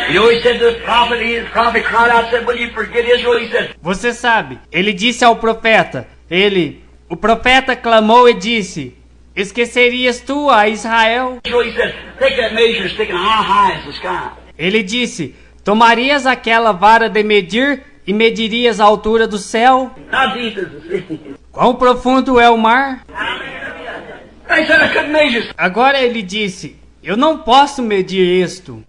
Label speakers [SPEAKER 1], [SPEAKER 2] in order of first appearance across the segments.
[SPEAKER 1] You know, he said to the prophet cried out, said, will you forget Israel? He said,
[SPEAKER 2] Você sabe, ele disse ao profeta, o profeta clamou e disse, esquecerias tu a Israel?
[SPEAKER 1] Israel, he said, take that measure and stick it high as the sky.
[SPEAKER 2] Ele disse, tomarias aquela vara de medir e medirias a altura do céu?
[SPEAKER 1] How deep is the sea?
[SPEAKER 2] Quão profundo é o mar?
[SPEAKER 1] He said, I couldn't measure.
[SPEAKER 2] Agora ele disse, eu não posso medir isto.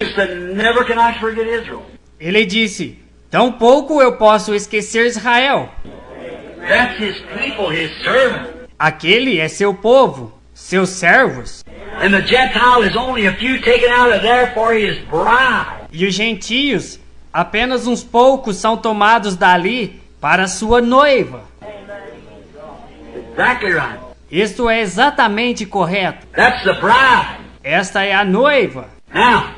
[SPEAKER 1] He said, never can I forget Israel.
[SPEAKER 2] Ele disse, tampouco eu posso esquecer Israel.
[SPEAKER 1] That's his people, his servants.
[SPEAKER 2] Aquele é seu povo, seus servos.
[SPEAKER 1] And the Gentile is only a few taken out of there for his bride.
[SPEAKER 2] E os gentios, apenas uns poucos são tomados dali para sua noiva.
[SPEAKER 1] Exactly right.
[SPEAKER 2] Isto é exatamente correto.
[SPEAKER 1] That's the bride.
[SPEAKER 2] Esta é a noiva.
[SPEAKER 1] Now,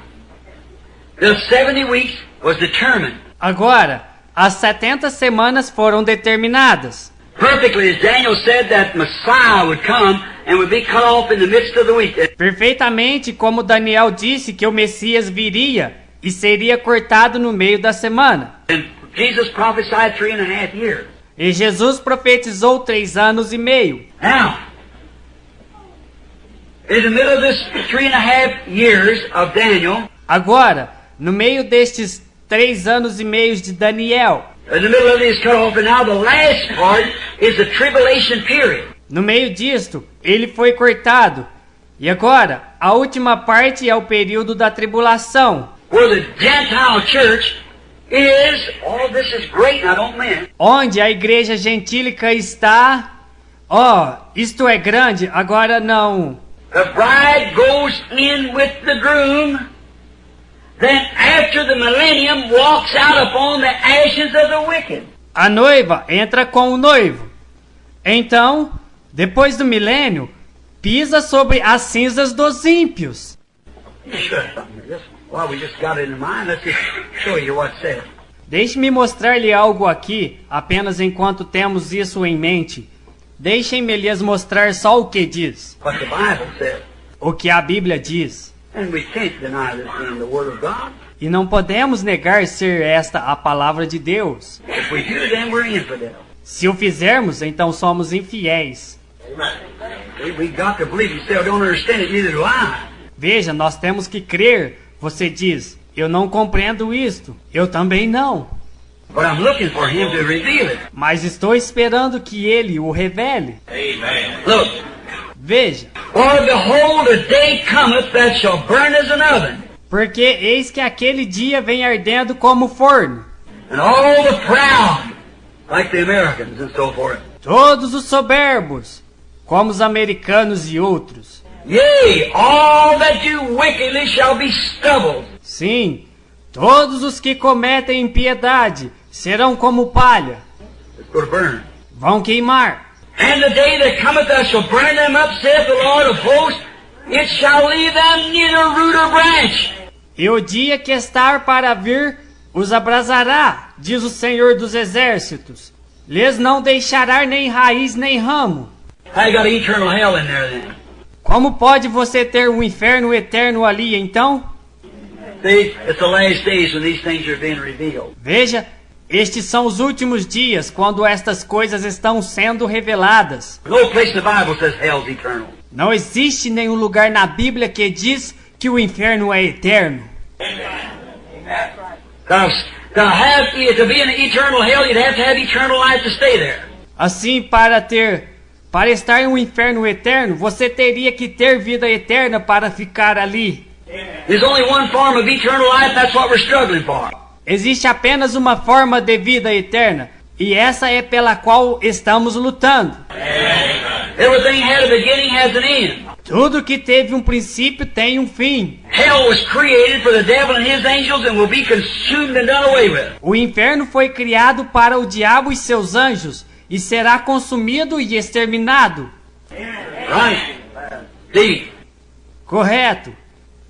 [SPEAKER 1] the 70 weeks was determined.
[SPEAKER 2] Agora, as 70 semanas foram determinadas.
[SPEAKER 1] Perfectly, as Daniel said, that Messiah would come and would be cut off in the midst of the week.
[SPEAKER 2] Perfeitamente como Daniel disse que o Messias viria e seria cortado no meio da semana.
[SPEAKER 1] And Jesus prophesied 3.5 years.
[SPEAKER 2] E Jesus profetizou 3 anos e meio.
[SPEAKER 1] Now, in the middle of this 3.5 years of Daniel,
[SPEAKER 2] Agora, no meio destes 3 anos e meio de Daniel,
[SPEAKER 1] in the middle of this cut off, and now the last part is the tribulation period.
[SPEAKER 2] no meio disto, ele foi cortado. E agora, a última parte é o período da tribulação,
[SPEAKER 1] Where the Gentile church is, all this is great, and I don't mean it.
[SPEAKER 2] onde a igreja gentílica está. Isto é grande, agora não.
[SPEAKER 1] The bride goes in with the groom, then after the millennium walks out upon the ashes of the wicked.
[SPEAKER 2] A noiva entra com o noivo. Então, depois do milênio, pisa sobre as cinzas dos ímpios.
[SPEAKER 1] Well, we just got it in mind. Let's just show you what it says.
[SPEAKER 2] Deixe-me mostrar-lhe algo aqui, apenas enquanto temos isso em mente. Deixem-me lhes mostrar só o que diz.
[SPEAKER 1] What the Bible says.
[SPEAKER 2] O que a Bíblia diz.
[SPEAKER 1] And we can't deny this being the Word of God.
[SPEAKER 2] E não podemos negar ser esta a palavra de Deus.
[SPEAKER 1] If we do, then we're infidel.
[SPEAKER 2] Se o fizermos, então somos infiéis.
[SPEAKER 1] We got to believe. You say, I don't understand it, neither do I.
[SPEAKER 2] Veja, nós temos que crer. Você diz, eu não compreendo isto. Eu também não.
[SPEAKER 1] But I'm looking for Him to reveal it.
[SPEAKER 2] Mas estou esperando que Ele o revele.
[SPEAKER 1] Look.
[SPEAKER 2] Veja,
[SPEAKER 1] For behold, a day cometh that shall burn as an oven,
[SPEAKER 2] porque eis que aquele dia vem ardendo como forno.
[SPEAKER 1] and all the proud, like the Americans and so forth.
[SPEAKER 2] Todos os soberbos, como os americanos e outros.
[SPEAKER 1] Yea, all that do wickedly shall be stubble.
[SPEAKER 2] Sim, todos os que cometem impiedade serão como palha,
[SPEAKER 1] It's going to burn.
[SPEAKER 2] vão queimar.
[SPEAKER 1] And the day that cometh that shall burn them up, saith the Lord of hosts, it shall leave them neither root or branch.
[SPEAKER 2] E o dia que estar para vir os abrasará, diz o Senhor dos Exércitos. Lhes não deixará nem raiz nem ramo.
[SPEAKER 1] How you got eternal hell in there then?
[SPEAKER 2] Como pode você ter um inferno eterno ali então?
[SPEAKER 1] See, it's the last days when these things are being revealed.
[SPEAKER 2] Veja, estes são os últimos dias quando estas coisas estão sendo reveladas.
[SPEAKER 1] No place in the Bible says hell's eternal.
[SPEAKER 2] Não existe nenhum lugar na Bíblia que diz que o inferno é eterno.
[SPEAKER 1] To be in an eternal hell, you'd have to have eternal life to stay there.
[SPEAKER 2] Assim, para estar em um inferno eterno, você teria que ter vida eterna para ficar ali.
[SPEAKER 1] There's only one form of eternal life, that's what we're struggling for.
[SPEAKER 2] Existe apenas uma forma de vida eterna, e essa é pela qual estamos lutando.
[SPEAKER 1] Everything had a beginning, has an end.
[SPEAKER 2] Tudo que teve um princípio tem um fim.
[SPEAKER 1] Hell was created for the devil and his angels and will be consumed and done away with.
[SPEAKER 2] O inferno foi criado para o diabo e seus anjos, e será consumido e exterminado.
[SPEAKER 1] Right. See.
[SPEAKER 2] Correto.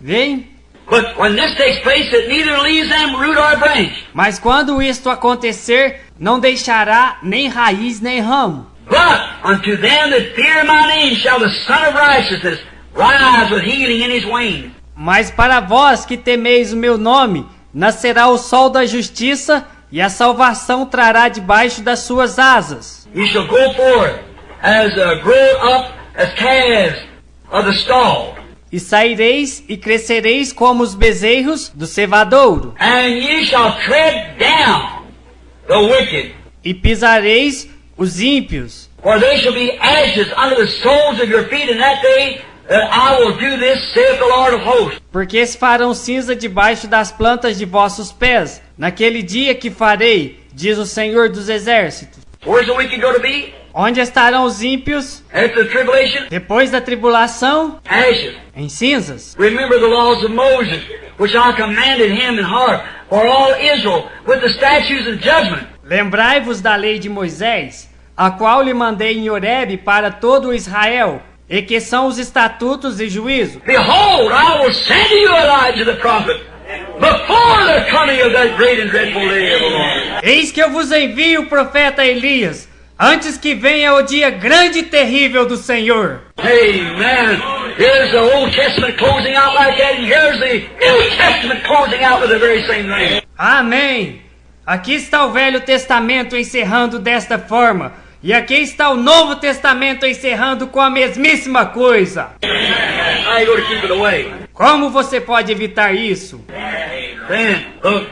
[SPEAKER 2] Vem?
[SPEAKER 1] But when this takes place, it neither leaves them root or branch.
[SPEAKER 2] Mas quando isto acontecer, não deixará nem raiz nem ramo.
[SPEAKER 1] But unto them that fear my name shall the Son of Righteousness rise with healing in his wings.
[SPEAKER 2] Mas para vós que temeis o meu nome, nascerá o sol da justiça, e a salvação trará debaixo das suas asas.
[SPEAKER 1] You shall go forth as grown up as calves of the stall.
[SPEAKER 2] E saireis e crescereis como os bezerros do cevadouro.
[SPEAKER 1] And ye shall tread down the wicked.
[SPEAKER 2] E pisareis os ímpios.
[SPEAKER 1] For they shall be ashes under the soles of your feet in that day that I will do this, saith the Lord of hosts.
[SPEAKER 2] Porque se farão cinza debaixo das plantas de vossos pés, naquele dia que farei, diz o Senhor dos Exércitos.
[SPEAKER 1] Where's the wicked going to be?
[SPEAKER 2] Onde estarão os ímpios?
[SPEAKER 1] After the tribulation?
[SPEAKER 2] Depois da tribulação?
[SPEAKER 1] Ashes.
[SPEAKER 2] Em cinzas.
[SPEAKER 1] Remember the laws of Moses, which I commanded him in heart for all Israel, with the statutes of judgment.
[SPEAKER 2] Lembrai-vos da lei de Moisés, a qual lhe mandei em Horebe para todo o Israel, e que são os estatutos e juízo.
[SPEAKER 1] Behold, I will send to you Elijah the prophet, before the coming of that great and dreadful day of the Lord.
[SPEAKER 2] Eis que eu vos envio o profeta Elias, antes que venha o dia grande e terrível do Senhor.
[SPEAKER 1] Amen. Here's the Old Testament closing out like that, and here's the New Testament closing out with the very same thing.
[SPEAKER 2] Amém. Aqui está o Velho Testamento encerrando desta forma, e aqui está o Novo Testamento encerrando com a mesmíssima coisa.
[SPEAKER 1] How you going to keep it away?
[SPEAKER 2] Como você pode evitar isso?
[SPEAKER 1] Then, look,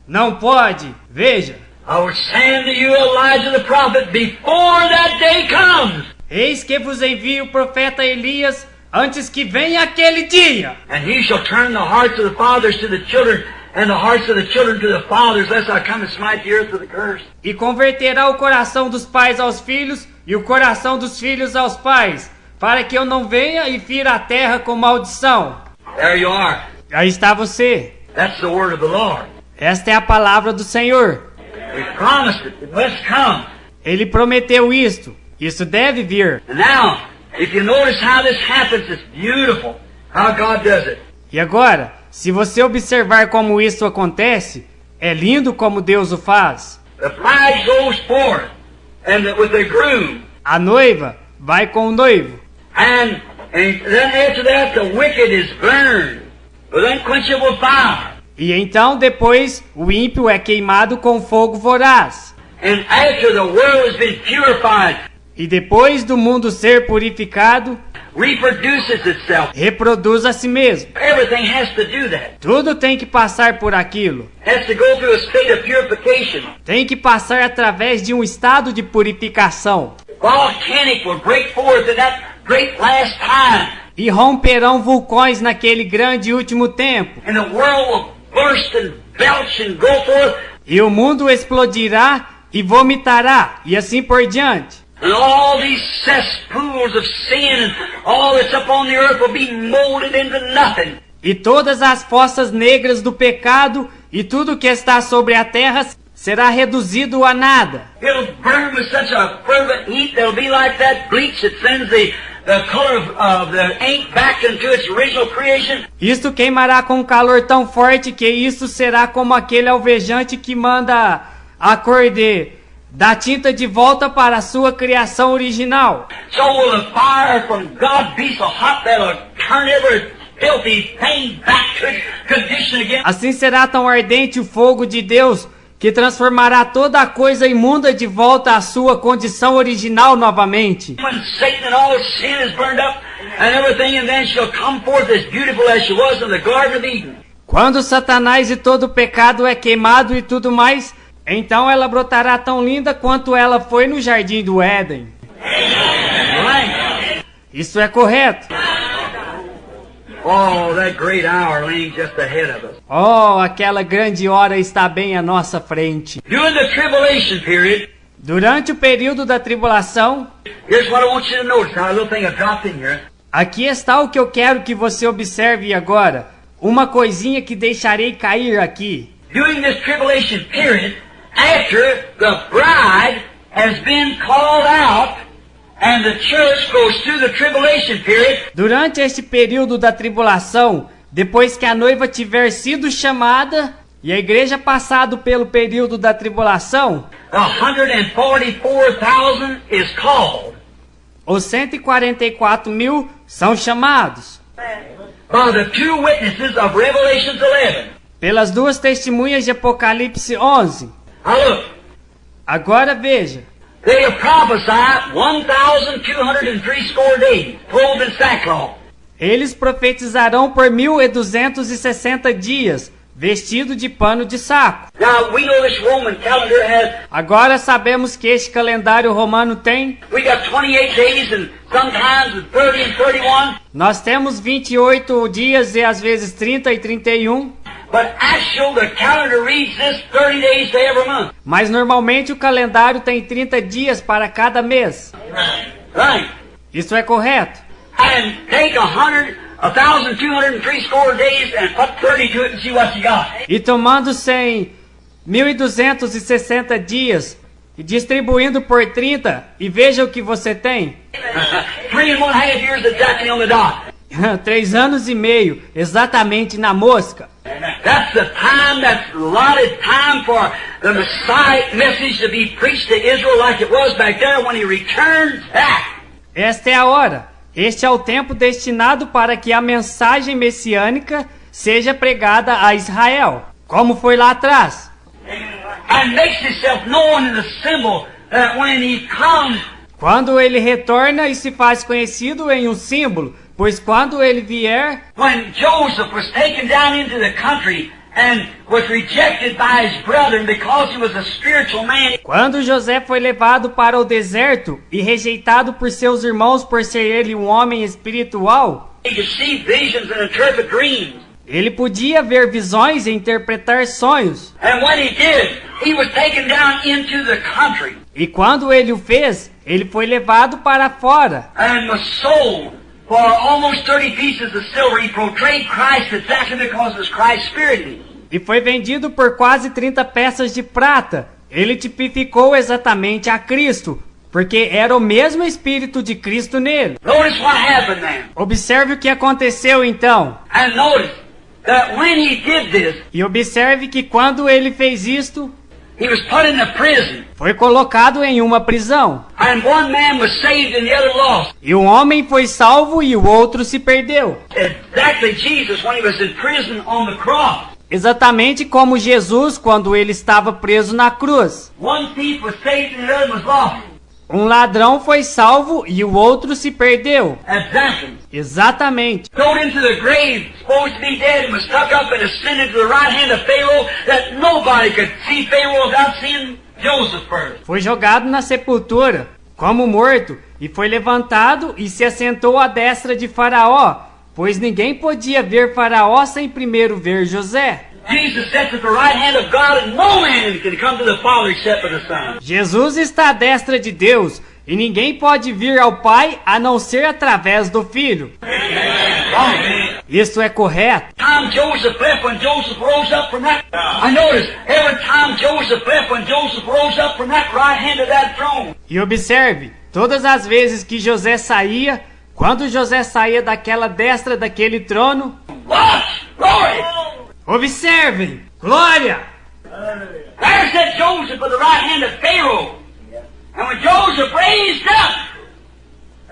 [SPEAKER 2] Não pode. Veja.
[SPEAKER 1] I will send to you Elijah the prophet before that day comes.
[SPEAKER 2] Eis que vos envio o profeta Elias antes que venha aquele dia.
[SPEAKER 1] And he shall turn the hearts of the fathers to the children, and the hearts of the children to the fathers, lest I come and smite the earth with a curse.
[SPEAKER 2] E converterá o coração dos pais aos filhos e o coração dos filhos aos pais, para que eu não venha e fira a terra com maldição.
[SPEAKER 1] There you are.
[SPEAKER 2] Aí está você.
[SPEAKER 1] That's the word of the Lord.
[SPEAKER 2] Esta é a palavra do Senhor.
[SPEAKER 1] He promised it. It must come.
[SPEAKER 2] Ele prometeu isto. Isso deve vir.
[SPEAKER 1] And now, if you notice how this happens, it's beautiful how God does it.
[SPEAKER 2] E agora, se você observar como isso acontece, é lindo como Deus o faz.
[SPEAKER 1] The bride goes forth with the groom.
[SPEAKER 2] A noiva vai com o noivo.
[SPEAKER 1] And then after that, the wicked is burned with unquenchable fire.
[SPEAKER 2] E então depois o ímpio é queimado com fogo voraz.
[SPEAKER 1] And after the world has been purified,
[SPEAKER 2] E depois do mundo ser purificado,
[SPEAKER 1] reproduces itself.
[SPEAKER 2] reproduz a si mesmo.
[SPEAKER 1] Everything has to do that.
[SPEAKER 2] Tudo tem que passar por aquilo.
[SPEAKER 1] Has to go through a state of purification.
[SPEAKER 2] Tem que passar através de um estado de purificação.
[SPEAKER 1] Volcanic will break forth in that great last time.
[SPEAKER 2] E romperão vulcões naquele grande último tempo.
[SPEAKER 1] And the world will burst and belch and go forth.
[SPEAKER 2] E o mundo explodirá e vomitará, e assim por diante.
[SPEAKER 1] And all these cesspools of sin and all that's up on the earth will be molded into nothing.
[SPEAKER 2] E todas as fossas negras do pecado e tudo que está sobre a terra será reduzido a nada.
[SPEAKER 1] It'll burn with such a fervent heat that'll be like that bleach that sends the color of the ink back into its original creation.
[SPEAKER 2] Isto queimará com um calor tão forte que isso será como aquele alvejante que manda a cor da tinta de volta para a sua criação original.
[SPEAKER 1] So will the fire from God be so hot that'll turn every filthy thing back to its condition again.
[SPEAKER 2] Assim será tão ardente o fogo de Deus que transformará toda a coisa imunda de volta à sua condição original novamente.
[SPEAKER 1] When Satan and all sin is burned up and everything, and then she'll come forth as beautiful as she was in the Garden of Eden.
[SPEAKER 2] Quando Satanás e todo o pecado é queimado e tudo mais, então ela brotará tão linda quanto ela foi no Jardim do Éden.
[SPEAKER 1] Right?
[SPEAKER 2] Isso é correto.
[SPEAKER 1] Oh, that great hour laying just ahead of us.
[SPEAKER 2] Oh, aquela grande hora está bem à nossa frente.
[SPEAKER 1] During the tribulation period,
[SPEAKER 2] Durante o período da tribulação,
[SPEAKER 1] here's what I want you to notice. Now, a little thing I dropped in here.
[SPEAKER 2] aqui está o que eu quero que você observe agora. Uma coisinha que deixarei cair aqui.
[SPEAKER 1] During this tribulation period, after the bride has been called out, and the church goes through the tribulation period,
[SPEAKER 2] Durante este período da tribulação, depois que a noiva tiver sido chamada e a igreja passado pelo período da tribulação,
[SPEAKER 1] 144,000 is called.
[SPEAKER 2] os 144 mil são chamados.
[SPEAKER 1] by the two witnesses of Revelations 11.
[SPEAKER 2] pelas duas testemunhas de Apocalipse 11.
[SPEAKER 1] Now look,
[SPEAKER 2] Agora veja,
[SPEAKER 1] they prophesied 1,203 score days, clothed in sackcloth.
[SPEAKER 2] eles profetizarão por 1260 dias, vestido de pano de saco.
[SPEAKER 1] Now we know this Roman calendar has,
[SPEAKER 2] Agora sabemos que este calendário romano tem,
[SPEAKER 1] we got 28 days and sometimes 30 and 31.
[SPEAKER 2] nós temos 28 dias e às vezes 30 e 31,
[SPEAKER 1] But actual, the calendar reads this 30 days to every month.
[SPEAKER 2] mas normalmente o calendário tem 30 dias para cada mês.
[SPEAKER 1] Right.
[SPEAKER 2] Isso é correto?
[SPEAKER 1] And take 1,203 score days and put 30 to it and see what you got.
[SPEAKER 2] E tomando 1.260 dias e distribuindo por 30, e veja o que você tem.
[SPEAKER 1] 3.5 years exactly on the dot.
[SPEAKER 2] 3 anos e meio, exatamente na mosca.
[SPEAKER 1] That's the time, that's allotted time for the Messiah message to be preached to Israel like it was back there when he returns back.
[SPEAKER 2] Esta é a hora. Este é o tempo destinado para que a mensagem messiânica seja pregada a Israel, como foi lá atrás.
[SPEAKER 1] And makes himself known in the symbol that when he comes,
[SPEAKER 2] Quando ele retorna e se faz conhecido em um símbolo, pois quando ele vier,
[SPEAKER 1] when Joseph was taken down into the country and was rejected by his brethren because he was a spiritual man,
[SPEAKER 2] quando José foi levado para o deserto e rejeitado por seus irmãos por ser ele um homem espiritual,
[SPEAKER 1] he could see visions and interpret dreams.
[SPEAKER 2] ele podia ver visões e interpretar sonhos.
[SPEAKER 1] And when he did, he was taken down into the country
[SPEAKER 2] E quando ele o fez, ele foi levado para fora.
[SPEAKER 1] and was sold for almost 30 pieces of silver. He portrayed Christ exactly because it was Christ's spirit in him.
[SPEAKER 2] E foi vendido por quase 30 peças de prata. Ele tipificou exatamente a Cristo, porque era o mesmo Espírito de Cristo nele.
[SPEAKER 1] Notice what happened then.
[SPEAKER 2] Observe o que aconteceu então.
[SPEAKER 1] And notice that when he did this,
[SPEAKER 2] E observe que quando ele fez isto,
[SPEAKER 1] he was put in the prison.
[SPEAKER 2] foi colocado em uma prisão.
[SPEAKER 1] And one man was saved and the other lost.
[SPEAKER 2] E um homem foi salvo e o outro se perdeu.
[SPEAKER 1] Exactly Jesus when he was in prison on the cross.
[SPEAKER 2] Exatamente como Jesus quando ele estava preso na cruz.
[SPEAKER 1] One thief was saved and the other was lost.
[SPEAKER 2] Um ladrão foi salvo e o outro se perdeu.
[SPEAKER 1] Exactly.
[SPEAKER 2] Exatamente.
[SPEAKER 1] Thrown into the grave, supposed to be dead, and was stuck up and ascended to the right hand of Pharaoh, that nobody could see Pharaoh without seeing Joseph first.
[SPEAKER 2] Foi jogado na sepultura, como morto, e foi levantado e se assentou à destra de Faraó, pois ninguém podia ver Faraó sem primeiro ver José.
[SPEAKER 1] Jesus sits at the right hand of God, and no man can come to the Father except for the Son.
[SPEAKER 2] Jesus está à destra de Deus, e ninguém pode vir ao Pai a não ser através do Filho. Isso é correto.
[SPEAKER 1] Time Joseph left, when Joseph rose up from that, I noticed every time Joseph left, when Joseph rose up from that right hand of that throne,
[SPEAKER 2] E observe, todas as vezes que José saía, quando José saía daquela destra daquele trono,
[SPEAKER 1] watch, glory.
[SPEAKER 2] observem, glória!
[SPEAKER 1] There sat Joseph at the right hand of Pharaoh. And when Joseph raised up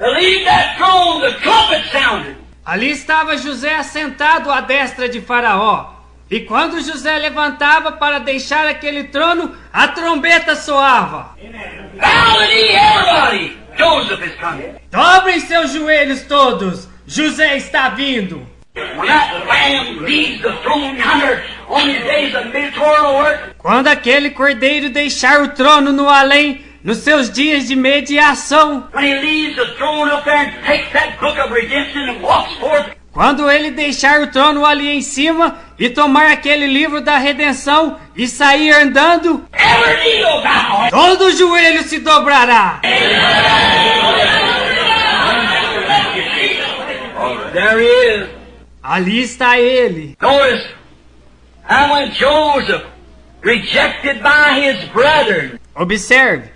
[SPEAKER 1] to leave that throne, the trumpet sounded.
[SPEAKER 2] Ali estava José assentado à destra de Faraó. E quando José levantava para deixar aquele trono, a trombeta soava.
[SPEAKER 1] Bow the knee, everybody. Joseph is coming.
[SPEAKER 2] Dobrem seus joelhos todos, José está vindo.
[SPEAKER 1] When that lamb leaves the throne yonder on his days of mediatorial work,
[SPEAKER 2] Quando aquele cordeiro deixar o trono no além, nos seus dias de mediação,
[SPEAKER 1] when he leaves the throne up there and takes that book of redemption and walks forth,
[SPEAKER 2] quando ele deixar o trono ali em cima e tomar aquele livro da redenção e sair andando,
[SPEAKER 1] every knee will bow.
[SPEAKER 2] todo joelho se dobrará.
[SPEAKER 1] There he is.
[SPEAKER 2] Ali está ele.
[SPEAKER 1] Notice, and when Joseph, rejected by his brethren,
[SPEAKER 2] Observe.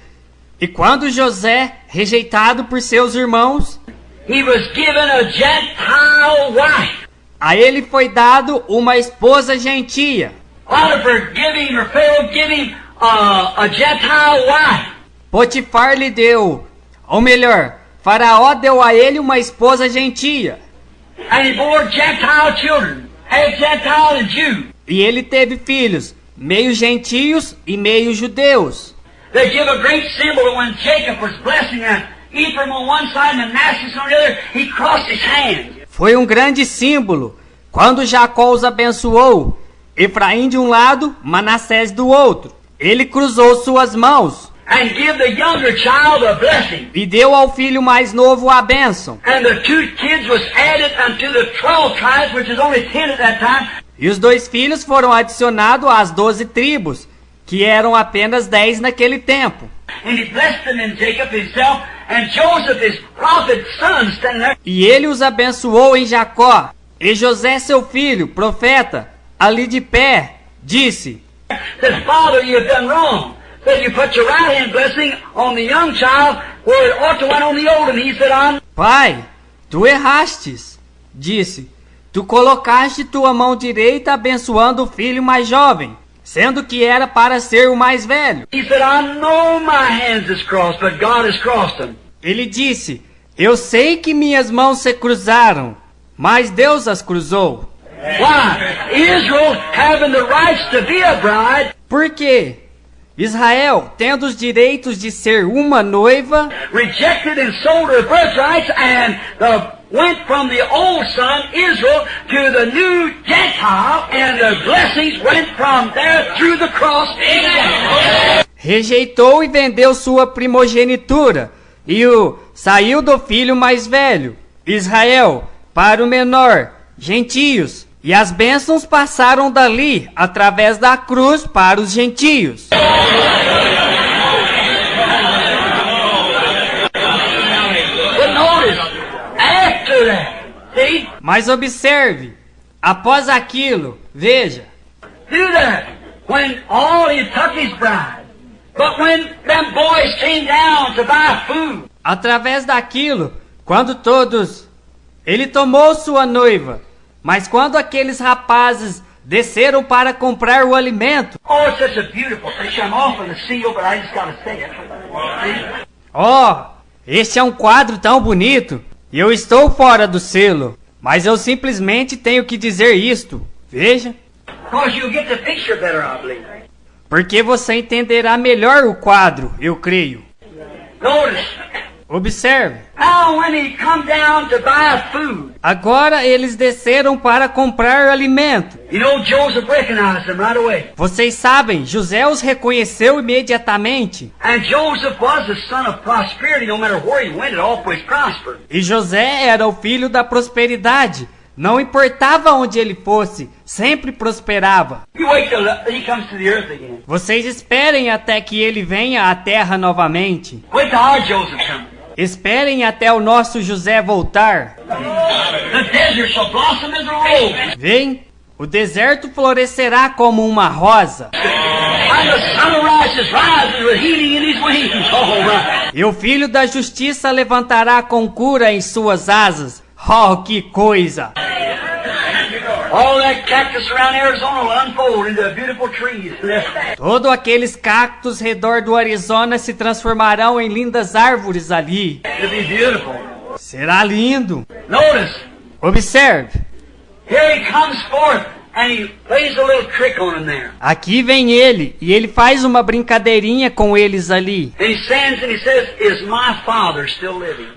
[SPEAKER 2] E quando José, rejeitado por seus irmãos,
[SPEAKER 1] he was given a Gentile wife.
[SPEAKER 2] a ele foi dado uma esposa gentia.
[SPEAKER 1] Potiphar giving, or Pharaoh giving a Gentile wife.
[SPEAKER 2] Potifar lhe deu, ou melhor, Faraó deu a ele uma esposa gentia.
[SPEAKER 1] And he bore Gentile children, half Gentile and Jew.
[SPEAKER 2] E ele teve filhos, meio gentios e meio judeus.
[SPEAKER 1] They give a great symbol that when Jacob was blessing them, Ephraim on one side and Manasseh on the other, he crossed his hands.
[SPEAKER 2] Foi um grande símbolo. Quando Jacó os abençoou, Efraim de um lado, Manassés do outro, ele cruzou suas mãos.
[SPEAKER 1] And give the younger child a blessing.
[SPEAKER 2] E deu ao filho mais novo a bênção.
[SPEAKER 1] And the 2 kids was added unto the 12 tribes, which is only 10 at that time.
[SPEAKER 2] E os 2 filhos foram adicionados às 12 tribos, que eram apenas 10 naquele tempo.
[SPEAKER 1] And he blessed them in Jacob himself, and Joseph, his prophet son, standing there.
[SPEAKER 2] E ele os abençoou em Jacó. E José, seu filho, profeta, ali de pé, disse:
[SPEAKER 1] Said, Father, you have done wrong. Said, you put your right hand blessing on the young child, where it ought to went on the old. And he said,
[SPEAKER 2] Pai, tu errastes. Disse: Tu colocaste tua mão direita abençoando o filho mais jovem, sendo que era para ser o mais velho.
[SPEAKER 1] He said, I know my hands is crossed, but God has crossed them.
[SPEAKER 2] Ele disse: Eu sei que minhas mãos se cruzaram, mas Deus as cruzou.
[SPEAKER 1] Why? Israel having the rights to be a bride.
[SPEAKER 2] Por quê? Israel, tendo os direitos de ser uma noiva,
[SPEAKER 1] Rejected and sold her birthrights, and went from the old son, Israel, to the new Gentile, and the blessings went from there through the cross.
[SPEAKER 2] rejeitou e vendeu sua primogenitura, e saiu do filho mais velho, Israel, para o menor, gentios, e as bênçãos passaram dali, através da cruz, para os gentios.
[SPEAKER 1] But notice, after that, see,
[SPEAKER 2] Mas observe, após aquilo, veja,
[SPEAKER 1] do that, when all he took his bride, but when them boys came down to buy food,
[SPEAKER 2] através daquilo, quando todos, ele tomou sua noiva, mas quando aqueles rapazes desceram para comprar o alimento,
[SPEAKER 1] oh, it's such a beautiful picture. I'm off of the seal, but I just got to say it. See?
[SPEAKER 2] ó, este é um quadro tão bonito, e eu estou fora do selo, mas eu simplesmente tenho que dizer isto, veja,
[SPEAKER 1] Because you'll get the picture better, I believe.
[SPEAKER 2] porque você entenderá melhor o quadro, eu creio.
[SPEAKER 1] Notice,
[SPEAKER 2] Observe,
[SPEAKER 1] now when he come down to buy food,
[SPEAKER 2] agora eles desceram para comprar alimento.
[SPEAKER 1] you know Joseph recognized them right away.
[SPEAKER 2] Vocês sabem, José os reconheceu imediatamente.
[SPEAKER 1] And Joseph was the son of prosperity. No matter where he went, it always prospered.
[SPEAKER 2] E José era o filho da prosperidade. Não importava onde ele fosse, sempre prosperava.
[SPEAKER 1] You wait till he comes to the earth again.
[SPEAKER 2] Vocês esperem até que ele venha à terra novamente.
[SPEAKER 1] Wait till our Joseph comes.
[SPEAKER 2] Esperem até o nosso José voltar.
[SPEAKER 1] The desert shall blossom as a rose,
[SPEAKER 2] Vem, o deserto florescerá como uma rosa.
[SPEAKER 1] and the sun of righteousness rises with healing in his wings. All right.
[SPEAKER 2] E o filho da justiça levantará com cura em suas asas. Oh, que coisa!
[SPEAKER 1] All that cactus around Arizona will unfold into beautiful trees.
[SPEAKER 2] Todos aqueles cactos redor do Arizona se transformarão em lindas árvores ali.
[SPEAKER 1] It'll be beautiful.
[SPEAKER 2] Será lindo.
[SPEAKER 1] Notice,
[SPEAKER 2] Observe,
[SPEAKER 1] here he comes forth, and he plays a little trick on them there.
[SPEAKER 2] aqui vem ele, e ele faz uma brincadeirinha com eles ali.
[SPEAKER 1] And he stands and he says, "Is my father still living?"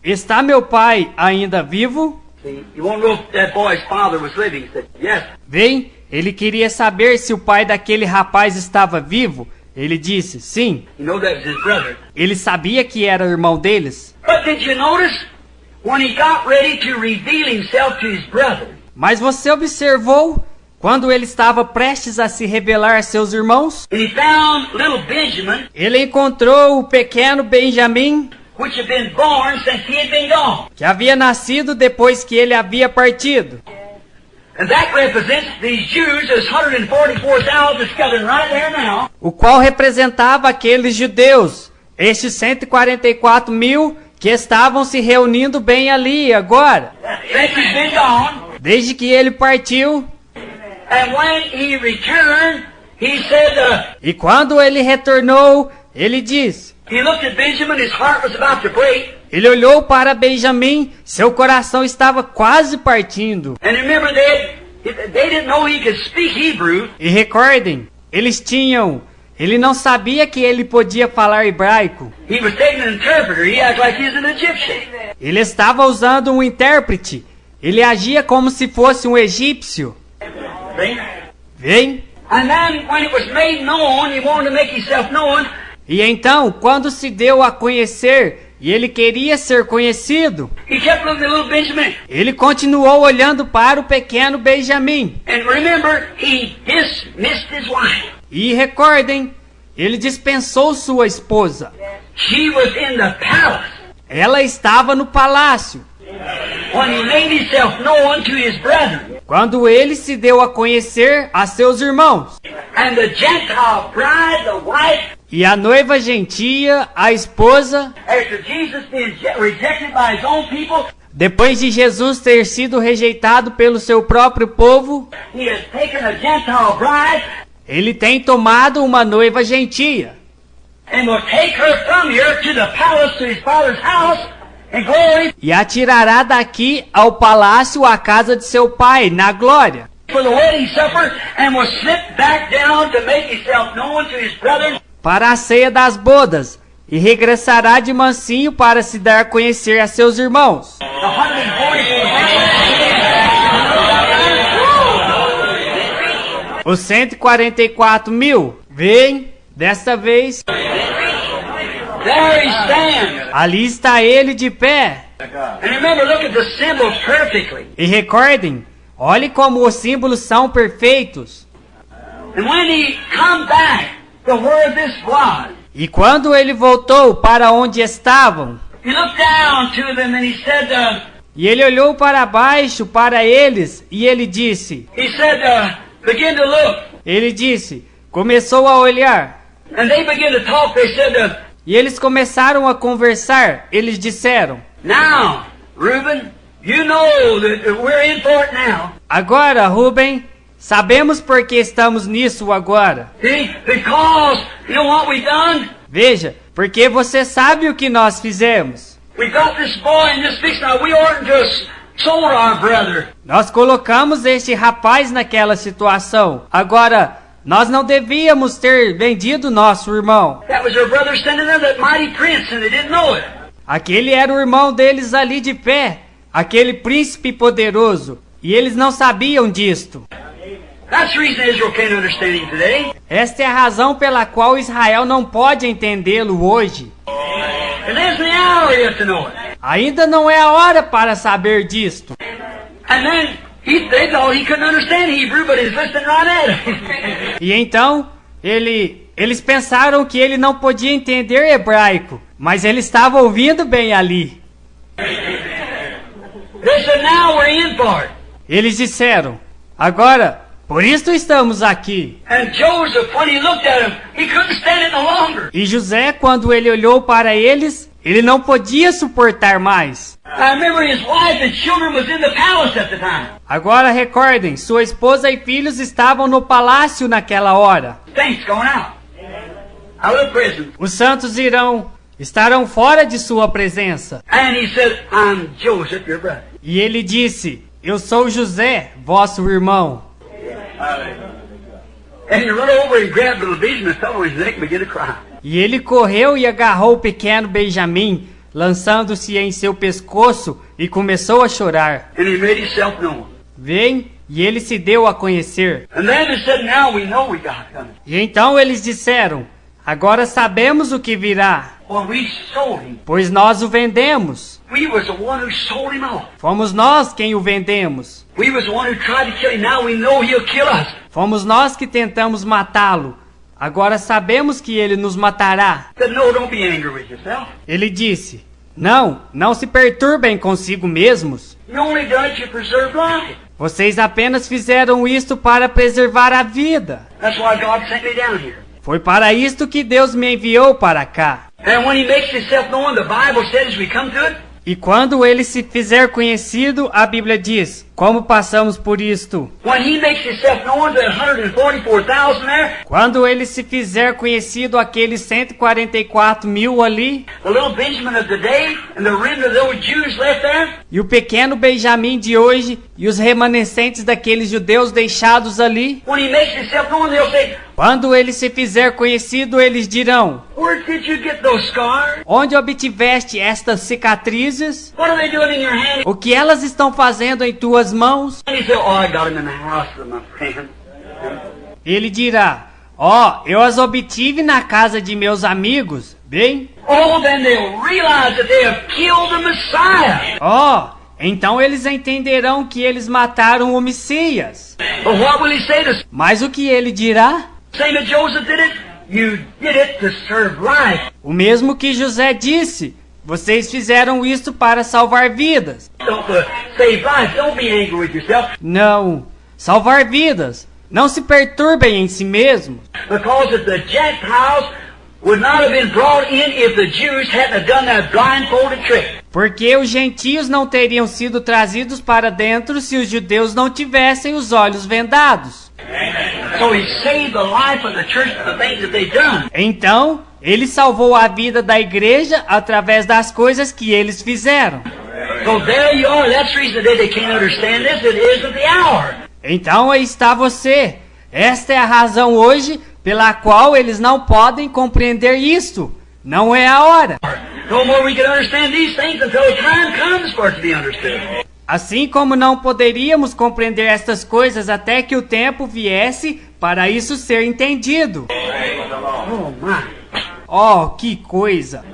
[SPEAKER 2] Está meu pai ainda vivo?
[SPEAKER 1] See, you want to know if that boy's father was living. He said, "Yes."
[SPEAKER 2] Vem, ele queria saber se o pai daquele rapaz estava vivo. Ele disse, sim.
[SPEAKER 1] You know that was his brother.
[SPEAKER 2] Ele sabia que era irmão deles.
[SPEAKER 1] But did you notice when he got ready to reveal himself to his brother?
[SPEAKER 2] Mas você observou quando ele estava prestes a se revelar a seus irmãos?
[SPEAKER 1] And he found little Benjamin,
[SPEAKER 2] Ele encontrou o pequeno Benjamim,
[SPEAKER 1] which had been born since he had been gone.
[SPEAKER 2] que havia nascido depois que ele havia partido.
[SPEAKER 1] And that represents these Jews, there's 144,000 scattered right there now.
[SPEAKER 2] O qual representava aqueles judeus, estes 144 mil que estavam se reunindo bem ali agora,
[SPEAKER 1] Since he's been gone.
[SPEAKER 2] desde que ele partiu.
[SPEAKER 1] And when he returned, he said,
[SPEAKER 2] E quando ele retornou, ele disse,
[SPEAKER 1] he looked at Benjamin, his heart was about to break.
[SPEAKER 2] Ele olhou para Benjamim, seu coração estava quase partindo.
[SPEAKER 1] And remember, they didn't know he could speak Hebrew.
[SPEAKER 2] E recordem, ele não sabia que ele podia falar hebraico.
[SPEAKER 1] He was taking an interpreter. He acted like he's an Egyptian.
[SPEAKER 2] Ele estava usando um intérprete. Ele agia como se fosse um egípcio.
[SPEAKER 1] See?
[SPEAKER 2] Vem?
[SPEAKER 1] And then when it was made known, he wanted to make himself known.
[SPEAKER 2] E então, quando se deu a conhecer e ele queria ser conhecido,
[SPEAKER 1] He kept looking at little Benjamin.
[SPEAKER 2] ele continuou olhando para o pequeno Benjamim.
[SPEAKER 1] And remember, he dismissed his wife.
[SPEAKER 2] E recordem, ele dispensou sua esposa.
[SPEAKER 1] She was in the palace.
[SPEAKER 2] Ela estava no palácio.
[SPEAKER 1] When he made himself known to his brethren.
[SPEAKER 2] Quando ele se deu a conhecer a seus irmãos.
[SPEAKER 1] And the Gentile bride, the wife,
[SPEAKER 2] E a noiva gentia, a esposa,
[SPEAKER 1] after Jesus being rejected by his own people,
[SPEAKER 2] depois de Jesus ter sido rejeitado pelo seu próprio povo,
[SPEAKER 1] he has taken a Gentile bride
[SPEAKER 2] ele tem tomado uma noiva gentia.
[SPEAKER 1] and will take her from here to the palace, to his father's house, in glory,
[SPEAKER 2] E a tirará daqui ao palácio, à casa de seu pai, na glória.
[SPEAKER 1] for the wedding supper, and will slip back down to make himself known to his brethren.
[SPEAKER 2] Para a ceia das bodas, e regressará de mansinho para se dar a conhecer a seus irmãos.
[SPEAKER 1] 144,000.
[SPEAKER 2] Os 144.000, vem, desta vez,
[SPEAKER 1] There he stands.
[SPEAKER 2] ali está ele de pé.
[SPEAKER 1] And remember, look at the symbols perfectly.
[SPEAKER 2] E recordem, olhe como os símbolos são perfeitos.
[SPEAKER 1] And when he come back to where this was,
[SPEAKER 2] E quando ele voltou para onde estavam,
[SPEAKER 1] he looked down to them and he said,
[SPEAKER 2] e ele olhou para baixo para eles, e ele disse,
[SPEAKER 1] begin to look.
[SPEAKER 2] ele disse, começou a olhar.
[SPEAKER 1] And they began to talk. They said,
[SPEAKER 2] E eles começaram a conversar. Eles disseram,
[SPEAKER 1] now, Reuben, you know that we're in for it now.
[SPEAKER 2] agora, Rubem, sabemos por que estamos nisso agora.
[SPEAKER 1] See? Because, you know what we done?
[SPEAKER 2] Veja, porque você sabe o que nós fizemos.
[SPEAKER 1] We got this boy in this fix. Now, we oughtn't to have sold our brother.
[SPEAKER 2] Nós colocamos este rapaz naquela situação. Agora, nós não devíamos ter vendido nosso irmão.
[SPEAKER 1] That was their brother standing there, that mighty prince, and they didn't know it.
[SPEAKER 2] Aquele era o irmão deles ali de pé, aquele príncipe poderoso, e eles não sabiam disto.
[SPEAKER 1] That's the reason Israel can't understand him today.
[SPEAKER 2] Esta é a razão pela qual Israel não pode entendê-lo hoje.
[SPEAKER 1] It isn't the hour yet to know it.
[SPEAKER 2] Ainda não é a hora para saber disto.
[SPEAKER 1] And then they thought he couldn't understand Hebrew, but he's listening right at it.
[SPEAKER 2] E então, eles pensaram que ele não podia entender hebraico, mas ele estava ouvindo bem ali.
[SPEAKER 1] They said, now we're in for it.
[SPEAKER 2] Eles disseram, agora, por isso estamos aqui.
[SPEAKER 1] And Joseph, when he looked at him, he couldn't stand it no longer.
[SPEAKER 2] E José, quando ele olhou para eles, ele não podia suportar mais.
[SPEAKER 1] I remember his wife and children was in the palace at the time.
[SPEAKER 2] Agora recordem, sua esposa e filhos estavam no palácio naquela hora.
[SPEAKER 1] Saints going out of the prison.
[SPEAKER 2] Os santos estarão fora de sua presença.
[SPEAKER 1] And he said, I'm Joseph, your brother.
[SPEAKER 2] E ele disse, eu sou José, vosso irmão.
[SPEAKER 1] And he ran over and grabbed little Benjamin and fell on his neck and began to cry.
[SPEAKER 2] E ele correu e agarrou o pequeno Benjamim, lançando-se em seu pescoço e começou a chorar.
[SPEAKER 1] And he made himself known.
[SPEAKER 2] Vem, e ele se deu a conhecer.
[SPEAKER 1] And then they said, now we know we got it coming.
[SPEAKER 2] E então eles disseram, agora sabemos o que virá,
[SPEAKER 1] Well, we sold him.
[SPEAKER 2] pois nós o vendemos.
[SPEAKER 1] We was the one who sold him off.
[SPEAKER 2] Fomos nós quem o vendemos.
[SPEAKER 1] We was the one who tried to kill him. Now we know he'll kill us.
[SPEAKER 2] Fomos nós que tentamos matá-lo. Agora sabemos que ele nos matará.
[SPEAKER 1] He said, no, don't be angry with yourself.
[SPEAKER 2] Ele disse, não se perturbem consigo mesmos.
[SPEAKER 1] You only done it to preserve life.
[SPEAKER 2] Vocês apenas fizeram isto para preservar a vida.
[SPEAKER 1] That's why God sent me down here.
[SPEAKER 2] Foi para isto que Deus me enviou para cá.
[SPEAKER 1] And when he makes himself known, the Bible says as we come to it,
[SPEAKER 2] E quando ele se fizer conhecido, a Bíblia diz, como passamos por isto.
[SPEAKER 1] When he makes himself known to 144,000 there,
[SPEAKER 2] Quando ele se fizer conhecido aqueles 144 mil ali,
[SPEAKER 1] the little Benjamin of today and the remnant of those Jews left there,
[SPEAKER 2] e o pequeno Benjamim de hoje, e os remanescentes daqueles judeus deixados ali,
[SPEAKER 1] when he makes himself known, they'll say,
[SPEAKER 2] quando ele se fizer conhecido, eles dirão:
[SPEAKER 1] where did you get those scars?
[SPEAKER 2] onde obtiveste estas cicatrizes?
[SPEAKER 1] What are they doing in your hand?
[SPEAKER 2] O que elas estão fazendo em tuas mãos?
[SPEAKER 1] And he said, oh, I got them in the house of my friend.
[SPEAKER 2] Ele dirá: ó, eu as obtive na casa de meus amigos. Bem,
[SPEAKER 1] Oh, then they'll realize that they have killed the Messiah.
[SPEAKER 2] ó, então eles entenderão que eles mataram o Messias.
[SPEAKER 1] But what will he say to
[SPEAKER 2] Mas o que ele dirá?
[SPEAKER 1] same as Joseph did it? You did it to serve life.
[SPEAKER 2] O mesmo que José disse: vocês fizeram isto para salvar vidas.
[SPEAKER 1] Don't save life. Don't be angry with yourself.
[SPEAKER 2] Não, salvar vidas. Não se perturbem em si mesmos.
[SPEAKER 1] Because if the Gentiles would not have been brought in if the Jews hadn't done that blindfolded trick.
[SPEAKER 2] Porque os gentios não teriam sido trazidos para dentro se os judeus não tivessem os olhos vendados.
[SPEAKER 1] So he saved the life of the church for the things that they've done.
[SPEAKER 2] Então, ele salvou a vida da igreja através das coisas que eles fizeram.
[SPEAKER 1] So there you are. That's the reason that they can't understand this. It isn't the hour.
[SPEAKER 2] Então aí está você. Esta é a razão hoje pela qual eles não podem compreender isto. Não é a hora.
[SPEAKER 1] No more we can understand these things until the time comes for it to be understood.
[SPEAKER 2] Assim como não poderíamos compreender estas coisas até que o tempo viesse para isso ser entendido.
[SPEAKER 1] Oh my.
[SPEAKER 2] Oh, que coisa!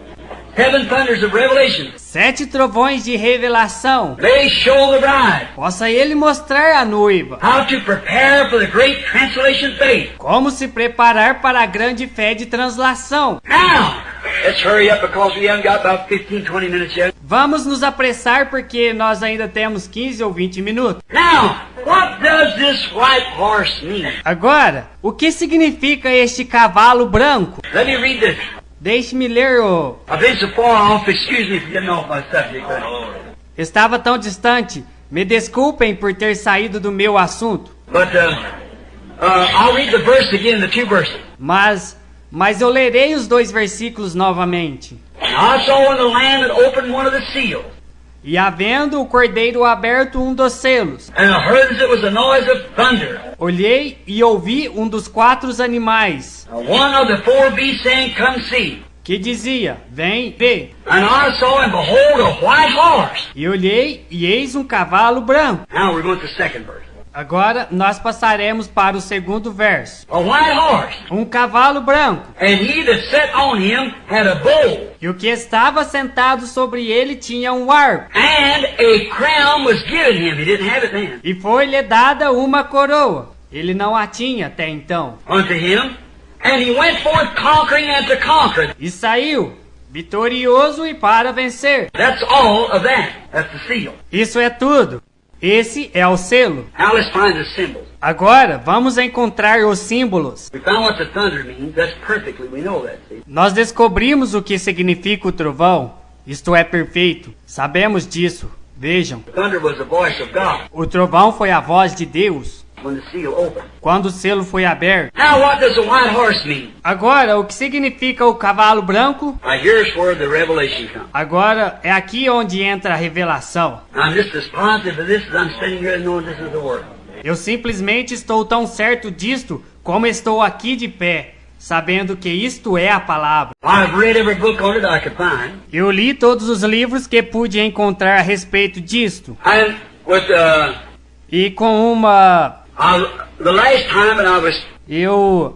[SPEAKER 1] Seven thunders of Revelation.
[SPEAKER 2] 7 trovões de revelação.
[SPEAKER 1] They show the bride
[SPEAKER 2] Possa ele mostrar a noiva
[SPEAKER 1] how to prepare for the great translation faith.
[SPEAKER 2] como se preparar para a grande fé de translação.
[SPEAKER 1] Now, let's hurry up because we haven't got about 15, 20 minutes yet.
[SPEAKER 2] Vamos nos apressar porque nós ainda temos 15 ou 20 minutos.
[SPEAKER 1] Now, what does this white horse mean?
[SPEAKER 2] Agora, o que significa este cavalo branco?
[SPEAKER 1] Let me read this.
[SPEAKER 2] Deixe-me ler o...
[SPEAKER 1] I've been so far off, excuse me for getting off my subject.
[SPEAKER 2] Estava tão distante. Me desculpem por ter saído do meu assunto.
[SPEAKER 1] But I'll read the verse again, the two verses.
[SPEAKER 2] Mas eu lerei os 2 versículos novamente.
[SPEAKER 1] I saw in the Lamb that opened one of the seals,
[SPEAKER 2] E havendo o cordeiro aberto um dos selos,
[SPEAKER 1] and I heard as it was a noise of thunder.
[SPEAKER 2] olhei e ouvi um dos 4 animais,
[SPEAKER 1] One of the 4 beasts saying, come see.
[SPEAKER 2] que dizia: vem, vê.
[SPEAKER 1] And I saw and behold a white horse.
[SPEAKER 2] E olhei e eis um cavalo branco.
[SPEAKER 1] Now we're going to the second verse.
[SPEAKER 2] Agora nós passaremos para o segundo verso.
[SPEAKER 1] A white horse,
[SPEAKER 2] Um cavalo branco.
[SPEAKER 1] and he that sat on him had a bow,
[SPEAKER 2] E o que estava sentado sobre ele tinha um arco.
[SPEAKER 1] and a crown was given him. He didn't have it then.
[SPEAKER 2] E foi-lhe dada uma coroa. Ele não a tinha até então.
[SPEAKER 1] Unto him, and he went forth conquering and to conquer.
[SPEAKER 2] E saiu, vitorioso e para vencer.
[SPEAKER 1] That's all of that. That's the seal.
[SPEAKER 2] Isso é tudo. Esse é o selo.
[SPEAKER 1] Now let's find the symbols.
[SPEAKER 2] Agora, vamos encontrar os símbolos.
[SPEAKER 1] We found what the thunder means. That's perfectly. We know that. See?
[SPEAKER 2] Nós descobrimos o que significa o trovão. Isto é perfeito. Sabemos disso. Vejam,
[SPEAKER 1] The thunder was the voice of God
[SPEAKER 2] o trovão foi a voz de Deus
[SPEAKER 1] when the seal opened.
[SPEAKER 2] quando o selo foi aberto.
[SPEAKER 1] Now what does a white horse mean?
[SPEAKER 2] Agora, o que significa o cavalo branco?
[SPEAKER 1] Now here's where the revelation comes.
[SPEAKER 2] Agora, é aqui onde entra a revelação.
[SPEAKER 1] I'm just as positive of this as I'm standing here knowing this is the word.
[SPEAKER 2] Eu simplesmente estou tão certo disto como estou aqui de pé, sabendo que isto é a palavra.
[SPEAKER 1] I've read every book on it I could find.
[SPEAKER 2] Eu li todos os livros que pude encontrar a respeito disto.
[SPEAKER 1] And with
[SPEAKER 2] E com uma...
[SPEAKER 1] the last time that I was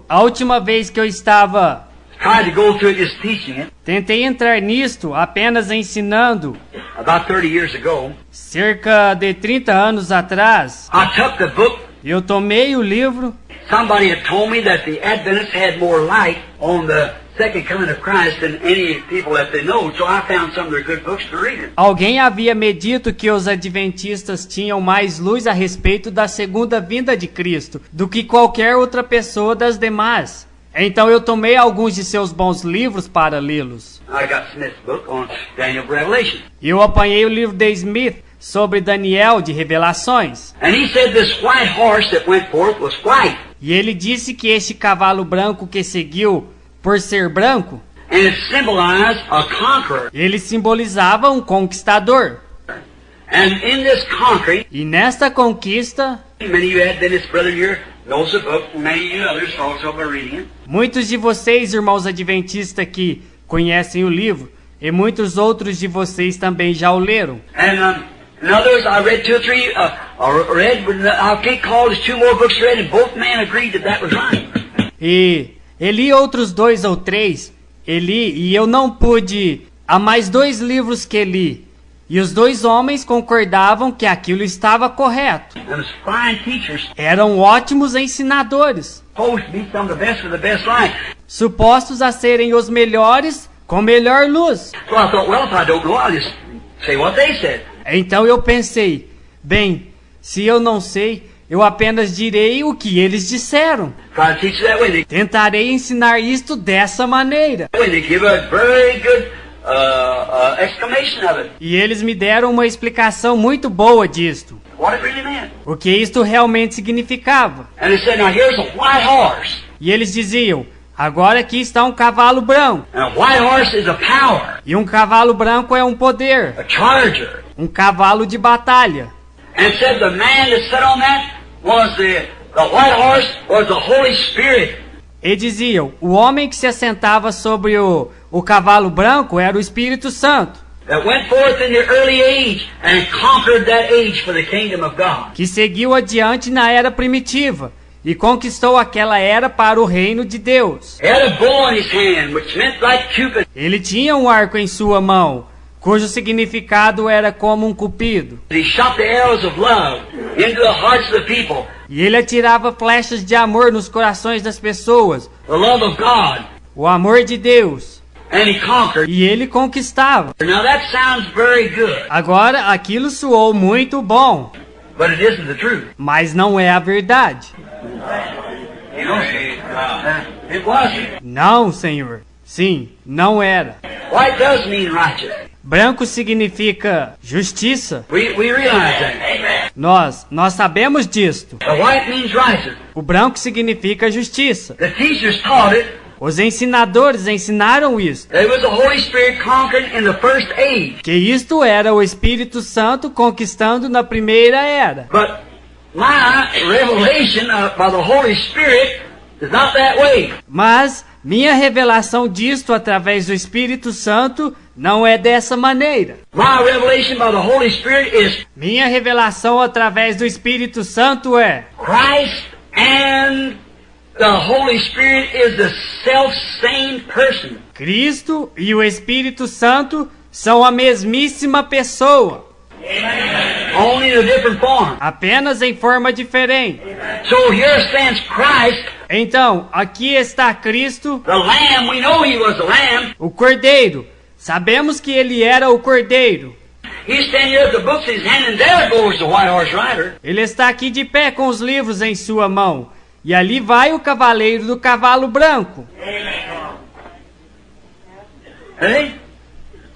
[SPEAKER 2] A última vez que eu estava...
[SPEAKER 1] trying to go through it, just teaching it,
[SPEAKER 2] Tentei entrar nisto apenas ensinando.
[SPEAKER 1] about 30 years ago,
[SPEAKER 2] Cerca de 30 anos atrás,
[SPEAKER 1] I took the book.
[SPEAKER 2] eu tomei o livro.
[SPEAKER 1] Somebody had told me that the Adventists had more light on the second coming of Christ than any people that they know, so I found some of their good books to read it.
[SPEAKER 2] Alguém havia me dito que os adventistas tinham mais luz a respeito da segunda vinda de Cristo do que qualquer outra pessoa das demais. Então eu tomei alguns de seus bons livros para lê-los.
[SPEAKER 1] I got Smith's book on Daniel Revelation.
[SPEAKER 2] Eu apanhei o livro de Smith sobre Daniel de Revelações.
[SPEAKER 1] And he said this white horse that went forth was white.
[SPEAKER 2] E ele disse que este cavalo branco que seguiu, por ser branco,
[SPEAKER 1] And it symbolized a conqueror.
[SPEAKER 2] ele simbolizava um conquistador.
[SPEAKER 1] And in this conquering,
[SPEAKER 2] E nesta conquista,
[SPEAKER 1] many of you Adventist brother here knows the book, and many of you others also are reading it.
[SPEAKER 2] muitos de vocês, irmãos adventistas, que conhecem o livro, e muitos outros de vocês também já o leram.
[SPEAKER 1] And in others, I read 2 or 3, read, I can't call, there's 2 more books read, and both men agreed that was right.
[SPEAKER 2] E li outros 2 ou 3, e eu não pude. Há mais 2 livros que li, e os 2 homens concordavam que aquilo estava correto.
[SPEAKER 1] And it's fine teachers,
[SPEAKER 2] Eram ótimos ensinadores,
[SPEAKER 1] supposed to be some of the best with the best light.
[SPEAKER 2] supostos a serem os melhores com melhor luz.
[SPEAKER 1] So I thought, well, if I don't know, I'll just say what they said.
[SPEAKER 2] Então eu pensei, bem, se eu não sei, eu apenas direi o que eles disseram.
[SPEAKER 1] Try to teach it that way.
[SPEAKER 2] Tentarei ensinar isto dessa maneira.
[SPEAKER 1] They give a very good explanation of it.
[SPEAKER 2] E eles me deram uma explicação muito boa disto,
[SPEAKER 1] What it really meant.
[SPEAKER 2] o que isto realmente significava.
[SPEAKER 1] And they said, now here's a white horse.
[SPEAKER 2] E eles diziam, agora aqui está um cavalo branco.
[SPEAKER 1] And a white horse is a power,
[SPEAKER 2] E um cavalo branco é um poder,
[SPEAKER 1] a charger.
[SPEAKER 2] um cavalo de batalha.
[SPEAKER 1] And it said the man that sat on that was the white horse was the Holy Spirit.
[SPEAKER 2] E diziam, o homem que se assentava sobre o cavalo branco era o Espírito Santo,
[SPEAKER 1] That went forth in the early age and conquered that age for the kingdom of God.
[SPEAKER 2] que seguiu adiante na era primitiva e conquistou aquela era para o reino de Deus.
[SPEAKER 1] He had a bow in his hand, which meant like Cupid.
[SPEAKER 2] Ele tinha um arco em sua mão, cujo significado era como um cupido.
[SPEAKER 1] He shot the arrows of love into the hearts of the people.
[SPEAKER 2] E ele atirava flechas de amor nos corações das pessoas,
[SPEAKER 1] The love of God.
[SPEAKER 2] o amor de Deus.
[SPEAKER 1] And he conquered.
[SPEAKER 2] E ele conquistava.
[SPEAKER 1] Now that sounds very good,
[SPEAKER 2] Agora, aquilo soou muito bom,
[SPEAKER 1] but it isn't the truth.
[SPEAKER 2] mas não é a verdade.
[SPEAKER 1] You know, it wasn't.
[SPEAKER 2] Não, Senhor. Sim, não era.
[SPEAKER 1] White does mean righteous.
[SPEAKER 2] Branco significa justiça.
[SPEAKER 1] We realize that.
[SPEAKER 2] Nós sabemos disto.
[SPEAKER 1] The white means righteous.
[SPEAKER 2] O branco significa justiça.
[SPEAKER 1] The teachers taught it.
[SPEAKER 2] Os ensinadores ensinaram isto,
[SPEAKER 1] It was the Holy Spirit conquering in the first age.
[SPEAKER 2] que isto era o Espírito Santo conquistando na primeira era.
[SPEAKER 1] But my revelation by the Holy Spirit is not that way.
[SPEAKER 2] Mas minha revelação disto através do Espírito Santo não é dessa maneira.
[SPEAKER 1] My revelation by the Holy Spirit is
[SPEAKER 2] Minha revelação através do Espírito Santo é
[SPEAKER 1] Christ and the Holy Spirit is the self-same person.
[SPEAKER 2] Cristo e o Espírito Santo são a mesmíssima pessoa,
[SPEAKER 1] Only in a different form.
[SPEAKER 2] apenas em forma diferente.
[SPEAKER 1] So here stands Christ,
[SPEAKER 2] Então, aqui está Cristo,
[SPEAKER 1] the Lamb. We know He was the Lamb.
[SPEAKER 2] o Cordeiro. Sabemos que ele era o Cordeiro.
[SPEAKER 1] He's standing here with the books in his hand, and there goes the white horse rider.
[SPEAKER 2] Ele está aqui de pé com os livros em sua mão. E ali vai o cavaleiro do cavalo branco.
[SPEAKER 1] Hey?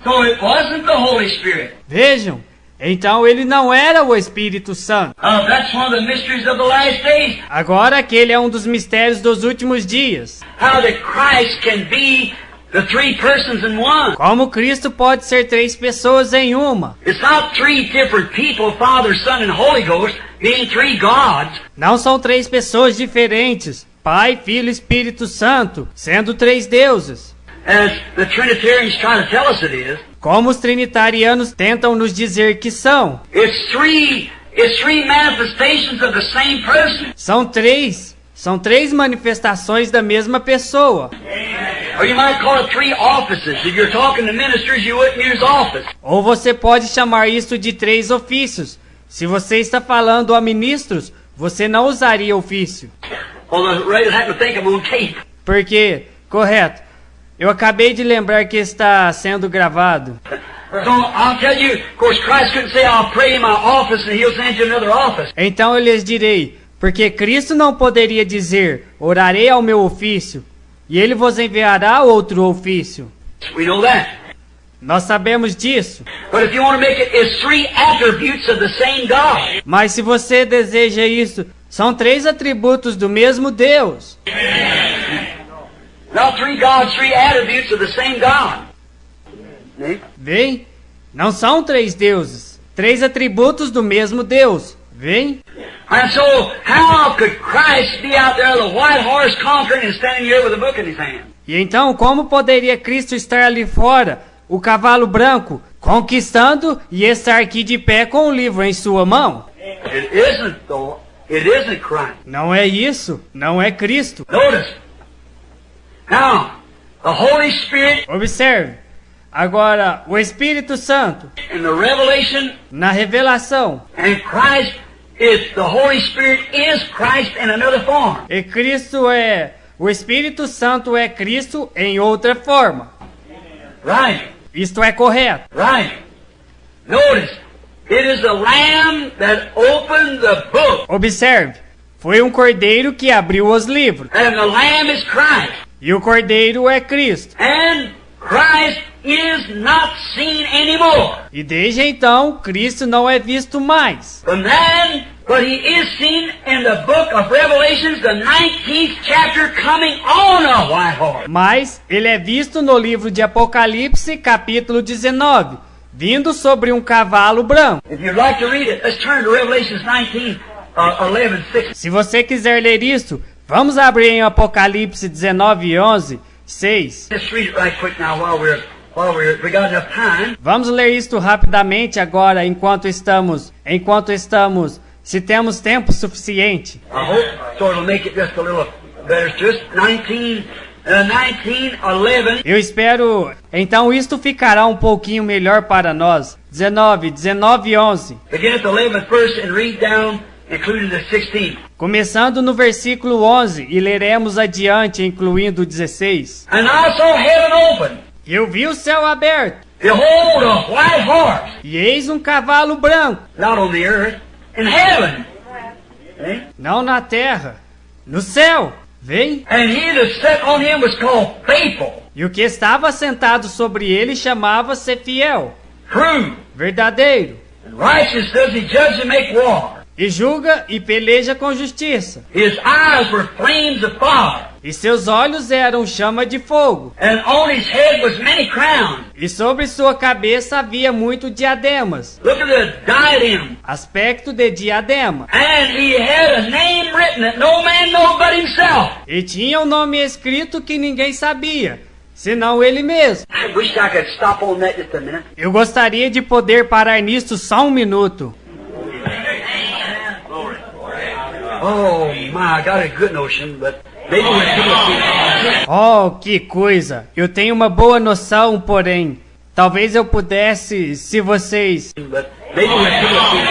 [SPEAKER 1] So it wasn't the Holy Spirit.
[SPEAKER 2] Vejam, então ele não era o Espírito Santo.
[SPEAKER 1] That's one of the mysteries of the last days.
[SPEAKER 2] Agora aquele é um dos mistérios dos últimos dias.
[SPEAKER 1] How that Christ can be the 3 persons in one.
[SPEAKER 2] Como Cristo pode ser 3 pessoas em uma.
[SPEAKER 1] It's not 3 different people, Father, Son, and Holy Ghost, being 3 gods.
[SPEAKER 2] Não são 3 pessoas diferentes, Pai, Filho e Espírito Santo, sendo 3 deuses,
[SPEAKER 1] As the Trinitarians try to tell us it is.
[SPEAKER 2] como os trinitarianos tentam nos dizer que são.
[SPEAKER 1] It's three manifestations of the same person.
[SPEAKER 2] São 3 manifestações da mesma pessoa.
[SPEAKER 1] Or you might call it 3 offices. If you're talking to ministers, you wouldn't use office.
[SPEAKER 2] Ou você pode chamar isso de 3 ofícios. Se você está falando a ministros, você não usaria ofício.
[SPEAKER 1] Well, the radio happened to think I'm on tape.
[SPEAKER 2] Porque, correto, eu acabei de lembrar que está sendo gravado.
[SPEAKER 1] So I'll tell you, of course, Christ couldn't say, I'll pray in my office and He'll send you another office.
[SPEAKER 2] Então eu lhes direi, porque Cristo não poderia dizer, orarei ao meu ofício, e ele vos enviará outro ofício.
[SPEAKER 1] We know that.
[SPEAKER 2] Nós sabemos disso.
[SPEAKER 1] But if you want to make it, it's three attributes of the same God.
[SPEAKER 2] Mas se você deseja isso, são 3 atributos do mesmo Deus.
[SPEAKER 1] Not three gods, three attributes of the same God. See?
[SPEAKER 2] Vem? Não são 3 deuses. 3 atributos do mesmo Deus. Vem?
[SPEAKER 1] And so, how could Christ be out there, the white horse conquering and standing here with a book in his hand?
[SPEAKER 2] E então, como poderia Cristo estar ali fora, o cavalo branco, conquistando e estar aqui de pé com o livro em sua mão?
[SPEAKER 1] It isn't, though. It isn't Christ.
[SPEAKER 2] Não é isso. Não é Cristo.
[SPEAKER 1] Notice. Now, the Holy Spirit
[SPEAKER 2] Observe. Agora, o Espírito Santo,
[SPEAKER 1] in the revelation,
[SPEAKER 2] na revelação,
[SPEAKER 1] and Christ is, the Holy Spirit is Christ in another form.
[SPEAKER 2] e Cristo é... O Espírito Santo é Cristo em outra forma.
[SPEAKER 1] Right.
[SPEAKER 2] Isto é correto.
[SPEAKER 1] Right. Notice. It is the Lamb that opened the book.
[SPEAKER 2] Observe. Foi um cordeiro que abriu os livros.
[SPEAKER 1] And the Lamb is Christ.
[SPEAKER 2] E o cordeiro é Cristo.
[SPEAKER 1] And Christ is not seen anymore.
[SPEAKER 2] E desde então, Cristo não é visto mais.
[SPEAKER 1] But he is seen in the book of Revelations, the 19th chapter, coming on a white horse.
[SPEAKER 2] Mas ele é visto no livro de Apocalipse, capítulo 19, vindo sobre um cavalo branco.
[SPEAKER 1] If you'd like to read it, let's turn to Revelations 19, 11, 6.
[SPEAKER 2] Se você quiser ler isso, vamos abrir em Apocalipse 19, 11, 6.
[SPEAKER 1] Just read it right quick now while we got enough time.
[SPEAKER 2] Vamos ler isto rapidamente agora, enquanto estamos, se temos tempo suficiente.
[SPEAKER 1] I hope so it'll make it just a little better to us. 19, 11.
[SPEAKER 2] Eu espero, então isto ficará um pouquinho melhor para nós. 19, 11.
[SPEAKER 1] Begin at the 11th verse and read down, including the 16th.
[SPEAKER 2] Começando no versículo 11 e leremos adiante, incluindo o 16.
[SPEAKER 1] And I saw heaven open.
[SPEAKER 2] Eu vi o céu aberto,
[SPEAKER 1] Behold, a white horse.
[SPEAKER 2] e eis um cavalo branco,
[SPEAKER 1] Not on the earth, in heaven. See?
[SPEAKER 2] não na terra, no céu. Vem.
[SPEAKER 1] And he that sat on him was called Faithful,
[SPEAKER 2] E o que estava sentado sobre ele chamava-se Fiel,
[SPEAKER 1] True,
[SPEAKER 2] verdadeiro,
[SPEAKER 1] and righteous does he judge and make war.
[SPEAKER 2] e julga e peleja com justiça.
[SPEAKER 1] His eyes were flames of fire,
[SPEAKER 2] E seus olhos eram chama de fogo,
[SPEAKER 1] and on his head was many crowns.
[SPEAKER 2] e sobre sua cabeça havia muito diademas,
[SPEAKER 1] Look at the diadem.
[SPEAKER 2] aspecto de diadema.
[SPEAKER 1] And he had a name written that no man knows but himself.
[SPEAKER 2] E tinha um nome escrito que ninguém sabia, senão ele mesmo.
[SPEAKER 1] I wish I could stop on that just a minute.
[SPEAKER 2] Eu gostaria de poder parar nisto só um minuto.
[SPEAKER 1] Oh my, I got a good notion, but maybe when people
[SPEAKER 2] Oh, que coisa! Eu tenho uma boa noção, porém, talvez eu pudesse, se vocês...
[SPEAKER 1] see, but maybe when people see,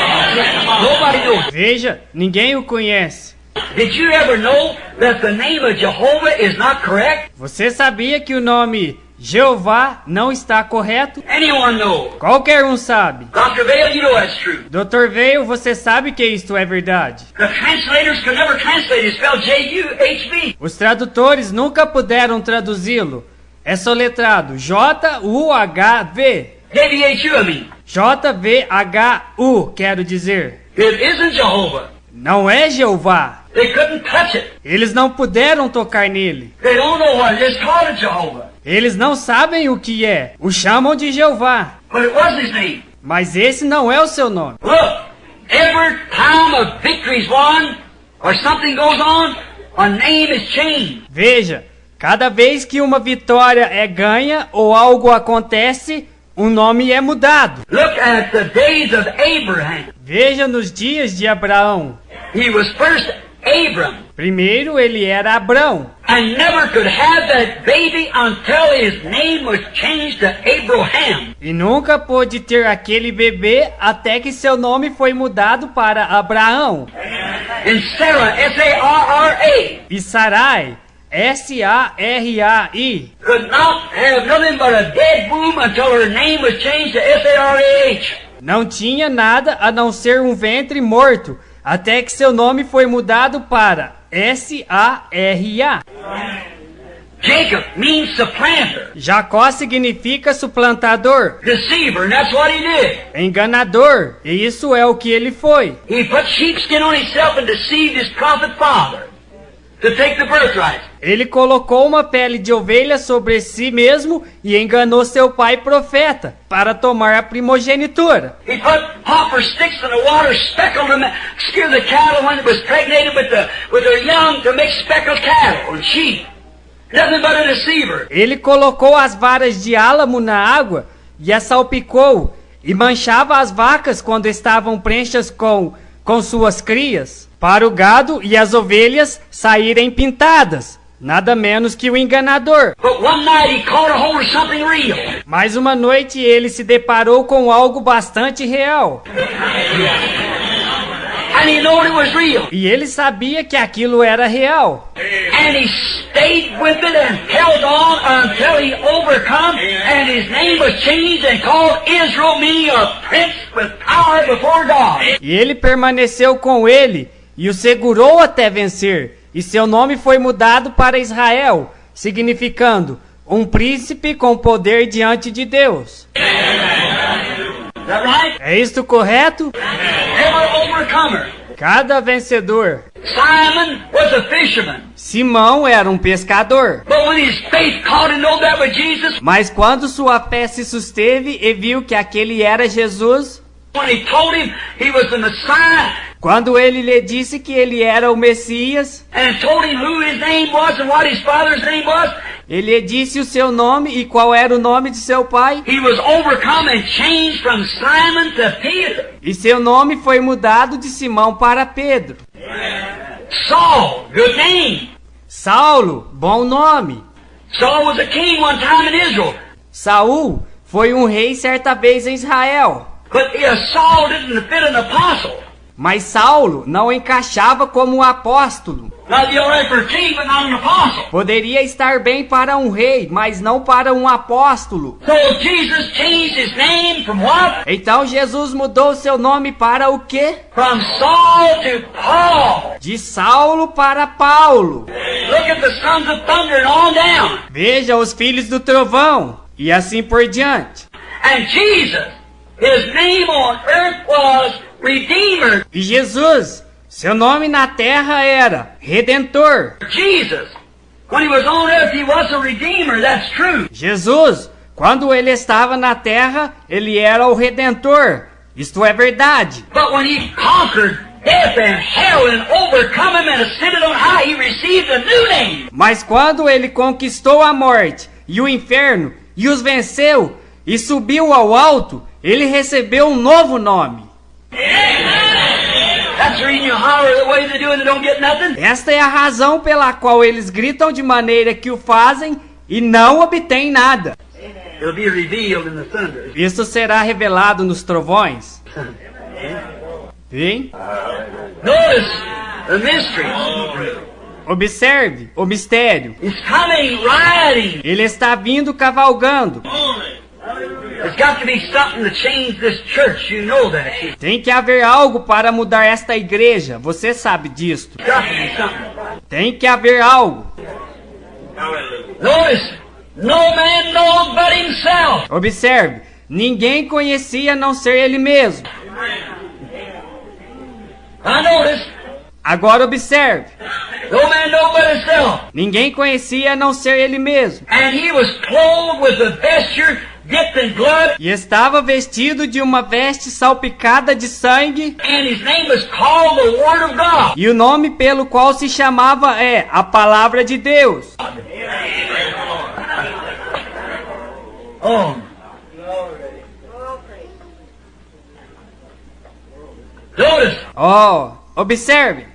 [SPEAKER 1] nobody knows.
[SPEAKER 2] Veja, ninguém o conhece.
[SPEAKER 1] Did you ever know that the name of Jehovah is not correct?
[SPEAKER 2] Você sabia que o nome Jeová não está correto?
[SPEAKER 1] Anyone knows.
[SPEAKER 2] Qualquer um sabe.
[SPEAKER 1] Dr. Vale, you know that's true.
[SPEAKER 2] Dr. Veio, você sabe que isto é verdade.
[SPEAKER 1] The translators could never translate it. It's spelled J-U-H-V.
[SPEAKER 2] Os tradutores nunca puderam traduzi-lo. É soletrado J-U-H-V.
[SPEAKER 1] J-V-H-U, I mean.
[SPEAKER 2] J-V-H-U, quero dizer.
[SPEAKER 1] It isn't Jehovah.
[SPEAKER 2] Não é Jeová.
[SPEAKER 1] They couldn't touch it.
[SPEAKER 2] Eles não puderam tocar nele.
[SPEAKER 1] They don't know what it is called Jehovah.
[SPEAKER 2] Eles não sabem o que é. O chamam de Jeová.
[SPEAKER 1] But it was his name.
[SPEAKER 2] Mas esse não é o seu nome.
[SPEAKER 1] Look, every time a victory's won or something goes on, a name is changed.
[SPEAKER 2] Veja, cada vez que uma vitória é ganha ou algo acontece, um nome é mudado.
[SPEAKER 1] Look at the days of Abraham.
[SPEAKER 2] Veja nos dias de Abraão.
[SPEAKER 1] He was first Abram
[SPEAKER 2] Primeiro ele era Abrão.
[SPEAKER 1] and never could have that baby until his name was changed to Abraham.
[SPEAKER 2] E nunca pôde ter aquele bebê até que seu nome foi mudado para Abraão.
[SPEAKER 1] And Sarah, S-A-R-R-A,
[SPEAKER 2] E Sarai, S-A-R-A-I,
[SPEAKER 1] could not have nothing but a dead womb until her name was changed to S-A-R-A-H.
[SPEAKER 2] não tinha nada a não ser um ventre morto, até que seu nome foi mudado para S-A-R-A.
[SPEAKER 1] Jacob means supplanter,
[SPEAKER 2] Jacó significa suplantador,
[SPEAKER 1] deceiver, and that's what he did.
[SPEAKER 2] enganador, e isso é o que ele foi.
[SPEAKER 1] He put sheepskin on himself and deceived his prophet father to take the birthright.
[SPEAKER 2] Ele colocou uma pele de ovelha sobre si mesmo e enganou seu pai profeta para tomar a primogenitura.
[SPEAKER 1] He put hopper sticks in the water, speckled them, scare the cattle when it was pregnated with their young to make speckled cattle and sheep. Nothing but a deceiver.
[SPEAKER 2] Ele colocou as varas de álamo na água e as salpicou e manchava as vacas quando estavam prenhas com suas crias, para o gado e as ovelhas saírem pintadas. Nada menos que o enganador.
[SPEAKER 1] But one night he caught a hold of something real.
[SPEAKER 2] Mas uma noite ele se deparou com algo bastante real.
[SPEAKER 1] And he knew it was real.
[SPEAKER 2] E ele sabia que aquilo era real.
[SPEAKER 1] And he stayed with it and held on until he overcome, and his name was changed and called Israel, meaning a prince with power before God.
[SPEAKER 2] E ele permaneceu com ele e o segurou até vencer. E seu nome foi mudado para Israel, significando um príncipe com poder diante de Deus.
[SPEAKER 1] Is that right?
[SPEAKER 2] É isto correto?
[SPEAKER 1] Every overcomer.
[SPEAKER 2] Cada vencedor.
[SPEAKER 1] Simon was a fisherman.
[SPEAKER 2] Simão era um pescador.
[SPEAKER 1] But when his faith caught and know that was Jesus,
[SPEAKER 2] Mas quando sua fé se susteve e viu que aquele era Jesus,
[SPEAKER 1] when he told him he was the Messiah,
[SPEAKER 2] quando ele lhe disse que ele era o Messias,
[SPEAKER 1] and told him who his name was and what his father's name was,
[SPEAKER 2] ele lhe disse o seu nome e qual era o nome de seu pai,
[SPEAKER 1] he was overcome and changed from Simon to Peter.
[SPEAKER 2] e seu nome foi mudado de Simão para Pedro.
[SPEAKER 1] Saul, good name.
[SPEAKER 2] Saulo, bom nome.
[SPEAKER 1] Saul was a king one time in Israel.
[SPEAKER 2] Saul foi um rei certa vez em Israel.
[SPEAKER 1] But Saul didn't fit an apostle.
[SPEAKER 2] Mas Saulo não encaixava como um apóstolo.
[SPEAKER 1] Now, be all right for a king, but not an apostle.
[SPEAKER 2] Poderia estar bem para um rei, mas não para um apóstolo.
[SPEAKER 1] So Jesus changed his name from what?
[SPEAKER 2] Então Jesus mudou seu nome para o quê?
[SPEAKER 1] From Saul to Paul.
[SPEAKER 2] De Saulo para Paulo.
[SPEAKER 1] Look at the sons of thunder and on down.
[SPEAKER 2] Veja os filhos do trovão. E assim por diante.
[SPEAKER 1] And Jesus, his name on earth was Redeemer.
[SPEAKER 2] E Jesus, seu nome na terra era Redentor.
[SPEAKER 1] Jesus, when he was on earth, he was a Redeemer. That's true.
[SPEAKER 2] Jesus, quando ele estava na terra, ele era o Redentor. Isto é verdade.
[SPEAKER 1] But when he conquered death and hell and overcome him and ascended on high, he received a new name.
[SPEAKER 2] Mas quando ele conquistou a morte e o inferno e os venceu e subiu ao alto, ele recebeu um novo nome.
[SPEAKER 1] That's the reason you holler the way they do and they don't get nothing.
[SPEAKER 2] Esta é a razão pela qual eles gritam de maneira que o fazem e não obtêm nada.
[SPEAKER 1] It'll be revealed in the thunder.
[SPEAKER 2] Isso será revelado nos trovões. Sim?
[SPEAKER 1] Notice the mystery.
[SPEAKER 2] Observe o mistério.
[SPEAKER 1] He's coming riding.
[SPEAKER 2] Ele está vindo cavalgando.
[SPEAKER 1] There's got to be something to change this church. You know that.
[SPEAKER 2] Tem que haver algo para mudar esta igreja. Você sabe disto.
[SPEAKER 1] There's got to be something.
[SPEAKER 2] Tem que haver algo.
[SPEAKER 1] Notice, no man knows but himself.
[SPEAKER 2] Observe. Ninguém conhecia a não ser ele mesmo.
[SPEAKER 1] I notice,
[SPEAKER 2] Agora observe.
[SPEAKER 1] no man knows but himself.
[SPEAKER 2] Ninguém conhecia a não ser ele mesmo.
[SPEAKER 1] And he was clothed with a vesture dipped in blood,
[SPEAKER 2] E estava vestido de uma veste salpicada de sangue.
[SPEAKER 1] and his name was called the Word of God.
[SPEAKER 2] E o nome pelo qual se chamava é a Palavra de Deus.
[SPEAKER 1] Oh. Notice,
[SPEAKER 2] Oh, observe.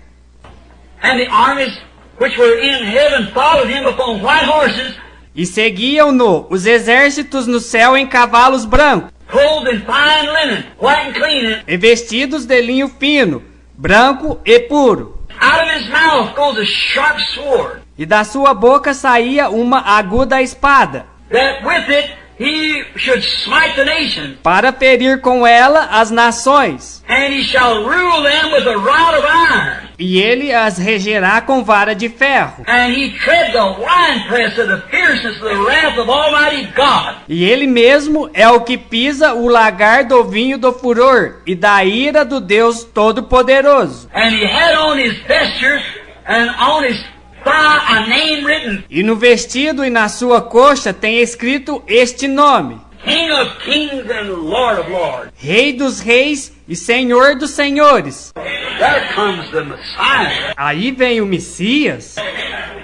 [SPEAKER 1] and the armies which were in heaven followed him upon white horses,
[SPEAKER 2] E seguiam-no os exércitos no céu em cavalos brancos,
[SPEAKER 1] clothed in fine linen, white and clean.
[SPEAKER 2] e vestidos de linho fino, branco e puro.
[SPEAKER 1] Out of his mouth goes a sharp sword,
[SPEAKER 2] E da sua boca saía uma aguda espada,
[SPEAKER 1] that with it he should smite the nations,
[SPEAKER 2] para ferir com ela as nações,
[SPEAKER 1] and he shall rule them with a rod of iron.
[SPEAKER 2] e ele as regerá com vara de ferro.
[SPEAKER 1] And he tread the winepress of the fierceness of the wrath of Almighty God.
[SPEAKER 2] E ele mesmo é o que pisa o lagar do vinho do furor e da ira do Deus Todo-Poderoso.
[SPEAKER 1] And he had on his vesture and on his thigh a name written,
[SPEAKER 2] E no vestido e na sua coxa tem escrito este nome:
[SPEAKER 1] King of Kings and Lord of Lords.
[SPEAKER 2] Rei dos Reis e Senhor dos Senhores.
[SPEAKER 1] There comes the Messiah.
[SPEAKER 2] Aí vem o Messias.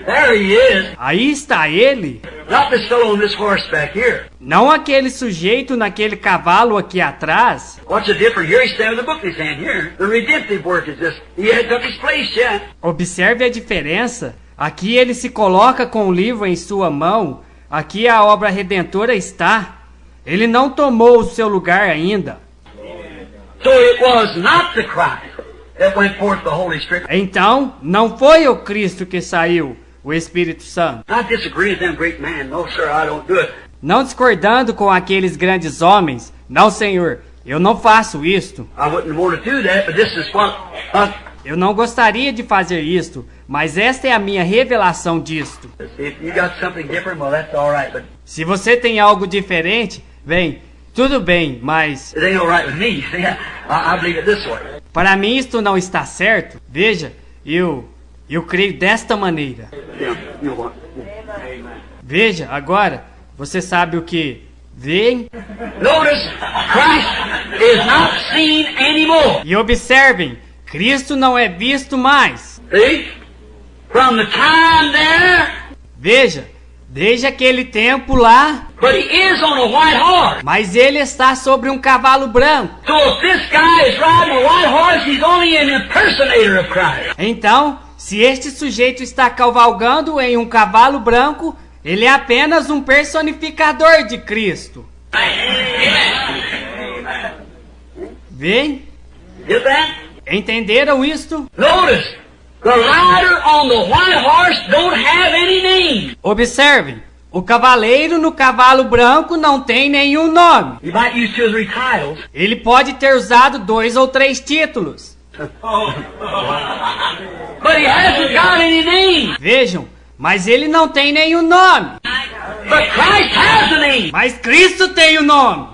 [SPEAKER 1] There he is.
[SPEAKER 2] Aí está ele.
[SPEAKER 1] Not this fellow on this horseback here.
[SPEAKER 2] Não aquele sujeito naquele cavalo aqui atrás.
[SPEAKER 1] What's the difference? Here he's standing with a book in his hand here. The redemptive work is this. He hadn't took his place yet.
[SPEAKER 2] Observe a diferença. Aqui ele se coloca com o livro em sua mão. Aqui a obra redentora está. Ele não tomou o seu lugar ainda.
[SPEAKER 1] So it was not the Christ that went forth the Holy Spirit.
[SPEAKER 2] Então, não foi o Cristo que saiu, o Espírito Santo.
[SPEAKER 1] Not disagreeing with them great men. No, sir, I don't do it.
[SPEAKER 2] Não discordando com aqueles grandes homens. Não, Senhor, eu não faço isto.
[SPEAKER 1] I wouldn't want to do that, but this is what...
[SPEAKER 2] Eu não gostaria de fazer isto, mas esta é a minha revelação disto.
[SPEAKER 1] if you got something different, well, that's all right, but
[SPEAKER 2] Se você tem algo diferente, bem, tudo bem, mas
[SPEAKER 1] it ain't all right with me. See, I believe it this way.
[SPEAKER 2] para mim isto não está certo. Veja, eu creio desta maneira.
[SPEAKER 1] Yeah, you know what?
[SPEAKER 2] Veja, agora, você sabe o que? Vem
[SPEAKER 1] Notice, Christ is not seen anymore.
[SPEAKER 2] e observem, Cristo não é visto mais.
[SPEAKER 1] See? From the time there,
[SPEAKER 2] Veja, desde aquele tempo lá,
[SPEAKER 1] but he is on a white horse.
[SPEAKER 2] mas ele está sobre um cavalo branco.
[SPEAKER 1] So if this guy is riding a white horse, he's only an impersonator of Christ.
[SPEAKER 2] Então, se este sujeito está cavalgando em um cavalo branco, ele é apenas um personificador de Cristo. Vem?
[SPEAKER 1] Get that?
[SPEAKER 2] Entenderam isto?
[SPEAKER 1] Notice, the rider on the white horse don't have any name.
[SPEAKER 2] Observem, o cavaleiro no cavalo branco não tem nenhum nome.
[SPEAKER 1] You might use 2 or 3 titles.
[SPEAKER 2] Ele pode ter usado 2 ou 3 títulos.
[SPEAKER 1] But he hasn't got any name.
[SPEAKER 2] Vejam, mas ele não tem nenhum nome.
[SPEAKER 1] But Christ has a name.
[SPEAKER 2] Mas Cristo tem o nome.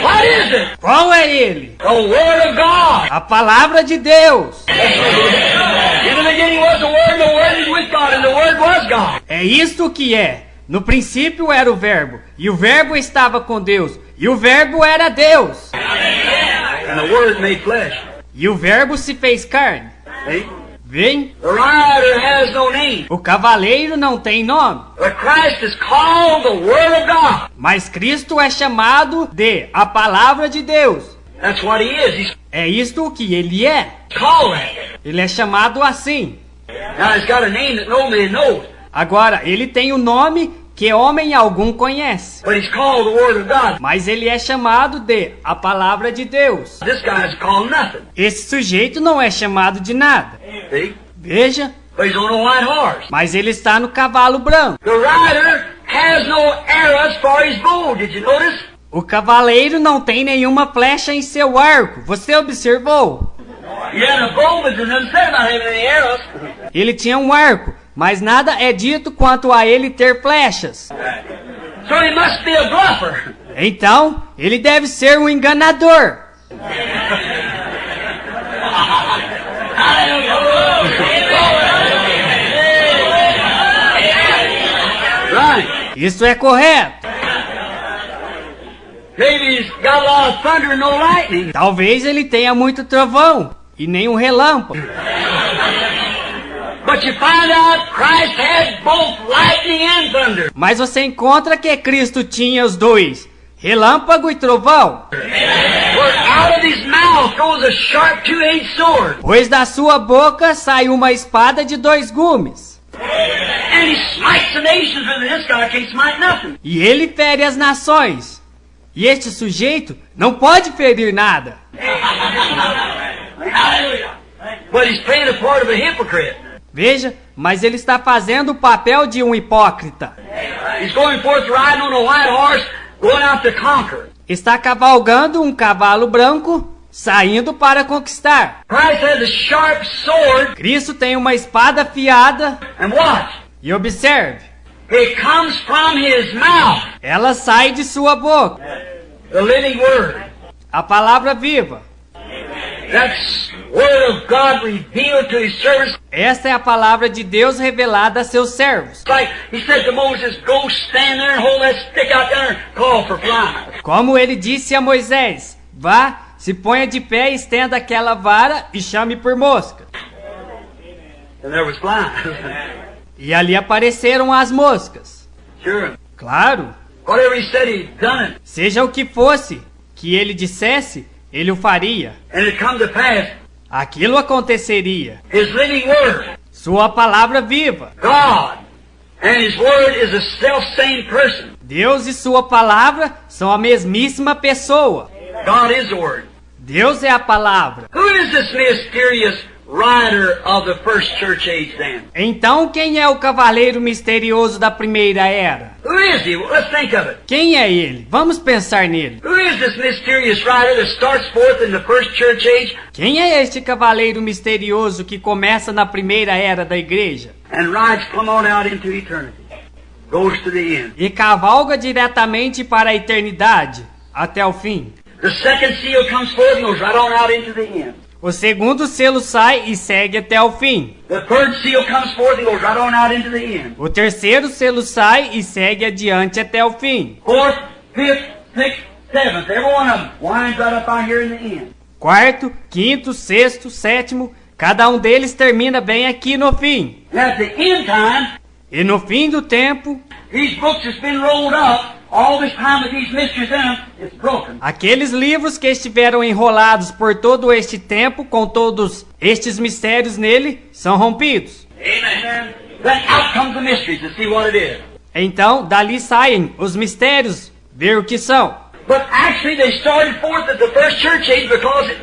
[SPEAKER 1] What is it?
[SPEAKER 2] Qual é ele?
[SPEAKER 1] The Word of God.
[SPEAKER 2] A palavra de Deus.
[SPEAKER 1] In the beginning was the Word, and the Word is with God, and the Word was God.
[SPEAKER 2] É isto que é. No princípio era o Verbo, e o Verbo estava com Deus, e o Verbo era Deus.
[SPEAKER 1] And the Word made flesh.
[SPEAKER 2] E o Verbo se fez carne.
[SPEAKER 1] See?
[SPEAKER 2] Vem,
[SPEAKER 1] The rider has no name.
[SPEAKER 2] o cavaleiro não tem nome,
[SPEAKER 1] But Christ is called the Word of God.
[SPEAKER 2] mas Cristo é chamado de a palavra de Deus.
[SPEAKER 1] That's what he is. He's
[SPEAKER 2] É isto que ele é.
[SPEAKER 1] called that.
[SPEAKER 2] Ele é chamado assim.
[SPEAKER 1] Now he's got a name that no man knows.
[SPEAKER 2] Agora, ele tem o nome que homem algum conhece,
[SPEAKER 1] But he's called the Word of God.
[SPEAKER 2] mas ele é chamado de a palavra de Deus.
[SPEAKER 1] This guy's called nothing.
[SPEAKER 2] Esse sujeito não é chamado de nada.
[SPEAKER 1] See?
[SPEAKER 2] Veja,
[SPEAKER 1] But he's on a white horse.
[SPEAKER 2] mas ele está no cavalo branco.
[SPEAKER 1] The rider has no arrows for his bow. Did you notice?
[SPEAKER 2] O cavaleiro não tem nenhuma flecha em seu arco. Você observou?
[SPEAKER 1] He had a bow, but there's nothing said about having any arrows.
[SPEAKER 2] Ele tinha um arco, mas nada é dito quanto a ele ter flechas.
[SPEAKER 1] So he must be a bluffer.
[SPEAKER 2] Então, ele deve ser um enganador.
[SPEAKER 1] Right.
[SPEAKER 2] Isso é correto.
[SPEAKER 1] Maybe he's got a lot of thunder and no lightning.
[SPEAKER 2] Talvez ele tenha muito trovão e nem um relâmpago.
[SPEAKER 1] But you find out Christ had both lightning and thunder.
[SPEAKER 2] Mas você encontra que Cristo tinha os dois, relâmpago e trovão.
[SPEAKER 1] For out of his mouth goes a sharp 2-edged sword.
[SPEAKER 2] Pois da sua boca sai uma espada de 2 gumes.
[SPEAKER 1] And he smites the nations, and this guy can't smite nothing.
[SPEAKER 2] E ele fere as nações. E este sujeito não pode ferir nada.
[SPEAKER 1] But he's playing the part of a hypocrite.
[SPEAKER 2] Veja, mas ele está fazendo o papel de um hipócrita.
[SPEAKER 1] He's going forth riding on a white horse, going out to conquer.
[SPEAKER 2] Está cavalgando um cavalo branco, saindo para conquistar.
[SPEAKER 1] Christ has a sharp sword,
[SPEAKER 2] Cristo tem uma espada afiada
[SPEAKER 1] and watch.
[SPEAKER 2] e observe,
[SPEAKER 1] It comes from his mouth,
[SPEAKER 2] ela sai de sua boca,
[SPEAKER 1] the living word.
[SPEAKER 2] a palavra viva.
[SPEAKER 1] That's word of God revealed to his servants.
[SPEAKER 2] Esta é a palavra de Deus revelada a seus servos.
[SPEAKER 1] It's like he said to Moses, go stand there and hold that stick out there and call for flies.
[SPEAKER 2] Como ele disse a Moisés, vá, se ponha de pé, estenda aquela vara e chame por mosca.
[SPEAKER 1] And there was flies.
[SPEAKER 2] E ali apareceram as moscas.
[SPEAKER 1] Sure.
[SPEAKER 2] Claro,
[SPEAKER 1] Whatever he said, he'd done it.
[SPEAKER 2] seja o que fosse que ele dissesse, ele o faria.
[SPEAKER 1] And it come to pass.
[SPEAKER 2] Aquilo aconteceria.
[SPEAKER 1] His living word,
[SPEAKER 2] Sua palavra viva.
[SPEAKER 1] God, and his word is a self-same person.
[SPEAKER 2] Deus e sua palavra são a mesmíssima pessoa.
[SPEAKER 1] God is the word.
[SPEAKER 2] Deus é a palavra.
[SPEAKER 1] Who is this mysterious rider of the first church age then?
[SPEAKER 2] Então quem é o cavaleiro misterioso da primeira era?
[SPEAKER 1] Who is he? Let's think of it.
[SPEAKER 2] Quem é ele? Vamos pensar nele.
[SPEAKER 1] Who is this mysterious rider that starts forth in the first church age
[SPEAKER 2] Quem é este cavaleiro misterioso que começa na primeira era da igreja
[SPEAKER 1] and rides plumb on out into eternity? Goes to the end.
[SPEAKER 2] e cavalga diretamente para a eternidade, até o fim?
[SPEAKER 1] The second seal comes forth and goes right on out into the end.
[SPEAKER 2] O segundo selo sai e segue até o fim.
[SPEAKER 1] The third seal comes forth and goes right on out into the end.
[SPEAKER 2] O terceiro selo sai e segue adiante até o fim.
[SPEAKER 1] Fourth, fifth, sixth, seventh, every one of them winds right up out here in the end.
[SPEAKER 2] Quarto, quinto, sexto, sétimo, cada um deles termina bem aqui no fim.
[SPEAKER 1] And at the end time,
[SPEAKER 2] E no fim do tempo,
[SPEAKER 1] these books has been rolled up, all this time with these mysteries in them, it's broken.
[SPEAKER 2] aqueles livros que estiveram enrolados por todo este tempo, com todos estes mistérios nele, são rompidos.
[SPEAKER 1] Amen. Then out comes the mysteries to see what it is.
[SPEAKER 2] Então, dali saem os mistérios, ver o que são.
[SPEAKER 1] But actually they started forth at the first church age because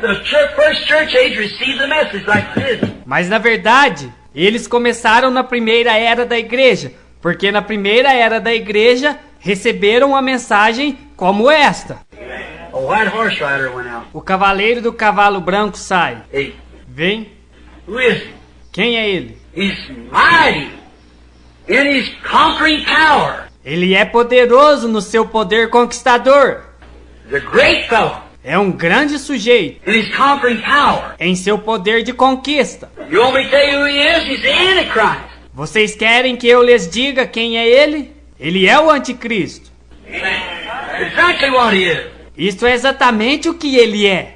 [SPEAKER 1] first church age received the message like this.
[SPEAKER 2] Mas na verdade, eles começaram na primeira era da igreja, porque na primeira era da igreja receberam uma mensagem como esta.
[SPEAKER 1] A white horse rider went out.
[SPEAKER 2] O cavaleiro do cavalo branco sai.
[SPEAKER 1] Hey,
[SPEAKER 2] Vem,
[SPEAKER 1] who is he?
[SPEAKER 2] quem é ele?
[SPEAKER 1] He's mighty in his conquering power.
[SPEAKER 2] Ele é poderoso no seu poder conquistador.
[SPEAKER 1] He's a great fellow
[SPEAKER 2] É um grande sujeito
[SPEAKER 1] in his conquering power.
[SPEAKER 2] em seu poder de conquista.
[SPEAKER 1] You want me to tell you who he is? He's the Antichrist.
[SPEAKER 2] Vocês querem que eu lhes diga quem é ele? Ele é o anticristo.
[SPEAKER 1] Exactly what he is.
[SPEAKER 2] Isto é exatamente o que ele é.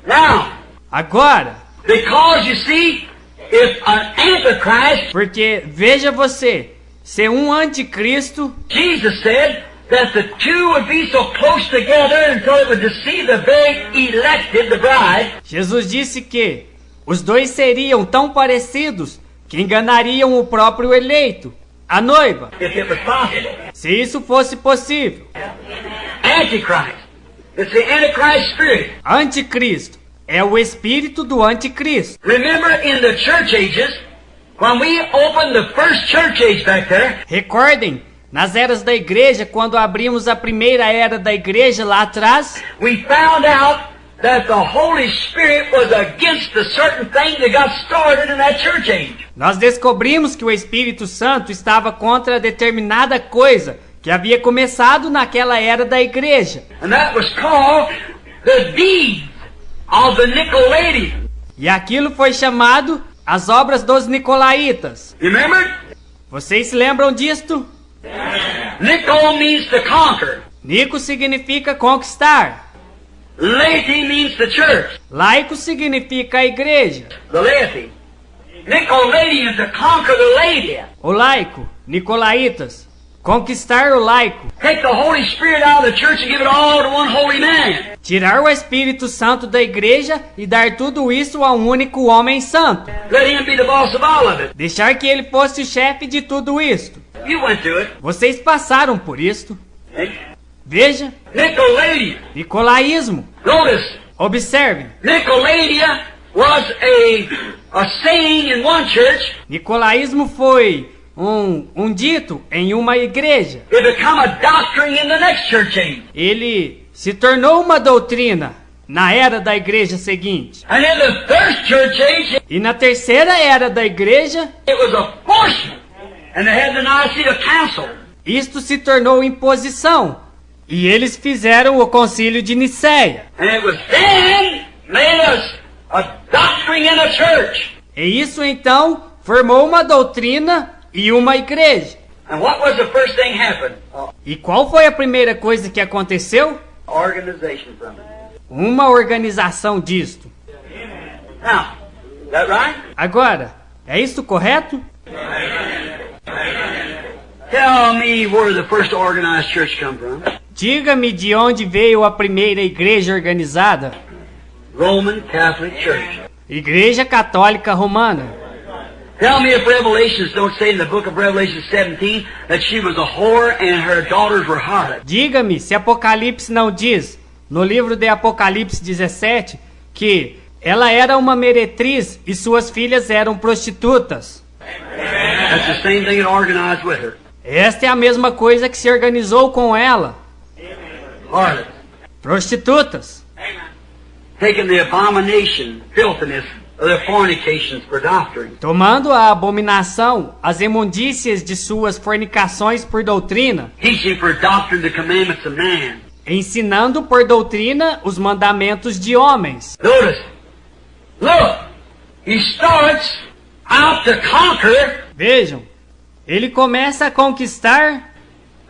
[SPEAKER 1] Now,
[SPEAKER 2] Agora,
[SPEAKER 1] because you see, if an Antichrist,
[SPEAKER 2] porque veja você, ser um anticristo,
[SPEAKER 1] Jesus said that the two would be so close together until it would deceive the very elected, the bride.
[SPEAKER 2] Jesus disse que os dois seriam tão parecidos que enganariam o próprio eleito, a noiva,
[SPEAKER 1] If it was possible.
[SPEAKER 2] se isso fosse possível.
[SPEAKER 1] Antichrist. It's the Antichrist spirit.
[SPEAKER 2] Anticristo é o espírito do anticristo.
[SPEAKER 1] Remember in the church ages, when we opened the first church age back there,
[SPEAKER 2] Recordem, nas eras da igreja, quando abrimos a primeira era da igreja lá atrás,
[SPEAKER 1] we found out that the Holy Spirit was against a certain thing that got started in that church age.
[SPEAKER 2] nós descobrimos que o Espírito Santo estava contra determinada coisa que havia começado naquela era da igreja.
[SPEAKER 1] And that was called the deeds of the Nicolaitans.
[SPEAKER 2] E aquilo foi chamado as obras dos Nicolaítas.
[SPEAKER 1] You remember?
[SPEAKER 2] Vocês se lembram disto?
[SPEAKER 1] Nicol means to conquer.
[SPEAKER 2] Nico significa conquistar.
[SPEAKER 1] Laity means the church.
[SPEAKER 2] Laico significa a igreja.
[SPEAKER 1] The laity. Nicolaitan is to conquer the laity.
[SPEAKER 2] O laico, Nicolaítas, conquistar o laico.
[SPEAKER 1] Take the Holy Spirit out of the church and give it all to one holy man.
[SPEAKER 2] Tirar o Espírito Santo da igreja e dar tudo isso a um único homem santo.
[SPEAKER 1] Let him be the boss of all of it.
[SPEAKER 2] Deixar que ele fosse o chefe de tudo isto.
[SPEAKER 1] You went through it.
[SPEAKER 2] Vocês passaram por isto. Veja,
[SPEAKER 1] Nicolaitan.
[SPEAKER 2] Nicolaísmo.
[SPEAKER 1] Notice,
[SPEAKER 2] Observem,
[SPEAKER 1] Nicolaita was a saying in one church,
[SPEAKER 2] Nicolaísmo foi um dito em uma igreja.
[SPEAKER 1] It become a doctrine in the next church age.
[SPEAKER 2] Ele se tornou uma doutrina na era da igreja seguinte.
[SPEAKER 1] And in the third church age,
[SPEAKER 2] E na terceira era da igreja,
[SPEAKER 1] it was a force. And they had the Nicene Council.
[SPEAKER 2] isto se tornou imposição. E eles fizeram o concílio de Nicéia.
[SPEAKER 1] And it was then made us a doctrine in a church.
[SPEAKER 2] E isso então formou uma doutrina e uma igreja.
[SPEAKER 1] And what was the first thing happened?
[SPEAKER 2] E qual foi a primeira coisa que aconteceu?
[SPEAKER 1] Organization from it.
[SPEAKER 2] Uma organização disto.
[SPEAKER 1] Now, is that right?
[SPEAKER 2] Agora, é isso correto?
[SPEAKER 1] Tell me where the first organized church come from.
[SPEAKER 2] Diga-me de onde veio a primeira igreja organizada.
[SPEAKER 1] Roman Catholic Church.
[SPEAKER 2] Igreja Católica Romana.
[SPEAKER 1] Tell me if Revelations don't say in the book of Revelation 17 that she was a whore and her daughters were harlots.
[SPEAKER 2] Diga-me se Apocalipse não diz, no livro de Apocalipse 17, que ela era uma meretriz e suas filhas eram prostitutas.
[SPEAKER 1] That's the same thing that organized with her.
[SPEAKER 2] Esta é a mesma coisa que se organizou com ela.
[SPEAKER 1] Harlots.
[SPEAKER 2] Prostitutas.
[SPEAKER 1] Taking the abomination, filthiness of their fornications for doctrine.
[SPEAKER 2] Tomando a abominação, as imundícias de suas fornicações por doutrina.
[SPEAKER 1] Teaching for doctrine the commandments of man.
[SPEAKER 2] Ensinando por doutrina os mandamentos de homens.
[SPEAKER 1] Notice. Look. He starts out to conquer.
[SPEAKER 2] Vejam, ele começa a conquistar.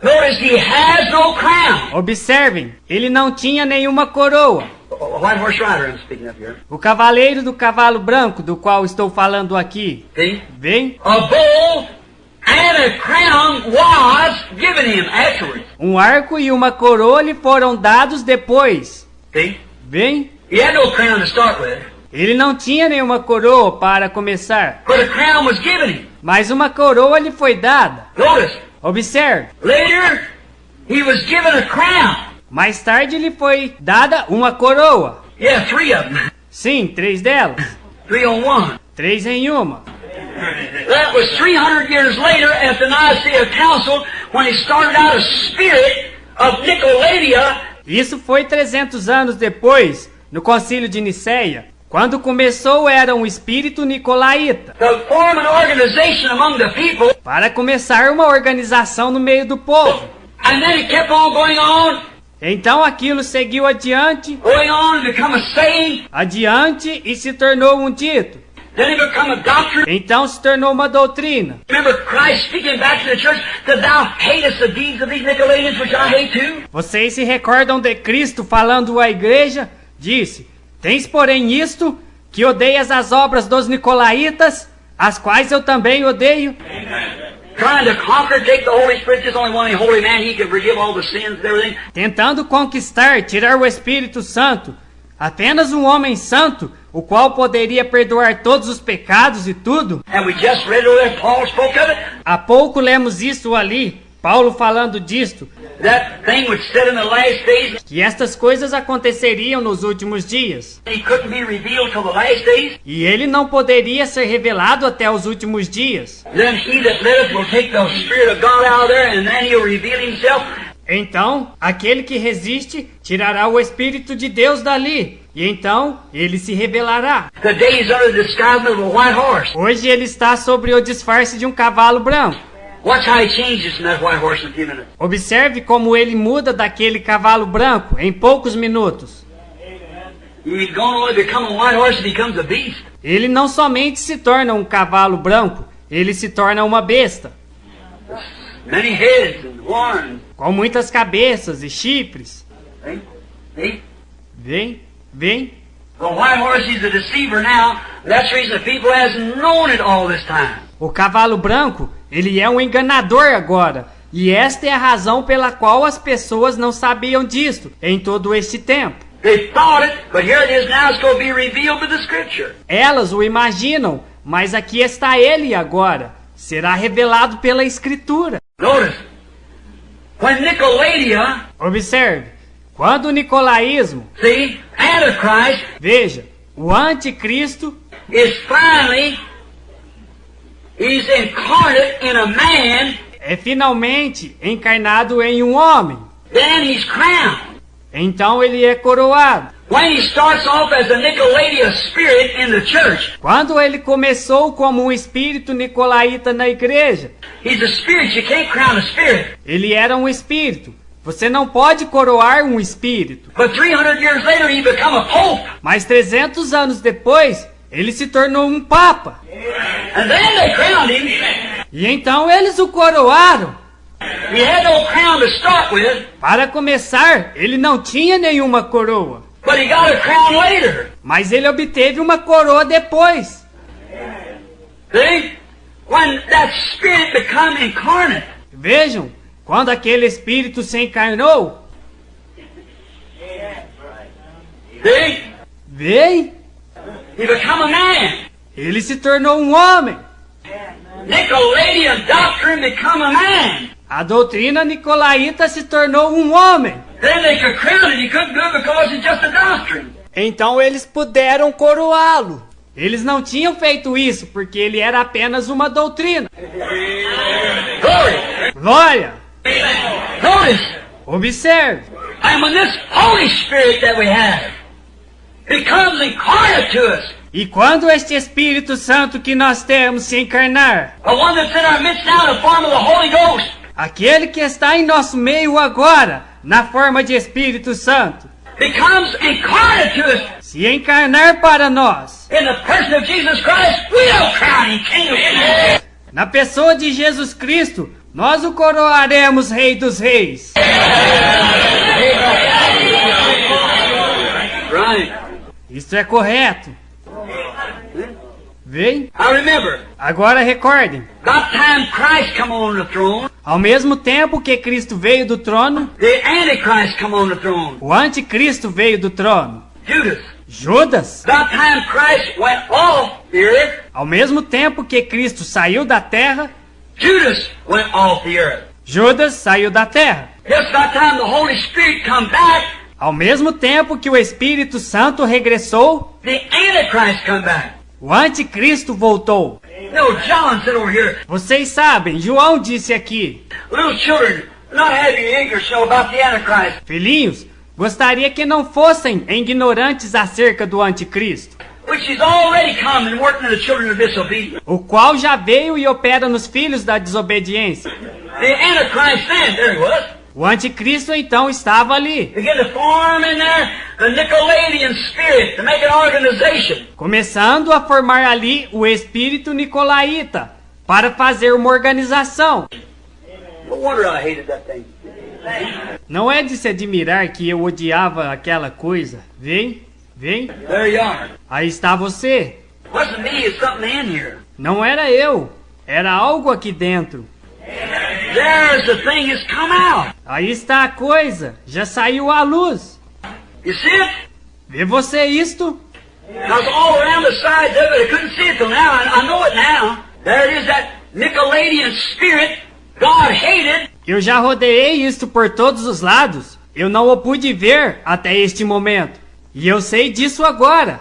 [SPEAKER 1] Notice he has no crown.
[SPEAKER 2] Observem, ele não tinha nenhuma coroa.
[SPEAKER 1] A white horse rider I'm speaking of here.
[SPEAKER 2] O cavaleiro do cavalo branco, do qual estou falando aqui.
[SPEAKER 1] See?
[SPEAKER 2] Vem?
[SPEAKER 1] A bull and a crown was given him afterwards.
[SPEAKER 2] Um arco e uma coroa lhe foram dados depois.
[SPEAKER 1] See?
[SPEAKER 2] Vem?
[SPEAKER 1] He had no crown to start with,
[SPEAKER 2] Ele não tinha nenhuma coroa para começar,
[SPEAKER 1] but a crown was given him.
[SPEAKER 2] mas uma coroa lhe foi dada.
[SPEAKER 1] Notice.
[SPEAKER 2] Observe,
[SPEAKER 1] Later, he was given a crown.
[SPEAKER 2] mais tarde lhe foi dada uma coroa.
[SPEAKER 1] Yeah, 3 of them.
[SPEAKER 2] Sim, 3 delas.
[SPEAKER 1] 3 on 1.
[SPEAKER 2] 3 em uma.
[SPEAKER 1] That was 300 years later at the Nicene Council when he started out a spirit of Nicolaitia.
[SPEAKER 2] Isso foi 300 anos depois, no concílio de Nicéia. Quando começou era um espírito nicolaíta.
[SPEAKER 1] To form an organization among the people.
[SPEAKER 2] Para começar uma organização no meio do povo.
[SPEAKER 1] And then it kept on going on.
[SPEAKER 2] Então aquilo seguiu adiante,
[SPEAKER 1] Going on and become a saying.
[SPEAKER 2] adiante e se tornou um dito.
[SPEAKER 1] Then it become a doctrine.
[SPEAKER 2] Então se tornou uma doutrina.
[SPEAKER 1] Remember Christ speaking back to the church that thou hatest the deeds of these Nicolaitans, which I hate too.
[SPEAKER 2] Vocês se recordam de Cristo falando à igreja? Disse, tens porém isto, que odeias as obras dos nicolaítas, as quais eu também odeio.
[SPEAKER 1] Trying to conquer, take the Holy Spirit, just only one holy man, he can forgive all the sins and everything.
[SPEAKER 2] Tentando conquistar, tirar o Espírito Santo. Apenas um homem santo, o qual poderia perdoar todos os pecados e tudo.
[SPEAKER 1] And we just read over there, Paul spoke of it.
[SPEAKER 2] Há pouco lemos isso ali, Paulo falando disto,
[SPEAKER 1] That thing which said in the last days,
[SPEAKER 2] que estas coisas aconteceriam nos últimos dias.
[SPEAKER 1] he couldn't be revealed till the last days.
[SPEAKER 2] E ele não poderia ser revelado até os últimos dias.
[SPEAKER 1] Then he that liveth will take the Spirit of God out of there, and then he'll reveal himself.
[SPEAKER 2] Então, aquele que resiste tirará o Espírito de Deus dali. E então, ele se revelará.
[SPEAKER 1] Today he's under the disguisement of a white horse.
[SPEAKER 2] Hoje ele está sobre o disfarce de um cavalo branco.
[SPEAKER 1] Watch how he changes from that white horse in a few minutes.
[SPEAKER 2] Observe como ele muda daquele cavalo branco em poucos minutos.
[SPEAKER 1] He's going to only become a white horse, he becomes a beast.
[SPEAKER 2] Ele não somente se torna um cavalo branco, ele se torna uma besta,
[SPEAKER 1] Many heads and horns.
[SPEAKER 2] com muitas cabeças e chifres.
[SPEAKER 1] See? See?
[SPEAKER 2] Vem, vem.
[SPEAKER 1] The white horse is a deceiver now. That's the reason the people hasn't known it all this time.
[SPEAKER 2] O cavalo branco, ele é um enganador agora. E esta é a razão pela qual as pessoas não sabiam disto em todo este tempo.
[SPEAKER 1] They thought it, but here it is now. It's going to be revealed to the Scripture.
[SPEAKER 2] Elas o imaginam, mas aqui está ele agora. Será revelado pela Escritura.
[SPEAKER 1] Notice, when Nicolaitia,
[SPEAKER 2] Observe, quando o nicolaísmo,
[SPEAKER 1] see, Antichrist
[SPEAKER 2] veja, o anticristo,
[SPEAKER 1] is finally He's incarnate in a man,
[SPEAKER 2] é finalmente encarnado em um homem.
[SPEAKER 1] then he's crowned.
[SPEAKER 2] Então ele é coroado.
[SPEAKER 1] When he starts off as a Nicolaitan spirit in the church,
[SPEAKER 2] Quando ele começou como um espírito nicolaíta na igreja,
[SPEAKER 1] he's a spirit. You can't crown a spirit.
[SPEAKER 2] ele era um espírito. Você não pode coroar um espírito.
[SPEAKER 1] But 300 years later, he become a pope.
[SPEAKER 2] Mas 300 anos depois, ele se tornou um papa.
[SPEAKER 1] And then they crowned him.
[SPEAKER 2] E então eles o coroaram.
[SPEAKER 1] He had no crown to start with,
[SPEAKER 2] Para começar, ele não tinha nenhuma coroa.
[SPEAKER 1] but he got a crown later.
[SPEAKER 2] Mas ele obteve uma coroa depois.
[SPEAKER 1] See? When that spirit become incarnate,
[SPEAKER 2] Vejam, quando aquele espírito se encarnou,
[SPEAKER 1] see?
[SPEAKER 2] veio,
[SPEAKER 1] He become a man.
[SPEAKER 2] ele se tornou um homem.
[SPEAKER 1] Nicolaitan doctrine become a man.
[SPEAKER 2] A doutrina nicolaíta se tornou um homem.
[SPEAKER 1] Then they could crown it. He couldn't do it because it's just a doctrine.
[SPEAKER 2] Então eles puderam coroá-lo. Eles não tinham feito isso porque ele era apenas uma doutrina.
[SPEAKER 1] Glory.
[SPEAKER 2] Glória!
[SPEAKER 1] Notice.
[SPEAKER 2] Observe.
[SPEAKER 1] And when this Holy Spirit that we have becomes incarnate to us,
[SPEAKER 2] E quando este Espírito Santo que nós temos se encarnar,
[SPEAKER 1] the one that's in our midst now in the form of the Holy Ghost,
[SPEAKER 2] aquele que está em nosso meio agora, na forma de Espírito Santo,
[SPEAKER 1] becomes incarnate to us
[SPEAKER 2] se encarnar para nós,
[SPEAKER 1] in the person of Jesus Christ, we'll crown him King of Kings.
[SPEAKER 2] na pessoa de Jesus Cristo, nós o coroaremos Rei dos Reis.
[SPEAKER 1] Right.
[SPEAKER 2] Isso é correto. Vem?
[SPEAKER 1] Now remember,
[SPEAKER 2] Agora recordem.
[SPEAKER 1] about time Christ come on the throne,
[SPEAKER 2] Ao mesmo tempo que Cristo veio do trono,
[SPEAKER 1] the Antichrist come on the throne.
[SPEAKER 2] o anticristo veio do trono.
[SPEAKER 1] Judas.
[SPEAKER 2] Judas,
[SPEAKER 1] About time Christ went off the earth,
[SPEAKER 2] ao mesmo tempo que Cristo saiu da terra,
[SPEAKER 1] Judas went off the earth.
[SPEAKER 2] Judas saiu da terra.
[SPEAKER 1] Just about time the Holy Spirit come back,
[SPEAKER 2] Ao mesmo tempo que o Espírito Santo regressou,
[SPEAKER 1] the Antichrist come back.
[SPEAKER 2] o anticristo voltou.
[SPEAKER 1] No, John said over here,
[SPEAKER 2] Vocês sabem, João disse aqui,
[SPEAKER 1] little children, not having ignorance know about the Antichrist,
[SPEAKER 2] filhinhos, gostaria que não fossem ignorantes acerca do anticristo,
[SPEAKER 1] which is already come and working in the children of disobedience.
[SPEAKER 2] o qual já veio e opera nos filhos da desobediência.
[SPEAKER 1] The Antichrist then, there he was,
[SPEAKER 2] O anticristo então estava ali,
[SPEAKER 1] began to form in there the Nicolaitan spirit to make an organization.
[SPEAKER 2] começando a formar ali o espírito nicolaíta, para fazer uma organização.
[SPEAKER 1] No wonder I hated that thing.
[SPEAKER 2] Não é de se admirar que eu odiava aquela coisa. Vem, vem,
[SPEAKER 1] There you are.
[SPEAKER 2] aí está você.
[SPEAKER 1] Wasn't me, it's something in here.
[SPEAKER 2] Não era eu, era algo aqui dentro.
[SPEAKER 1] There's the thing that's come out.
[SPEAKER 2] Aí está a coisa, já saiu à luz.
[SPEAKER 1] You see it?
[SPEAKER 2] Vê você isto?
[SPEAKER 1] Because all around the sides of it, I couldn't see it till now. I know it now. There it is, that Nicolaitan spirit God hated.
[SPEAKER 2] Eu já rodeei isto por todos os lados. Eu não o pude ver até este momento. E eu sei disso agora.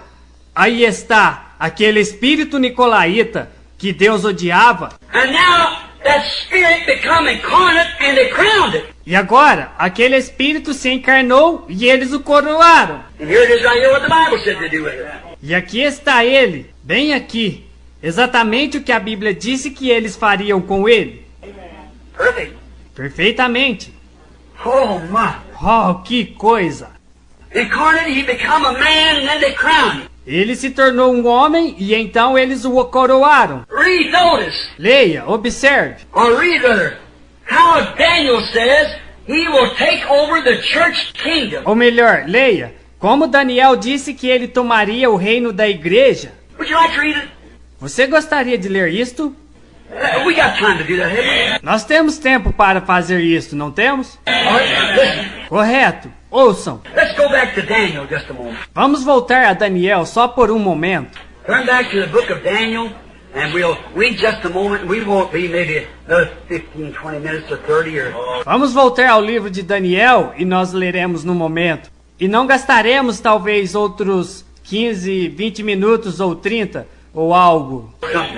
[SPEAKER 2] Aí está, aquele espírito nicolaíta que Deus odiava.
[SPEAKER 1] And now that spirit become incarnate and they crowned it.
[SPEAKER 2] E agora, aquele espírito se encarnou e eles o coroaram.
[SPEAKER 1] And here it is right here what the Bible said to do with it.
[SPEAKER 2] E aqui está ele, bem aqui. Exatamente o que a Bíblia disse que eles fariam com ele.
[SPEAKER 1] Perfect.
[SPEAKER 2] Perfeitamente.
[SPEAKER 1] Oh my.
[SPEAKER 2] Oh, que coisa!
[SPEAKER 1] Incarnate, he become a man and then they crowned him.
[SPEAKER 2] Ele se tornou um homem e então eles o coroaram.
[SPEAKER 1] Read, notice,
[SPEAKER 2] Leia, observe.
[SPEAKER 1] or read rather, how Daniel says he will take over the church kingdom.
[SPEAKER 2] Ou melhor, leia. Como Daniel disse que ele tomaria o reino da igreja.
[SPEAKER 1] Would you like to read it?
[SPEAKER 2] Você gostaria de ler isto?
[SPEAKER 1] We got time to do that, haven't we?
[SPEAKER 2] Nós temos tempo para fazer isto, não temos?
[SPEAKER 1] All right, listen.
[SPEAKER 2] Correto. Ouçam.
[SPEAKER 1] Let's go back to Daniel just a moment.
[SPEAKER 2] Vamos voltar a Daniel só por um momento.
[SPEAKER 1] Turn back to the book of Daniel, and we'll read just a moment. We won't be maybe another 15, 20 minutes or 30 or...
[SPEAKER 2] Vamos voltar ao livro de Daniel e nós leremos no momento. E não gastaremos talvez outros 15, 20 minutos ou 30 ou algo.
[SPEAKER 1] something.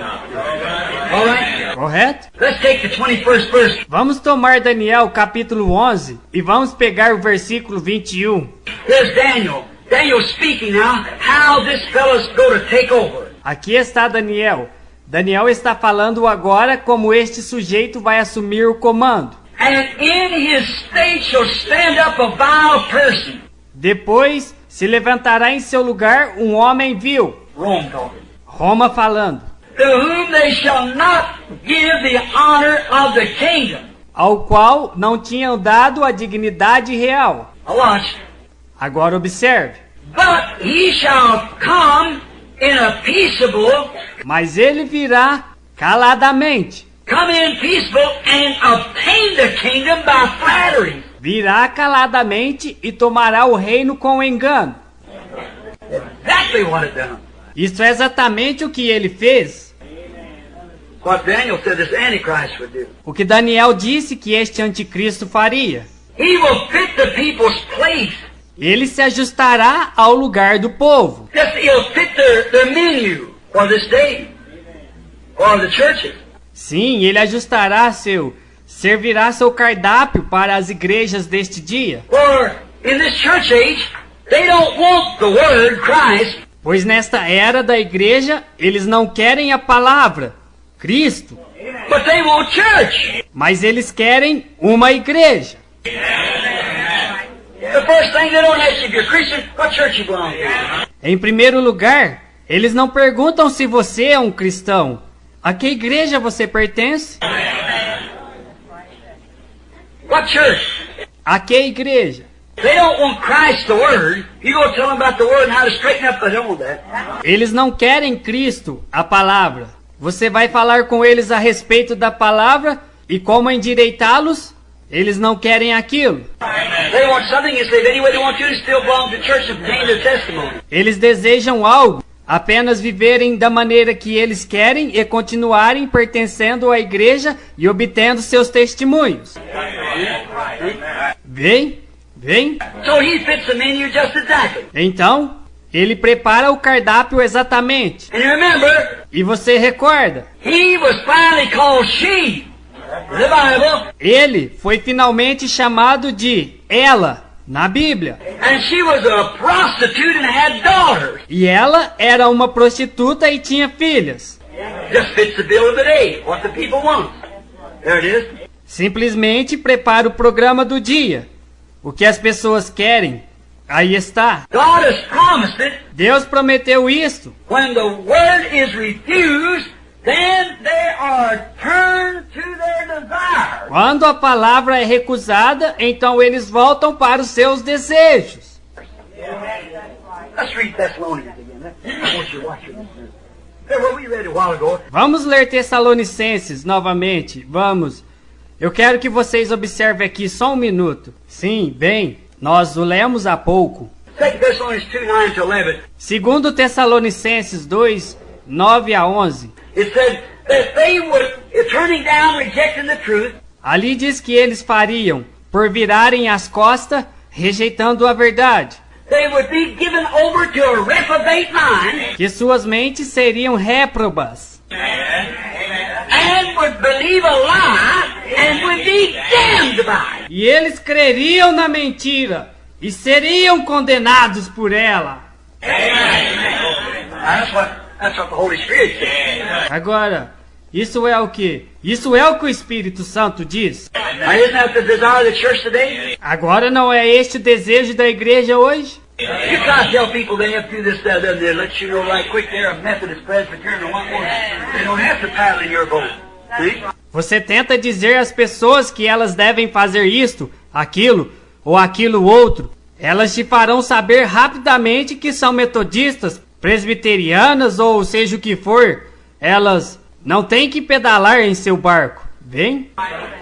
[SPEAKER 1] All right?
[SPEAKER 2] Correto?
[SPEAKER 1] Let's take the 21st verse.
[SPEAKER 2] Vamos tomar Daniel capítulo 11 e vamos pegar o versículo 21.
[SPEAKER 1] Here's Daniel. Daniel's speaking now how this fellow's going to take over.
[SPEAKER 2] Aqui está Daniel. Daniel está falando agora como este sujeito vai assumir o comando.
[SPEAKER 1] And in his state shall stand up a vile person.
[SPEAKER 2] Depois se levantará em seu lugar um homem vil.
[SPEAKER 1] Rome talking.
[SPEAKER 2] Roma falando.
[SPEAKER 1] To whom they shall not give the honor of the kingdom.
[SPEAKER 2] Ao qual não tinham dado a dignidade real.
[SPEAKER 1] Now watch.
[SPEAKER 2] Agora observe.
[SPEAKER 1] But he shall come in a peaceable,
[SPEAKER 2] Mas ele virá caladamente.
[SPEAKER 1] come in peaceable and obtain the kingdom by flattery.
[SPEAKER 2] Virá caladamente e tomará o reino com engano.
[SPEAKER 1] Exactly what it done.
[SPEAKER 2] Isso é exatamente o que ele fez.
[SPEAKER 1] What Daniel said this Antichrist would do.
[SPEAKER 2] O que Daniel disse que este anticristo faria.
[SPEAKER 1] He will fit the people's place.
[SPEAKER 2] Ele se ajustará ao lugar do povo.
[SPEAKER 1] Just he'll fit their menu for this day. For the churches.
[SPEAKER 2] Sim, ele servirá seu cardápio para as igrejas deste dia.
[SPEAKER 1] For in this church age, they don't want the word Christ.
[SPEAKER 2] Pois nesta era da igreja, eles não querem a palavra, Cristo,
[SPEAKER 1] But they want church.
[SPEAKER 2] mas eles querem uma igreja.
[SPEAKER 1] The first thing they don't ask you if you're Christian, what church you belong to.
[SPEAKER 2] Em primeiro lugar, eles não perguntam se você é um cristão. A que igreja você pertence?
[SPEAKER 1] What church?
[SPEAKER 2] A que igreja?
[SPEAKER 1] They don't want Christ, the Word. You go tell them about the Word and how to straighten up. They don't want that.
[SPEAKER 2] Eles não querem Cristo, a palavra. Você vai falar com eles a respeito da palavra e como endireitá-los? Eles não querem aquilo.
[SPEAKER 1] They want something, you say, anyway, they want you to still belong to church and obtain their testimony.
[SPEAKER 2] Eles desejam algo, apenas viverem da maneira que eles querem e continuarem pertencendo à igreja e obtendo seus testemunhos. Vem.
[SPEAKER 1] So he fits the menu just exactly.
[SPEAKER 2] Então, ele prepara o cardápio exatamente.
[SPEAKER 1] And you remember,
[SPEAKER 2] E você recorda,
[SPEAKER 1] he was finally called she. The Bible.
[SPEAKER 2] ele foi finalmente chamado de ela na Bíblia.
[SPEAKER 1] And she was a prostitute and had daughters.
[SPEAKER 2] E ela era uma prostituta e tinha filhas.
[SPEAKER 1] Just fits the bill of the day, what the people want. There it is.
[SPEAKER 2] Simplesmente prepara o programa do dia. O que as pessoas querem, aí está.
[SPEAKER 1] God has promised it.
[SPEAKER 2] Deus prometeu isto.
[SPEAKER 1] When the word is refused, then they are turned to their desires.
[SPEAKER 2] Quando a palavra é recusada, então eles voltam para os seus desejos.
[SPEAKER 1] Let's read Thessalonians again. I want you to watch it. There, what we read a while ago.
[SPEAKER 2] Vamos ler Tessalonicenses novamente. Vamos. Eu quero que vocês observem aqui só um minuto. Sim, bem, nós o lemos há pouco.
[SPEAKER 1] 2 Thessalonians 2:9-11.
[SPEAKER 2] Segundo Tessalonicenses 2, 9 a 11.
[SPEAKER 1] It said that they would, turning down, rejecting the truth,
[SPEAKER 2] Ali diz que eles fariam, por virarem as costas, rejeitando a verdade,
[SPEAKER 1] they would be given over to a reprobate mind,
[SPEAKER 2] que suas mentes seriam réprobas,
[SPEAKER 1] and would believe a lie, and would be damned by it.
[SPEAKER 2] e eles creriam na mentira, e seriam condenados por ela.
[SPEAKER 1] That's what the Holy Spirit said.
[SPEAKER 2] Agora, isso é o que? Isso é o que o Espírito Santo diz.
[SPEAKER 1] Now, isn't that the desire of the church today?
[SPEAKER 2] Agora não é este o desejo da igreja hoje?
[SPEAKER 1] You try to tell people they have to do this, that, and they let you know right quick they're a Methodist, Presbyterian, or what more. They don't have to paddle in your boat. See?
[SPEAKER 2] Você tenta dizer às pessoas que elas devem fazer isto, aquilo ou aquilo outro. Elas te farão saber rapidamente que são metodistas, presbiterianas ou seja o que for. Elas não têm que pedalar em seu barco. Vem?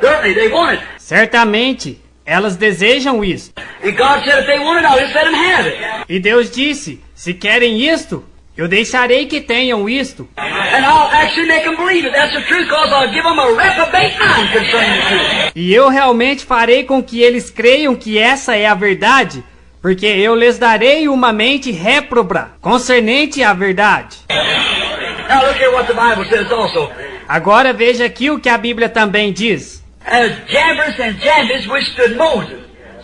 [SPEAKER 1] Certainly they want it.
[SPEAKER 2] Certamente, elas desejam isso.
[SPEAKER 1] And God said if they want it, I'll just let them have it.
[SPEAKER 2] E Deus disse, se querem isto, eu deixarei que tenham isto.
[SPEAKER 1] And I'll actually make them believe it. That's the truth, because I'll give them a reprobate mind concerning the truth.
[SPEAKER 2] E eu realmente farei com que eles creiam que essa é a verdade, porque eu lhes darei uma mente réproba concernente à verdade.
[SPEAKER 1] Now look here what the Bible says also.
[SPEAKER 2] Agora veja aqui o que a Bíblia também diz.
[SPEAKER 1] As Jambres and Jambes withstood Moses,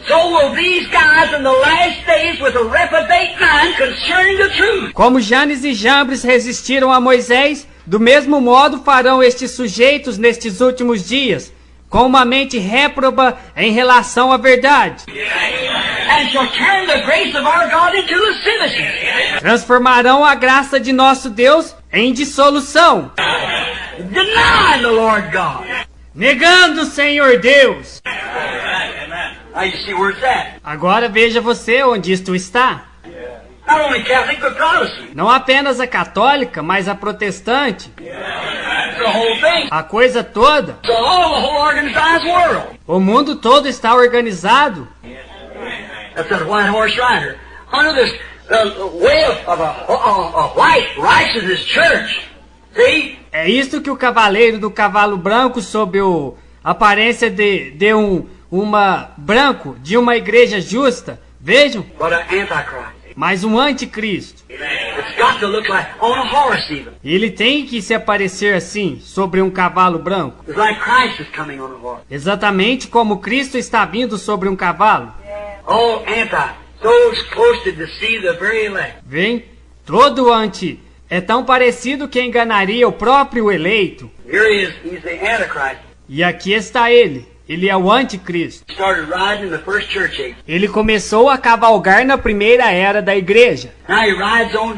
[SPEAKER 1] so will these guys in the last days with a reprobate mind concerning the truth.
[SPEAKER 2] Como Janes e Jambres resistiram a Moisés, do mesmo modo farão estes sujeitos nestes últimos dias, com uma mente réproba em relação à verdade.
[SPEAKER 1] And shall turn the grace of our God into lasciviousness.
[SPEAKER 2] Transformarão a graça de nosso Deus em dissolução,
[SPEAKER 1] Denying the Lord God.
[SPEAKER 2] negando o Senhor Deus.
[SPEAKER 1] Now you see where it's at.
[SPEAKER 2] Agora veja você onde isto está.
[SPEAKER 1] Not only Catholic, but Protestant.
[SPEAKER 2] Não apenas a católica, mas a protestante.
[SPEAKER 1] It's the whole thing.
[SPEAKER 2] A coisa toda.
[SPEAKER 1] It's all the whole organized world.
[SPEAKER 2] O mundo todo está organizado.
[SPEAKER 1] That's that white horse rider. Under this way of a white righteousness church. See?
[SPEAKER 2] É isso que o cavaleiro do cavalo branco, sob a aparência de uma branco de uma igreja justa, vejam,
[SPEAKER 1] But an antichrist.
[SPEAKER 2] mas um anticristo.
[SPEAKER 1] It's got to look like on a horse even.
[SPEAKER 2] Ele tem que se aparecer assim, sobre um cavalo branco,
[SPEAKER 1] It's like Christ is coming on a horse.
[SPEAKER 2] exatamente como Cristo está vindo sobre um cavalo.
[SPEAKER 1] Oh, anti. Those close to deceive the very elect.
[SPEAKER 2] Vem, todo anti é tão parecido que enganaria o próprio eleito.
[SPEAKER 1] Here he is. He's the antichrist.
[SPEAKER 2] E aqui está ele. Ele é o anticristo.
[SPEAKER 1] He started riding in the first church age.
[SPEAKER 2] Ele começou a cavalgar na primeira era da igreja.
[SPEAKER 1] Now he rides on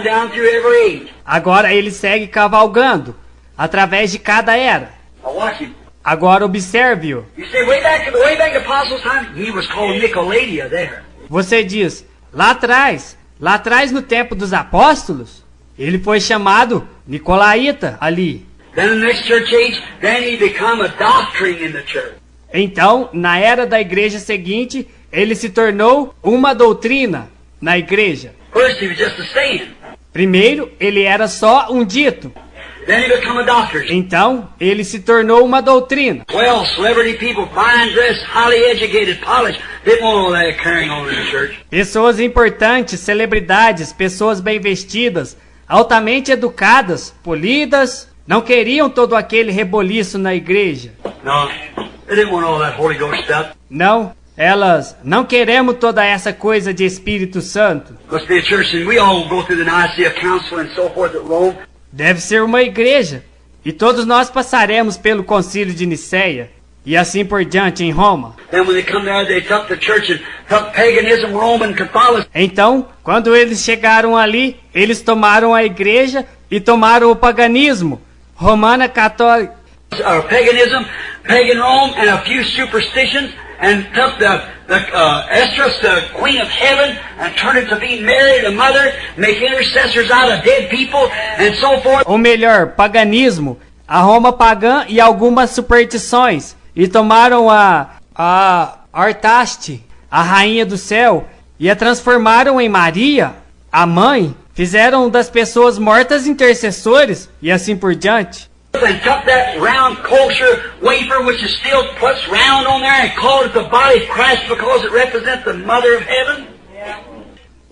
[SPEAKER 1] down through every age.
[SPEAKER 2] Agora ele segue cavalgando, através de cada era.
[SPEAKER 1] Now watch him.
[SPEAKER 2] Agora observe-o.
[SPEAKER 1] You say way back in the apostles' time, he was called Nicolaita there.
[SPEAKER 2] Você diz, lá atrás no tempo dos apóstolos, ele foi chamado Nicolaíta ali.
[SPEAKER 1] Then in the next church age, then he become a doctrine in the church.
[SPEAKER 2] Então, na era da igreja seguinte, ele se tornou uma doutrina na igreja.
[SPEAKER 1] First he was just a saying.
[SPEAKER 2] Primeiro, ele era só um dito.
[SPEAKER 1] Then he become a doctrine.
[SPEAKER 2] Então, ele se tornou uma doutrina.
[SPEAKER 1] Well, celebrity people, fine dressed, highly educated, polished, didn't want all that carrying on in the church.
[SPEAKER 2] Pessoas importantes, celebridades, pessoas bem vestidas, altamente educadas, polidas, não queriam todo aquele reboliço na igreja.
[SPEAKER 1] No, they didn't want all that Holy Ghost stuff.
[SPEAKER 2] Não, elas não queremos toda essa coisa de Espírito Santo.
[SPEAKER 1] Must be a church, and we all go through the Nicaea Council and so forth at Rome.
[SPEAKER 2] Deve ser uma igreja. E todos nós passaremos pelo concílio de Niceia. E assim por diante em Roma.
[SPEAKER 1] Then when they come there, they took the church and took paganism, Roman Catholicism.
[SPEAKER 2] Então, quando eles chegaram ali, eles tomaram a igreja e tomaram o paganismo. Romana católica.
[SPEAKER 1] Paganism, pagan Rome, and a few superstitions, and took the Estrus, the Queen of Heaven, and turned it to be Mary, the Mother, make intercessors out of dead people, and so forth.
[SPEAKER 2] Ou melhor, paganismo, a Roma pagã e algumas superstições. E tomaram a Artaste, a rainha do céu, e a transformaram em Maria, a mãe. Fizeram das pessoas mortas intercessores, e assim por diante.
[SPEAKER 1] And took that round kosher wafer, which is still puts round on there, and called it the body of Christ because it represents the Mother of Heaven.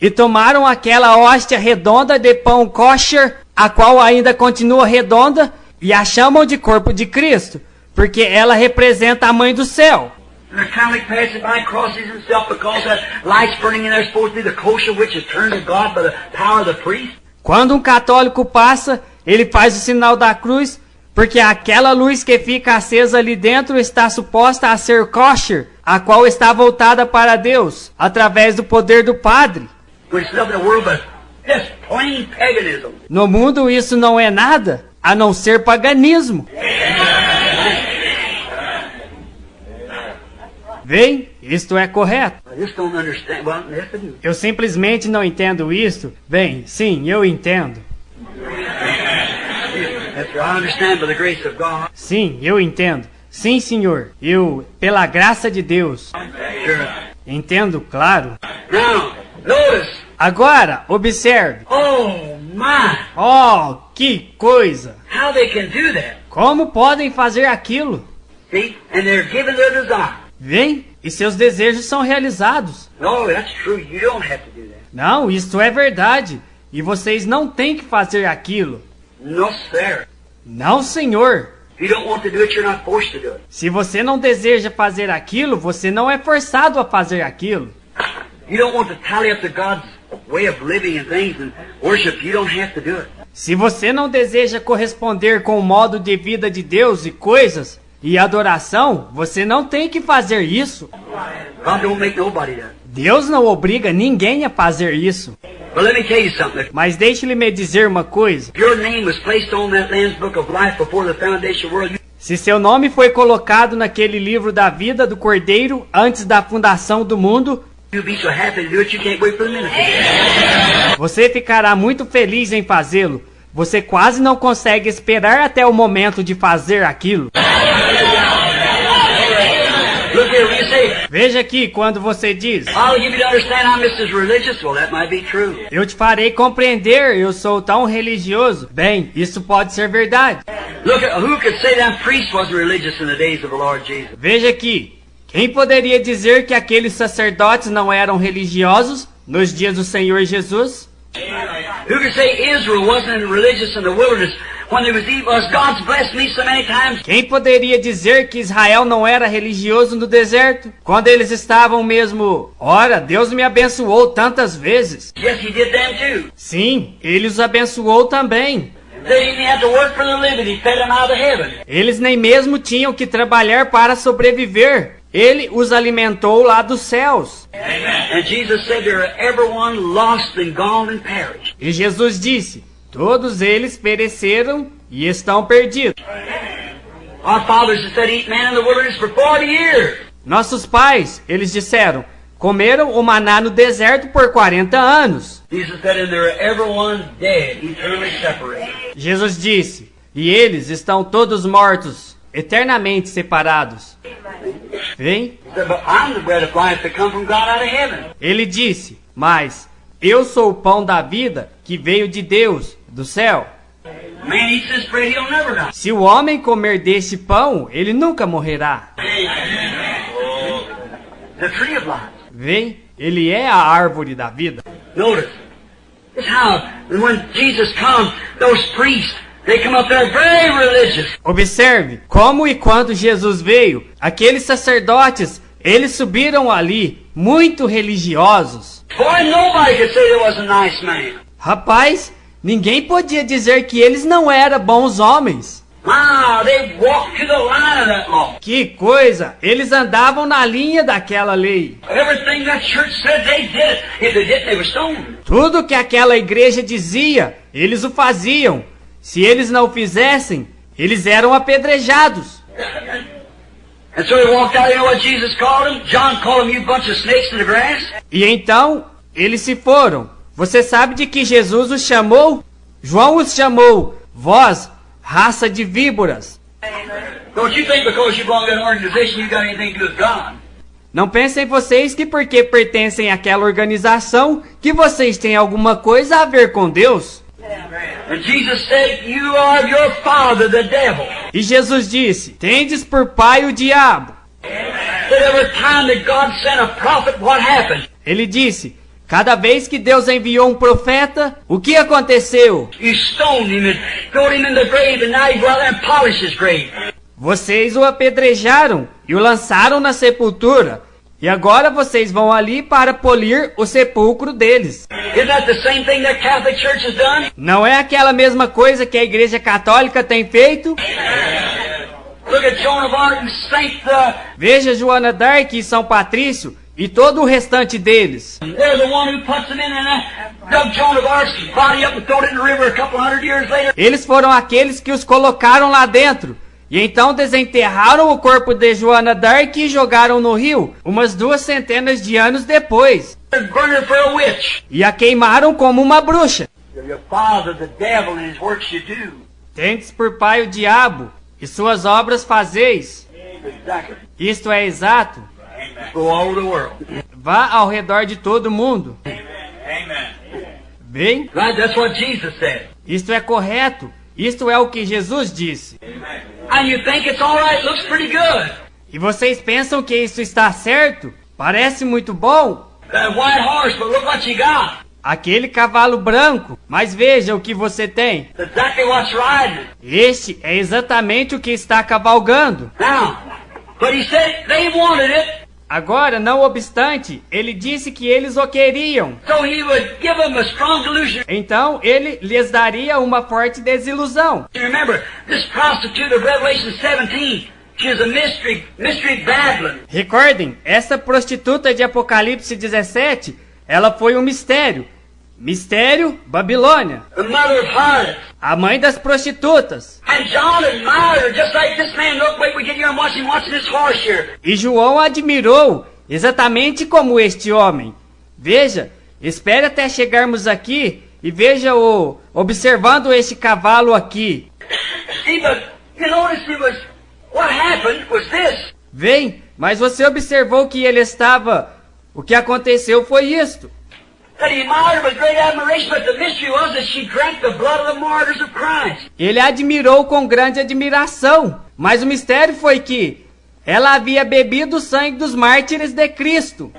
[SPEAKER 2] E tomaram aquela hóstia redonda de pão kosher, a qual ainda continua redonda, e a chamam de corpo de Cristo, porque ela representa a mãe do céu.
[SPEAKER 1] And the Catholic passes by crosses himself because that light's burning in there supposed to be the kosher, which is turned to God by the power of the priest.
[SPEAKER 2] Quando um católico passa, ele faz o sinal da cruz, porque aquela luz que fica acesa ali dentro está suposta a ser kosher, a qual está voltada para Deus, através do poder do Padre.
[SPEAKER 1] Which is of the world, but just plain paganism.
[SPEAKER 2] No mundo isso não é nada, a não ser paganismo. Vem, isto é correto.
[SPEAKER 1] I just don't understand. Well, yes, I do.
[SPEAKER 2] Eu simplesmente não entendo isto. Bem, sim, eu entendo.
[SPEAKER 1] That's right. I understand by the grace of God.
[SPEAKER 2] Sim, eu entendo. Sim, senhor. Eu, pela graça de Deus,
[SPEAKER 1] Sure.
[SPEAKER 2] entendo, claro.
[SPEAKER 1] Now, notice.
[SPEAKER 2] Agora, observe.
[SPEAKER 1] Oh, my.
[SPEAKER 2] Oh, que coisa!
[SPEAKER 1] How they can do that.
[SPEAKER 2] Como podem fazer aquilo?
[SPEAKER 1] See? And they're given their desire.
[SPEAKER 2] Vem, e seus desejos são realizados.
[SPEAKER 1] No, that's true. You don't have to do that.
[SPEAKER 2] Não, isto é verdade. E vocês não têm que fazer aquilo.
[SPEAKER 1] No, sir.
[SPEAKER 2] Não, senhor.
[SPEAKER 1] If you don't want to do it, you're not forced to do it.
[SPEAKER 2] Se você não deseja fazer aquilo, você não é forçado a fazer aquilo.
[SPEAKER 1] You don't want to tally up to God's way of living and things and worship, you don't have to do it.
[SPEAKER 2] Se você não deseja corresponder com o modo de vida de Deus e coisas e adoração, você não tem que fazer isso.
[SPEAKER 1] God don't make nobody do it.
[SPEAKER 2] Deus não obriga ninguém a fazer isso.
[SPEAKER 1] But let me tell you something.
[SPEAKER 2] Mas deixe-lhe me dizer uma coisa.
[SPEAKER 1] If your name was placed on that Lamb's Book of Life before the foundation of the world,
[SPEAKER 2] Se seu nome foi colocado naquele livro da vida do Cordeiro antes da fundação do mundo,
[SPEAKER 1] you'll be so happy to do it, you can't wait for the minute.
[SPEAKER 2] você ficará muito feliz em fazê-lo. Você quase não consegue esperar até o momento de fazer aquilo.
[SPEAKER 1] Look here, when you say,
[SPEAKER 2] Veja aqui, quando você diz,
[SPEAKER 1] I'll give you to understand I'm just as religious, well, that might be true.
[SPEAKER 2] eu te farei compreender, eu sou tão religioso. Bem, isso pode ser verdade.
[SPEAKER 1] Look at who could say that priest wasn't religious in the days of the Lord Jesus.
[SPEAKER 2] Veja aqui, quem poderia dizer que aqueles sacerdotes não eram religiosos nos dias do Senhor Jesus?
[SPEAKER 1] Who could say Israel wasn't religious in the wilderness when there was evil? As God's blessed me so many times.
[SPEAKER 2] Quem poderia dizer que Israel não era religioso no deserto? Quando eles estavam mesmo... Ora, Deus me abençoou tantas vezes.
[SPEAKER 1] Yes, He did them too.
[SPEAKER 2] Sim, Ele os abençoou também.
[SPEAKER 1] They didn't have to work for their living. He fed them out of heaven.
[SPEAKER 2] Eles nem mesmo tinham que trabalhar para sobreviver. Ele os alimentou lá dos céus.
[SPEAKER 1] And Jesus said there are everyone lost and gone and perished.
[SPEAKER 2] E Jesus disse, todos eles pereceram e estão perdidos.
[SPEAKER 1] Our fathers have said eat man in the wilderness for 40 years.
[SPEAKER 2] Nossos pais, eles disseram, comeram o maná no deserto por 40 anos.
[SPEAKER 1] Jesus said and there are everyone dead, eternally separated.
[SPEAKER 2] Jesus disse, e eles estão todos mortos, eternamente separados. Vem?
[SPEAKER 1] He said, but I'm the bread of life that come from God out of heaven.
[SPEAKER 2] Ele disse, mas eu sou o pão da vida que veio de Deus, do céu.
[SPEAKER 1] Man eats this bread, he'll never die.
[SPEAKER 2] Se o homem comer deste pão, ele nunca morrerá.
[SPEAKER 1] The tree of life.
[SPEAKER 2] Vem? Ele é a árvore da vida.
[SPEAKER 1] Notice. It's how when Jesus comes, those priests, they come up there very religious.
[SPEAKER 2] Observe, como e quando Jesus veio, aqueles sacerdotes, eles subiram ali, muito religiosos.
[SPEAKER 1] Boy, nobody could say there was a nice man.
[SPEAKER 2] Rapaz, ninguém podia dizer que eles não eram bons homens.
[SPEAKER 1] Wow, they walked to the line of that law.
[SPEAKER 2] Que coisa! Eles andavam na linha daquela lei.
[SPEAKER 1] Everything that church said, they did it. If they didn't, they were stoned.
[SPEAKER 2] Tudo que aquela igreja dizia, eles o faziam. Se eles não fizessem, eles eram apedrejados.
[SPEAKER 1] And so they walked out, you know what Jesus called them? John called them, you bunch of snakes in the grass.
[SPEAKER 2] E então, eles se foram. Você sabe de que Jesus os chamou? João os chamou, vós, raça de víboras.
[SPEAKER 1] Don't you think because you belong to an organization you got anything to do with God?
[SPEAKER 2] Não pensem vocês que porque pertencem àquela organização, que vocês têm alguma coisa a ver com Deus.
[SPEAKER 1] And Jesus said, you are your father, the devil.
[SPEAKER 2] E Jesus disse, tendes por pai o diabo.
[SPEAKER 1] That every time that God sent a prophet, what happened?
[SPEAKER 2] Ele disse, cada vez que Deus enviou um profeta, o que aconteceu?
[SPEAKER 1] You stoned him and thrown him in the grave, and now you go out there and polish his grave.
[SPEAKER 2] Vocês o apedrejaram e o lançaram na sepultura. E agora vocês vão ali para polir o sepulcro deles.
[SPEAKER 1] Isn't that the same thing that Catholic Church has done?
[SPEAKER 2] Não é aquela mesma coisa que a Igreja Católica tem feito?
[SPEAKER 1] Look at Joan of Arc and Saint,
[SPEAKER 2] Veja Joana d'Arc e São Patrício e todo o restante deles.
[SPEAKER 1] they're the one who puts them in and dug Joan of Arc's body up and thrown it in the river a couple hundred years later.
[SPEAKER 2] Eles foram aqueles que os colocaram lá dentro. E então desenterraram o corpo de Joana d'Arc e jogaram no rio, umas 200 de anos depois.
[SPEAKER 1] And burned her for a witch.
[SPEAKER 2] E a queimaram como uma bruxa.
[SPEAKER 1] You're your father, the devil, and his works you do.
[SPEAKER 2] Tendes por pai o diabo, e suas obras fazeis.
[SPEAKER 1] Exactly.
[SPEAKER 2] Isto é exato.
[SPEAKER 1] Go all over the world.
[SPEAKER 2] Vá ao redor de todo mundo. Bem,
[SPEAKER 1] Right? That's what Jesus said.
[SPEAKER 2] isto é correto. Isto é o que Jesus disse.
[SPEAKER 1] And you think it's all right, looks pretty good.
[SPEAKER 2] E vocês pensam que isso está certo? Parece muito bom.
[SPEAKER 1] That white horse, but look what you got.
[SPEAKER 2] aquele cavalo branco, mas veja o que você tem.
[SPEAKER 1] It's exactly what's riding it.
[SPEAKER 2] Este é exatamente o que está cavalgando.
[SPEAKER 1] Now, but he said they wanted it,
[SPEAKER 2] Agora, não obstante, ele disse que eles o queriam.
[SPEAKER 1] so he would give them a strong delusion.
[SPEAKER 2] Então, ele lhes daria uma forte desilusão.
[SPEAKER 1] You remember, this prostitute of Revelation 17, she was a mystery Babylon.
[SPEAKER 2] Recordem, essa prostituta de Apocalipse 17, ela foi um mistério. Mistério Babilônia,
[SPEAKER 1] The mother of harlots.
[SPEAKER 2] a mãe das prostitutas.
[SPEAKER 1] And John admired her just like this man. Look, wait, we get here and watching this horse here.
[SPEAKER 2] E João admirou, exatamente como este homem. Veja, espere até chegarmos aqui e veja-o observando este cavalo aqui.
[SPEAKER 1] See, but you notice what happened was this.
[SPEAKER 2] Vem, mas você observou que ele estava... O que aconteceu foi isto.
[SPEAKER 1] That he admired her with great admiration, but the mystery was that she drank the blood of the martyrs of Christ.
[SPEAKER 2] Ele a admirou com grande admiração, mas o mistério foi que ela havia bebido o sangue dos mártires de Cristo.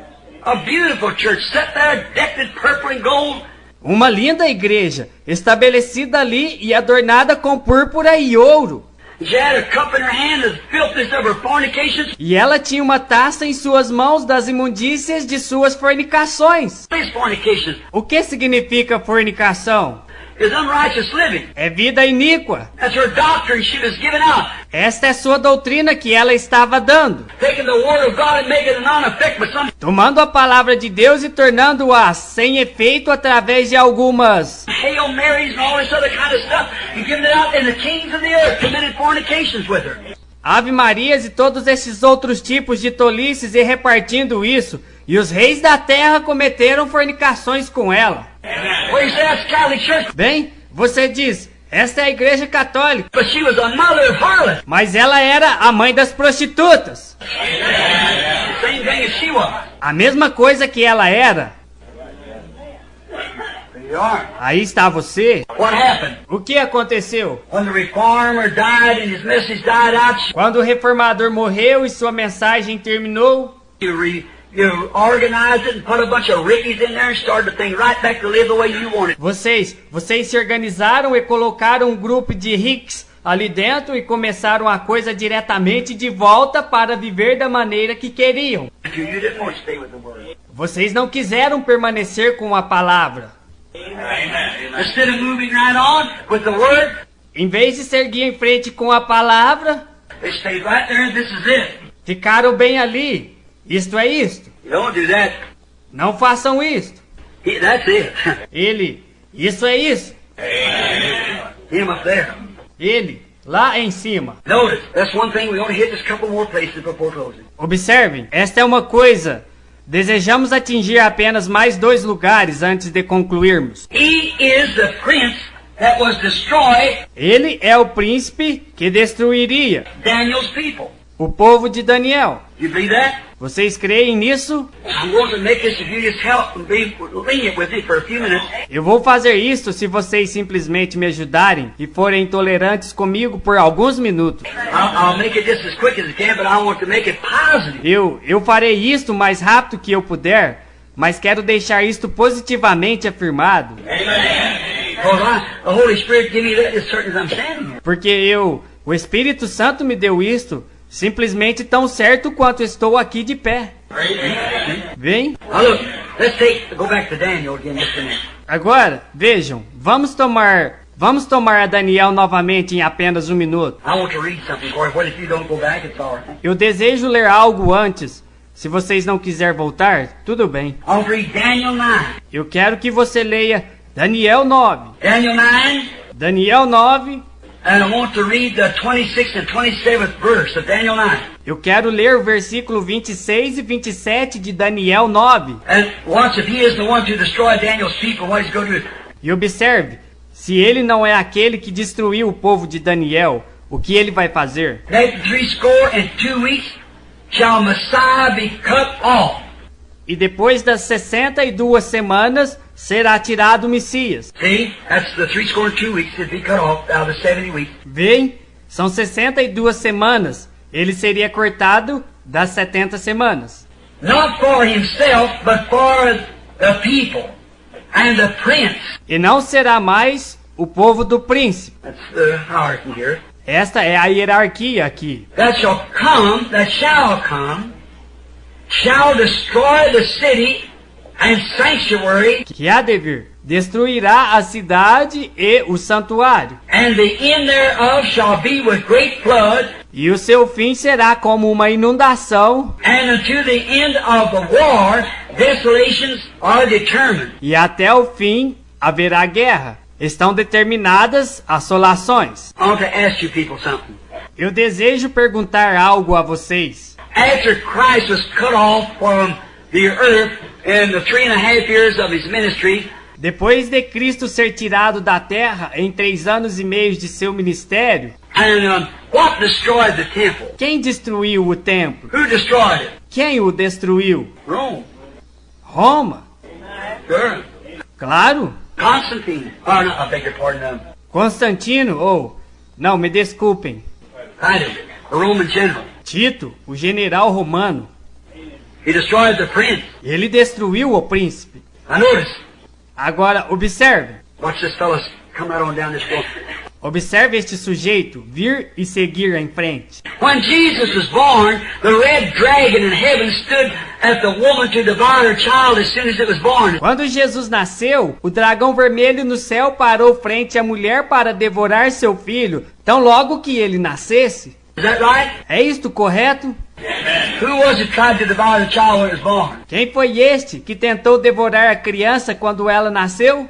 [SPEAKER 1] A beautiful church set there, decked in purple and gold.
[SPEAKER 2] Uma linda igreja, estabelecida ali e adornada com púrpura e ouro.
[SPEAKER 1] She had a cup in her hand, the filthiness of her fornications.
[SPEAKER 2] E ela tinha uma taça em suas mãos das imundícias de suas fornicações.
[SPEAKER 1] These fornications
[SPEAKER 2] O que significa fornicação?
[SPEAKER 1] is unrighteous living.
[SPEAKER 2] É vida iníqua.
[SPEAKER 1] That's her doctrine she was giving out.
[SPEAKER 2] Esta é sua doutrina que ela estava dando.
[SPEAKER 1] Taking the word of God and making it non-effect with some
[SPEAKER 2] Tomando a palavra de Deus e tornando-a sem efeito através de algumas
[SPEAKER 1] Hail Marys and all this other kind of stuff and giving it out, and the kings of the earth committed fornications with her.
[SPEAKER 2] Ave Marias e todos esses outros tipos de tolices e repartindo isso. E os reis da terra cometeram fornicações com ela.
[SPEAKER 1] Well, you say that's the Catholic Church,
[SPEAKER 2] Bem, você diz, esta é a igreja católica.
[SPEAKER 1] but she was a mother of harlots.
[SPEAKER 2] Mas ela era a mãe das prostitutas.
[SPEAKER 1] The same thing as she was.
[SPEAKER 2] A mesma coisa que ela era.
[SPEAKER 1] There you are.
[SPEAKER 2] Aí está você.
[SPEAKER 1] What happened?
[SPEAKER 2] O que aconteceu?
[SPEAKER 1] When the reformer died and his message died out,
[SPEAKER 2] Quando o reformador morreu e sua mensagem terminou,
[SPEAKER 1] you organized it and put a bunch of rickies in there and started the thing right back to live the way you wanted.
[SPEAKER 2] vocês se organizaram e colocaram um grupo de ricks ali dentro e começaram a coisa diretamente de volta para viver da maneira que queriam.
[SPEAKER 1] You didn't want to stay with the word.
[SPEAKER 2] Vocês não quiseram permanecer com a palavra.
[SPEAKER 1] Instead of moving right on with the word,
[SPEAKER 2] Em vez de seguir em frente com a palavra,
[SPEAKER 1] they stayed right there and this is it.
[SPEAKER 2] ficaram bem ali. Isto é isto.
[SPEAKER 1] You don't do that.
[SPEAKER 2] Não façam isto.
[SPEAKER 1] That's it.
[SPEAKER 2] Ele, isso é isso.
[SPEAKER 1] Him up there.
[SPEAKER 2] Ele, lá em cima.
[SPEAKER 1] Notice, that's one thing. We only hit just a couple more places before closing.
[SPEAKER 2] Observem, esta é uma coisa. Desejamos atingir apenas mais 2 lugares antes de concluirmos.
[SPEAKER 1] He is the prince that was destroyed
[SPEAKER 2] Ele é o príncipe que destruiria
[SPEAKER 1] Daniel's people.
[SPEAKER 2] o povo de Daniel.
[SPEAKER 1] You believe that?
[SPEAKER 2] Vocês creem nisso?
[SPEAKER 1] I'm going to make this if you just help and be lenient with me for a few minutes.
[SPEAKER 2] Eu vou fazer isso se vocês simplesmente me ajudarem e forem tolerantes comigo por alguns minutos.
[SPEAKER 1] I'll make it just as quick as I can, but I want to make it positive.
[SPEAKER 2] Eu farei isto o mais rápido que eu puder, mas quero deixar isto positivamente afirmado,
[SPEAKER 1] Because the Holy Spirit gave me that as certain as I'm standing here.
[SPEAKER 2] porque o Espírito Santo me deu isto simplesmente tão certo quanto estou aqui de pé. Vem?
[SPEAKER 1] Now look, go back to Daniel again just a minute.
[SPEAKER 2] Agora, vejam, vamos tomar a Daniel novamente em apenas um minuto.
[SPEAKER 1] I want to read something, Corey. What if you don't go back? It's all right.
[SPEAKER 2] Eu desejo ler algo antes. Se vocês não quiserem voltar, tudo bem.
[SPEAKER 1] I want to read Daniel 9.
[SPEAKER 2] Eu quero que você leia Daniel 9.
[SPEAKER 1] Daniel 9,
[SPEAKER 2] Daniel 9.
[SPEAKER 1] and I want to read the 26th and 27th verse of Daniel 9.
[SPEAKER 2] Eu quero ler o versículo 26 e 27 de Daniel 9.
[SPEAKER 1] And watch if he is the one to destroy Daniel's people, what he's going to do.
[SPEAKER 2] E observe, se ele não é aquele que destruiu o povo de Daniel, o que ele vai fazer?
[SPEAKER 1] After 62 weeks shall Messiah be cut off.
[SPEAKER 2] E depois das 62 semanas, será tirado o Messias.
[SPEAKER 1] See, that's the 62 weeks to be cut off out of the 70 weeks.
[SPEAKER 2] Vem, são 62 semanas. Ele seria cortado das 70 semanas.
[SPEAKER 1] Not for himself, but for the people. and the prince.
[SPEAKER 2] E não será mais o povo do príncipe.
[SPEAKER 1] That's the hierarchy here.
[SPEAKER 2] Esta é a hierarquia aqui.
[SPEAKER 1] That shall come, shall destroy the city and sanctuary,
[SPEAKER 2] Que há de vir. Destruirá a cidade e o santuário.
[SPEAKER 1] and the end thereof shall be with great flood,
[SPEAKER 2] E o seu fim será como uma inundação.
[SPEAKER 1] and unto the end of the war, desolations are determined.
[SPEAKER 2] E até o fim haverá guerra. Estão determinadas assolações.
[SPEAKER 1] I want to ask you people something.
[SPEAKER 2] Eu desejo perguntar algo a vocês.
[SPEAKER 1] After Christ was cut off from the earth in the 3.5 years of his ministry,
[SPEAKER 2] Depois de Cristo ser tirado da terra em 3 anos e meio de seu ministério,
[SPEAKER 1] and what destroyed the temple?
[SPEAKER 2] quem destruiu o templo?
[SPEAKER 1] Who destroyed it?
[SPEAKER 2] Quem o destruiu?
[SPEAKER 1] Rome.
[SPEAKER 2] Roma.
[SPEAKER 1] Sure.
[SPEAKER 2] Claro.
[SPEAKER 1] Constantine. Oh, no, I beg your pardon.
[SPEAKER 2] Constantino, ou... Não, me desculpem.
[SPEAKER 1] Titus, the Roman general.
[SPEAKER 2] Tito, o general romano.
[SPEAKER 1] He destroyed the prince.
[SPEAKER 2] Ele destruiu o príncipe.
[SPEAKER 1] Now notice.
[SPEAKER 2] Agora, observe.
[SPEAKER 1] Watch this fellow come right on down this road.
[SPEAKER 2] Observe este sujeito vir e seguir em frente.
[SPEAKER 1] When Jesus was born, the red dragon in heaven stood at the woman to devour her child as soon as it was born.
[SPEAKER 2] Quando Jesus nasceu, o dragão vermelho no céu parou frente à mulher para devorar seu filho, tão logo que ele nascesse.
[SPEAKER 1] Is that right?
[SPEAKER 2] É isto correto?
[SPEAKER 1] Who was it tried to devour the child when it was born?
[SPEAKER 2] Quem foi este que tentou devorar a criança quando ela nasceu?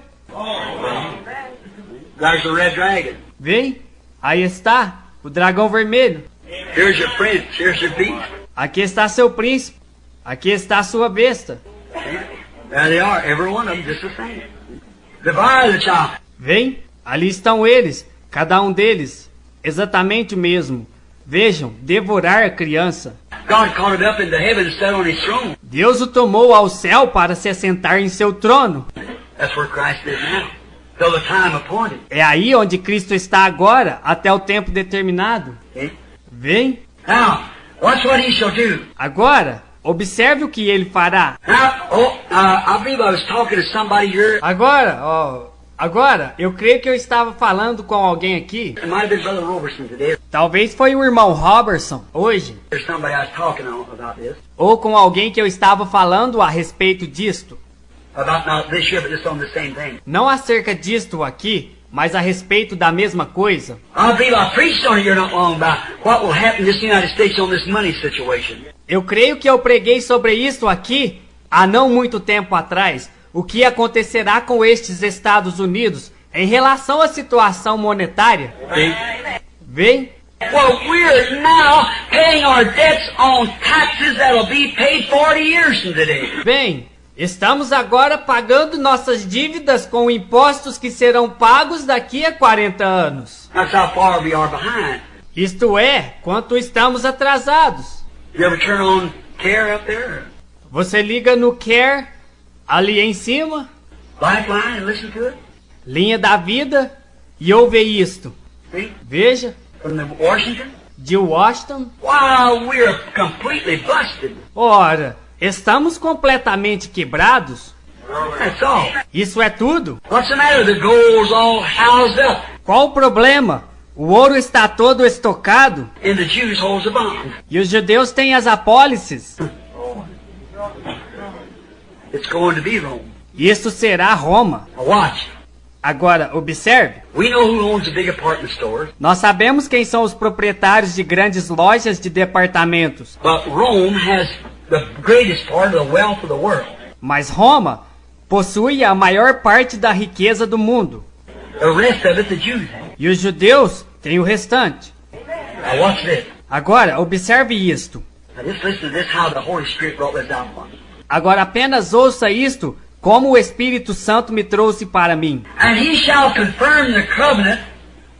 [SPEAKER 1] There's the red dragon.
[SPEAKER 2] Vem, aí está, o dragão vermelho.
[SPEAKER 1] Here's your prince. Here's your beast.
[SPEAKER 2] Aqui está seu príncipe. Aqui está sua besta.
[SPEAKER 1] There they are, every one of them just the same. Devour the child.
[SPEAKER 2] Vem, ali estão eles, cada um deles, exatamente o mesmo. Vejam, devorar a criança.
[SPEAKER 1] God caught it up into heaven and sat on his throne.
[SPEAKER 2] Deus o tomou ao céu para se assentar em seu trono.
[SPEAKER 1] That's where Christ is now. Till the time appointed.
[SPEAKER 2] É aí onde Cristo está agora, até o tempo determinado.
[SPEAKER 1] Okay?
[SPEAKER 2] Vem,
[SPEAKER 1] Now, watch what he shall do.
[SPEAKER 2] agora, observe o que ele fará.
[SPEAKER 1] Now, I believe I was talking to somebody here.
[SPEAKER 2] Agora, eu creio que eu estava falando com alguém aqui.
[SPEAKER 1] It might have been Brother Robertson today.
[SPEAKER 2] Talvez foi o irmão Robertson, hoje.
[SPEAKER 1] There's somebody I was talking about this.
[SPEAKER 2] Ou com alguém que eu estava falando a respeito disto.
[SPEAKER 1] About not this year, but just on the same thing.
[SPEAKER 2] Não acerca disto aqui, mas a respeito da mesma coisa.
[SPEAKER 1] I believe I preached on it here not long about what will happen in this United States on this money situation.
[SPEAKER 2] Eu creio que eu preguei sobre isto aqui há não muito tempo atrás. O que acontecerá com estes Estados Unidos em relação à situação monetária? Vem.
[SPEAKER 1] Well, we're now paying our debts on taxes that'll be paid 40 years from today.
[SPEAKER 2] Bem, estamos agora pagando nossas dívidas com impostos que serão pagos daqui a 40 anos.
[SPEAKER 1] That's how far we are behind.
[SPEAKER 2] Isto é, quanto estamos atrasados.
[SPEAKER 1] You ever turn on care up there?
[SPEAKER 2] Você liga no Care, ali em cima,
[SPEAKER 1] Lifeline and listen to it?
[SPEAKER 2] linha da vida, e ouve isto.
[SPEAKER 1] See?
[SPEAKER 2] Veja,
[SPEAKER 1] From the Washington?
[SPEAKER 2] de Washington.
[SPEAKER 1] Wow, we're completely busted.
[SPEAKER 2] Ora, estamos completamente quebrados?
[SPEAKER 1] That's all.
[SPEAKER 2] Isso é tudo?
[SPEAKER 1] What's the matter? The gold's all housed up,
[SPEAKER 2] Qual o problema? O ouro está todo estocado
[SPEAKER 1] and the Jews holds the bond.
[SPEAKER 2] e os judeus têm as apólices.
[SPEAKER 1] It's going to be Rome.
[SPEAKER 2] Isso será Roma.
[SPEAKER 1] Now watch.
[SPEAKER 2] Agora, observe.
[SPEAKER 1] We know who owns the big apartment stores,
[SPEAKER 2] Nós sabemos quem são os proprietários de grandes lojas de departamentos.
[SPEAKER 1] but Rome has the greatest part of the wealth of the world.
[SPEAKER 2] Mas Roma possui a maior parte da riqueza do mundo.
[SPEAKER 1] The rest of it the Jews have.
[SPEAKER 2] E os judeus têm o restante.
[SPEAKER 1] Now watch this.
[SPEAKER 2] Agora, observe isto.
[SPEAKER 1] Now just listen to this, how the Holy Spirit brought this down for me.
[SPEAKER 2] Agora apenas ouça isto, como o Espírito Santo me trouxe para mim.
[SPEAKER 1] And he shall confirm the covenant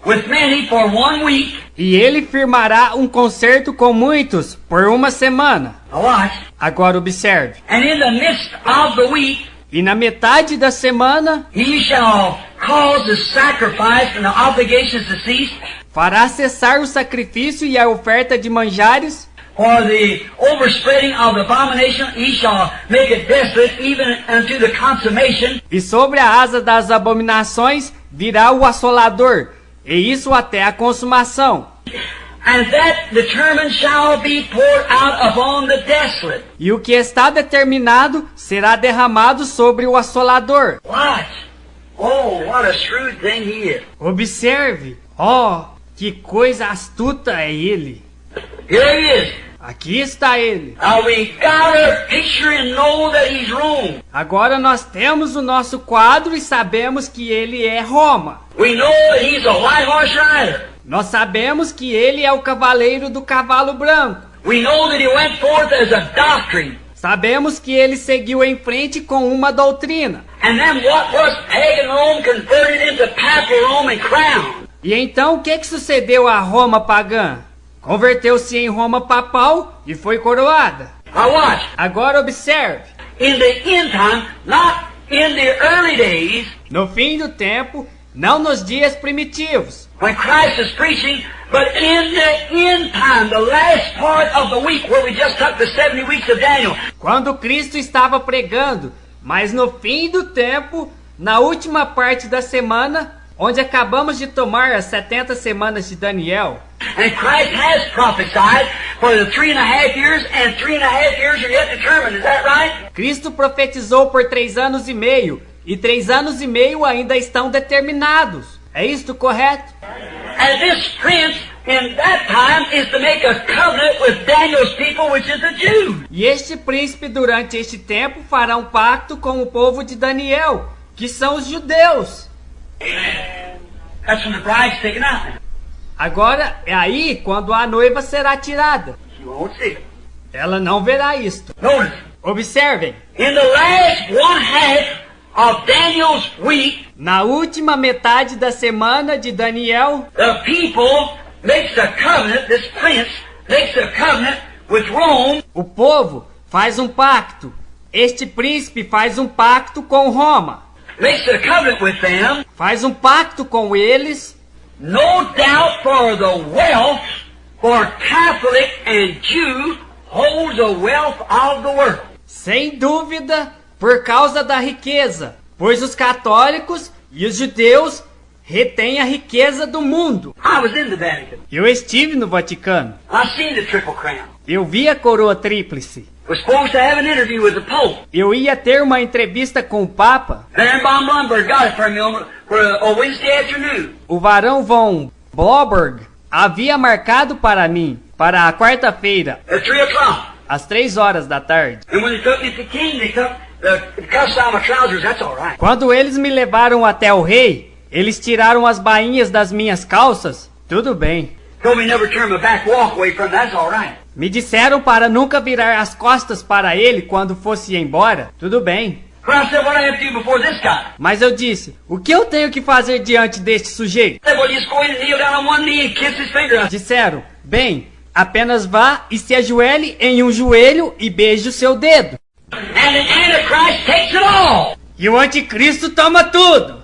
[SPEAKER 1] with many for 1 week.
[SPEAKER 2] E ele firmará um concerto com muitos por uma semana.
[SPEAKER 1] Now watch.
[SPEAKER 2] Agora observe.
[SPEAKER 1] And in the midst of the week,
[SPEAKER 2] E na metade da semana,
[SPEAKER 1] he shall cause the sacrifice and the obligations to cease.
[SPEAKER 2] fará cessar o sacrifício e a oferta de manjares,
[SPEAKER 1] For the overspreading of the abomination, he shall make it desolate even unto the consummation.
[SPEAKER 2] E sobre a asa das abominações virá o assolador, e isso até a consumação.
[SPEAKER 1] And that determined shall be poured out upon the desolate.
[SPEAKER 2] E o que está determinado será derramado sobre o assolador.
[SPEAKER 1] Watch. Oh, what a shrewd thing he is.
[SPEAKER 2] Observe, oh, que coisa astuta é ele.
[SPEAKER 1] Here he is.
[SPEAKER 2] Aqui está ele.
[SPEAKER 1] Now we got a picture and know that he's Rome.
[SPEAKER 2] Agora nós temos o nosso quadro e sabemos que ele é Roma.
[SPEAKER 1] We know that he's a white horse rider.
[SPEAKER 2] Nós sabemos que ele é o cavaleiro do cavalo branco.
[SPEAKER 1] We know that he went forth as a doctrine.
[SPEAKER 2] Sabemos que ele seguiu em frente com uma doutrina.
[SPEAKER 1] And then what was pagan Rome converted into papal Rome and crowned?
[SPEAKER 2] E então o que sucedeu a Roma pagã? Converteu-se em Roma papal e foi coroada.
[SPEAKER 1] Now watch.
[SPEAKER 2] Agora observe.
[SPEAKER 1] In the end time, not in the early days,
[SPEAKER 2] No fim do tempo, não nos dias primitivos,
[SPEAKER 1] when Christ is preaching, but in the end time, the last part of the week where we just took the 70 weeks of Daniel.
[SPEAKER 2] quando Cristo estava pregando, mas no fim do tempo, na última parte da semana, onde acabamos de tomar as 70 semanas de Daniel.
[SPEAKER 1] And Christ has prophesied for the 3.5 years, and 3.5 years are yet determined. Is that right?
[SPEAKER 2] Cristo profetizou por 3 anos e meio, e 3 anos e meio ainda estão determinados. É isto correto?
[SPEAKER 1] And this prince in that time is to make a covenant with Daniel's people, which is the Jews.
[SPEAKER 2] E este príncipe durante este tempo fará um pacto com o povo de Daniel, que são os judeus.
[SPEAKER 1] That's when the bride's taken out.
[SPEAKER 2] Agora é aí quando a noiva será tirada.
[SPEAKER 1] You won't see it.
[SPEAKER 2] Ela não verá isto.
[SPEAKER 1] Notice,
[SPEAKER 2] Observem,
[SPEAKER 1] in the last one half of Daniel's week,
[SPEAKER 2] na última metade da semana de Daniel,
[SPEAKER 1] the people makes a covenant, this prince makes a covenant with Rome,
[SPEAKER 2] o povo faz um pacto. Este príncipe faz um pacto com Roma.
[SPEAKER 1] makes a covenant with them,
[SPEAKER 2] Faz um pacto com eles,
[SPEAKER 1] no doubt for the wealth, for Catholic and Jew holds the wealth of the world.
[SPEAKER 2] sem dúvida, por causa da riqueza, pois os católicos e os judeus retêm a riqueza do mundo.
[SPEAKER 1] I was in the Vatican.
[SPEAKER 2] Eu estive no Vaticano.
[SPEAKER 1] I seen the Triple Crown.
[SPEAKER 2] Eu vi a coroa tríplice.
[SPEAKER 1] Was supposed to have an interview with the Pope.
[SPEAKER 2] Eu ia ter uma entrevista com o Papa.
[SPEAKER 1] Baron von Blumberg got it from me for a Wednesday afternoon.
[SPEAKER 2] O varão von Blomberg havia marcado para mim, para a quarta-feira,
[SPEAKER 1] At 3 o'clock.
[SPEAKER 2] às 3 horas da tarde.
[SPEAKER 1] And when they took me to the king, they took the cuffs out of my trousers. That's all right.
[SPEAKER 2] Quando eles me levaram até o rei, eles tiraram as bainhas das minhas calças. Tudo bem.
[SPEAKER 1] Told me never turn my back, walk away from. That's all right.
[SPEAKER 2] Me disseram para nunca virar as costas para ele quando fosse embora. Tudo bem.
[SPEAKER 1] But I said, what do I have to do before this guy?
[SPEAKER 2] Mas eu disse, o que eu tenho que fazer diante deste sujeito?
[SPEAKER 1] I said, well, just go in and kneel down on one knee and kiss his finger. I said,
[SPEAKER 2] Disseram, bem, apenas vá e se ajoelhe em um joelho e beije o seu dedo.
[SPEAKER 1] and the Antichrist takes it all.
[SPEAKER 2] E o anticristo toma tudo.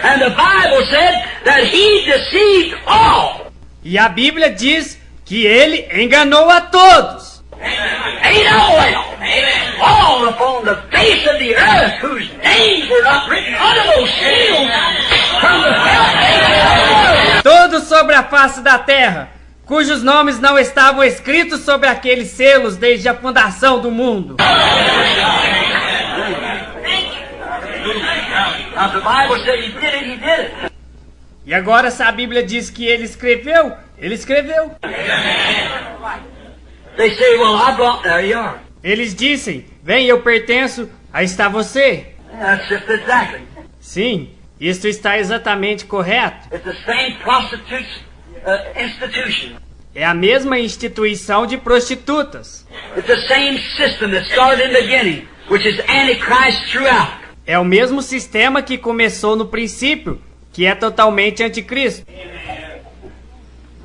[SPEAKER 1] And the Bible said that he deceived all.
[SPEAKER 2] E a Bíblia diz que ele enganou a todos.
[SPEAKER 1] Ain't oil. All upon the face of the earth whose names were not written under those seals from the foundation.
[SPEAKER 2] Todos sobre a face da terra, cujos nomes não estavam escritos sobre aqueles selos desde a fundação do mundo.
[SPEAKER 1] Now, if the Bible said he did it, he did it.
[SPEAKER 2] E agora, se a Bíblia diz que ele escreveu, ele escreveu.
[SPEAKER 1] They say, well, I brought, there you are.
[SPEAKER 2] Eles dizem, vem, eu pertenço, aí está você.
[SPEAKER 1] That's just exactly.
[SPEAKER 2] Sim, isso está exatamente correto.
[SPEAKER 1] It's the same prostitutes institution.
[SPEAKER 2] É a mesma instituição de prostitutas.
[SPEAKER 1] It's the same system that started in the beginning, which is Antichrist throughout.
[SPEAKER 2] É o mesmo sistema que começou no princípio, que é totalmente anticristo.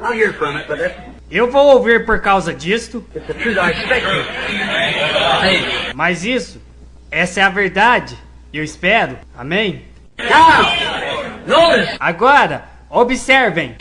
[SPEAKER 1] I'll hear from it, but that's
[SPEAKER 2] Eu vou ouvir por causa disto,
[SPEAKER 1] it's the truth I expect. Hey.
[SPEAKER 2] mas essa é a verdade. Eu espero. Amém?
[SPEAKER 1] Now, notice,
[SPEAKER 2] Agora, observem.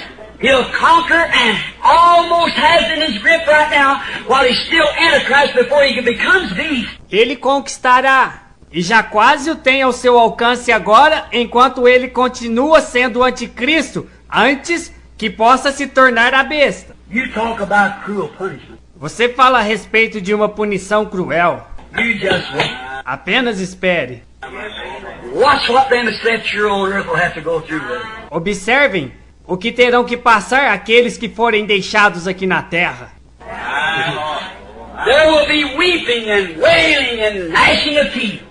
[SPEAKER 1] He'll conquer and almost has in his grip right now while he's still Antichrist before he becomes beast.
[SPEAKER 2] Ele conquistará, e já quase o tem ao seu alcance agora, enquanto ele continua sendo o anticristo, antes que possa se tornar a besta.
[SPEAKER 1] You talk about cruel punishment.
[SPEAKER 2] Você fala a respeito de uma punição cruel.
[SPEAKER 1] You just wait.
[SPEAKER 2] Apenas espere.
[SPEAKER 1] Watch what them that's left here on earth will have to go through with it.
[SPEAKER 2] Observem o que terão que passar aqueles que forem deixados aqui na terra.
[SPEAKER 1] There will be weeping and wailing and gnashing of teeth.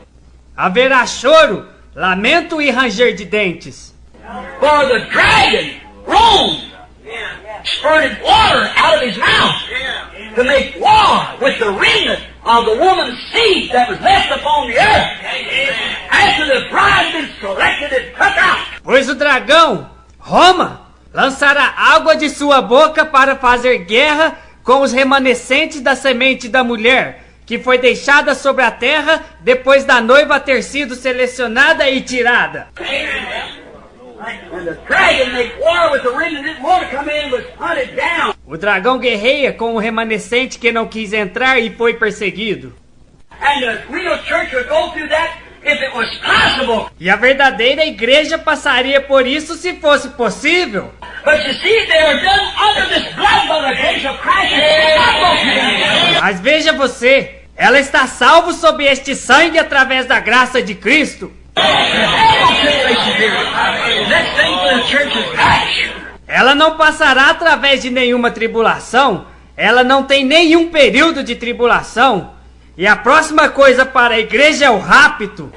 [SPEAKER 2] Haverá choro, lamento e ranger de dentes.
[SPEAKER 1] For the dragon, Rome, spurted water out of his mouth to make war with the remnant of the woman's seed that was left upon the earth. After the bride had been selected and took out.
[SPEAKER 2] Pois o dragão, Roma, lançará água de sua boca para fazer guerra com os remanescentes da semente da mulher, que foi deixada sobre a terra depois da noiva ter sido selecionada e tirada.
[SPEAKER 1] And the dragon make war with the remnant that didn't want to come in was hunted down.
[SPEAKER 2] O dragão guerreia com o remanescente que não quis entrar e foi perseguido.
[SPEAKER 1] And the real church would go through that if it was possible.
[SPEAKER 2] E a verdadeira igreja passaria por isso se fosse possível.
[SPEAKER 1] But you see, they are done under this blood by the grace of Christ. It's not possible.
[SPEAKER 2] Mas veja você, ela está salvo sob este sangue através da graça de Cristo.
[SPEAKER 1] Next thing for the church is action.
[SPEAKER 2] Ela não passará através de nenhuma tribulação, ela não tem nenhum período de tribulação. E a próxima coisa para a igreja é o rapto.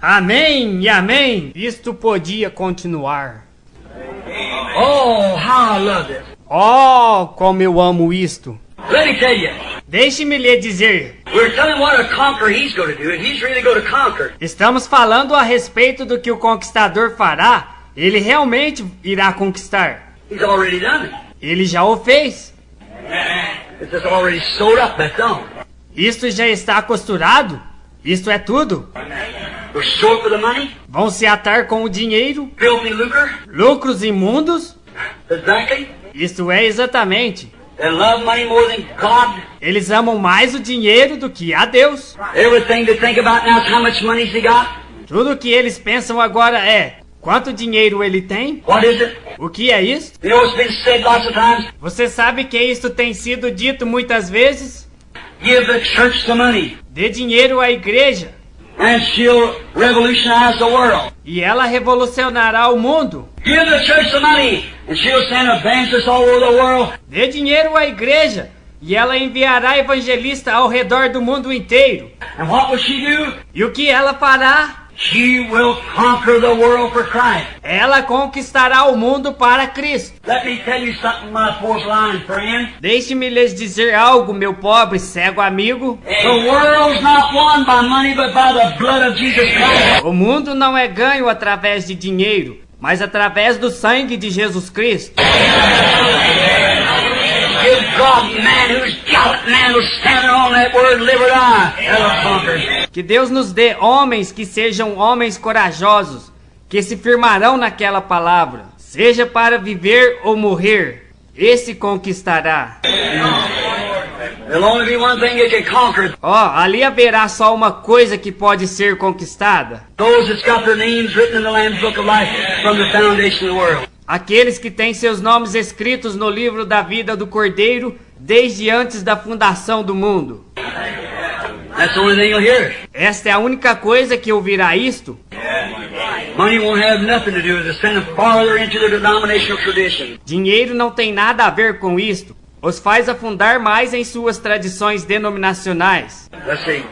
[SPEAKER 2] Amém e amém. Isto podia continuar.
[SPEAKER 1] Oh, how I love this.
[SPEAKER 2] Oh, como eu amo isto.
[SPEAKER 1] Let me tell you,
[SPEAKER 2] Deixe-me lhe dizer.
[SPEAKER 1] we're telling what a conqueror he's going to do, and he's really going to conquer.
[SPEAKER 2] Estamos falando a respeito do que o conquistador fará. Ele realmente irá conquistar.
[SPEAKER 1] He's already done it.
[SPEAKER 2] Ele já o fez.
[SPEAKER 1] It's just already sewed up, that's all.
[SPEAKER 2] Isto já está costurado. Isto é tudo.
[SPEAKER 1] We're short for the money,
[SPEAKER 2] Vão se atar com o dinheiro,
[SPEAKER 1] filthy lucre.
[SPEAKER 2] lucros imundos.
[SPEAKER 1] Exactly.
[SPEAKER 2] Isto é exatamente.
[SPEAKER 1] They love money more than God.
[SPEAKER 2] Eles amam mais o dinheiro do que a Deus.
[SPEAKER 1] Everything they think about now is how much money's he got.
[SPEAKER 2] Tudo o que eles pensam agora é quanto dinheiro ele tem.
[SPEAKER 1] What is it?
[SPEAKER 2] O que é isso?
[SPEAKER 1] You know it's been said lots of times?
[SPEAKER 2] Você sabe que isto tem sido dito muitas vezes?
[SPEAKER 1] Give the church the money,
[SPEAKER 2] Dê dinheiro à igreja
[SPEAKER 1] and she'll revolutionize the world.
[SPEAKER 2] e ela revolucionará o mundo.
[SPEAKER 1] Give the church the money, and she'll send evangelists all over the world.
[SPEAKER 2] Dê dinheiro à igreja e ela enviará evangelista ao redor do mundo inteiro.
[SPEAKER 1] And what will she do?
[SPEAKER 2] E o que ela fará?
[SPEAKER 1] She will conquer the world for Christ.
[SPEAKER 2] Ela conquistará o mundo para Cristo.
[SPEAKER 1] Let me tell you something, my poor blind friend.
[SPEAKER 2] Deixe-me lhes dizer algo, meu pobre cego amigo.
[SPEAKER 1] The world's not won by money, but by the blood of Jesus Christ.
[SPEAKER 2] O mundo não é ganho através de dinheiro, mas através do sangue de Jesus Cristo.
[SPEAKER 1] Give God man who's gallant man who's standing on that word, live or die. That'll conquer.
[SPEAKER 2] Que Deus nos dê homens que sejam homens corajosos, que se firmarão naquela palavra, seja para viver ou morrer. Esse conquistará.
[SPEAKER 1] There'll only be one thing you can conquer.
[SPEAKER 2] Ali haverá só uma coisa que pode ser conquistada.
[SPEAKER 1] Those that's got their names written in the Lamb's Book of Life from the foundation of the world.
[SPEAKER 2] Aqueles que têm seus nomes escritos no livro da vida do Cordeiro desde antes da fundação do mundo.
[SPEAKER 1] That's the only thing you'll hear.
[SPEAKER 2] Esta é a única coisa que ouvirá isto.
[SPEAKER 1] Money won't have nothing to do with it. Send them farther into their denominational tradition.
[SPEAKER 2] Dinheiro não tem nada a ver com isto. Os faz afundar mais em suas tradições denominacionais.
[SPEAKER 1] Let's see.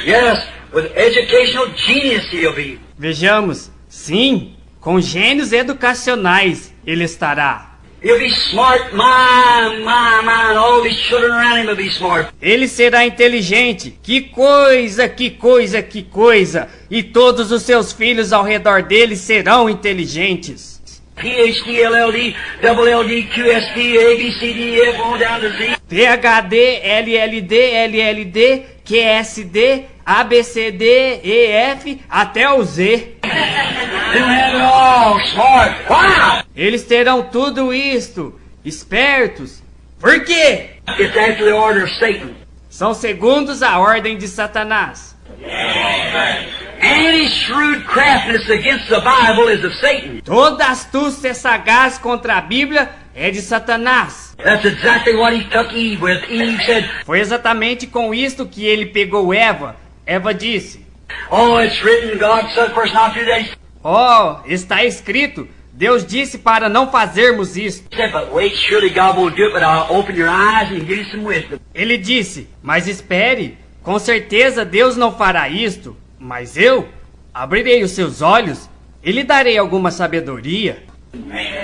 [SPEAKER 1] Yes, with educational genius he'll be.
[SPEAKER 2] Vejamos. Sim, com gênios educacionais ele estará.
[SPEAKER 1] He'll be smart. My. All these children around him will be smart.
[SPEAKER 2] Ele será inteligente. Que coisa, que coisa, que coisa. E todos os seus filhos ao redor dele serão inteligentes.
[SPEAKER 1] PhD, LLD, double LD, QSD, ABCD, F, on down to Z.
[SPEAKER 2] PhD, LLD, LLD, QSD, A, B, C, D, E, F, até o Z.
[SPEAKER 1] They'll have it all, smart. Why?
[SPEAKER 2] Eles terão tudo isto, espertos. Por quê?
[SPEAKER 1] It's after the order of Satan.
[SPEAKER 2] São segundos a ordem de Satanás.
[SPEAKER 1] Any shrewd craftiness against the Bible is of Satan.
[SPEAKER 2] Toda astúcia sagaz contra a Bíblia é de Satanás.
[SPEAKER 1] That's exactly what he took Eve with. Eve said,
[SPEAKER 2] Foi exatamente com isto que ele pegou Eva. Eva disse:
[SPEAKER 1] oh, it's written, God said for us not to do that.
[SPEAKER 2] Oh, está escrito, Deus disse para não fazermos isto.
[SPEAKER 1] He said, but wait, surely God won't do it, but I'll open your eyes and give you some wisdom.
[SPEAKER 2] Ele disse: mas espere, com certeza Deus não fará isto, mas eu abrirei os seus olhos e lhe darei alguma sabedoria.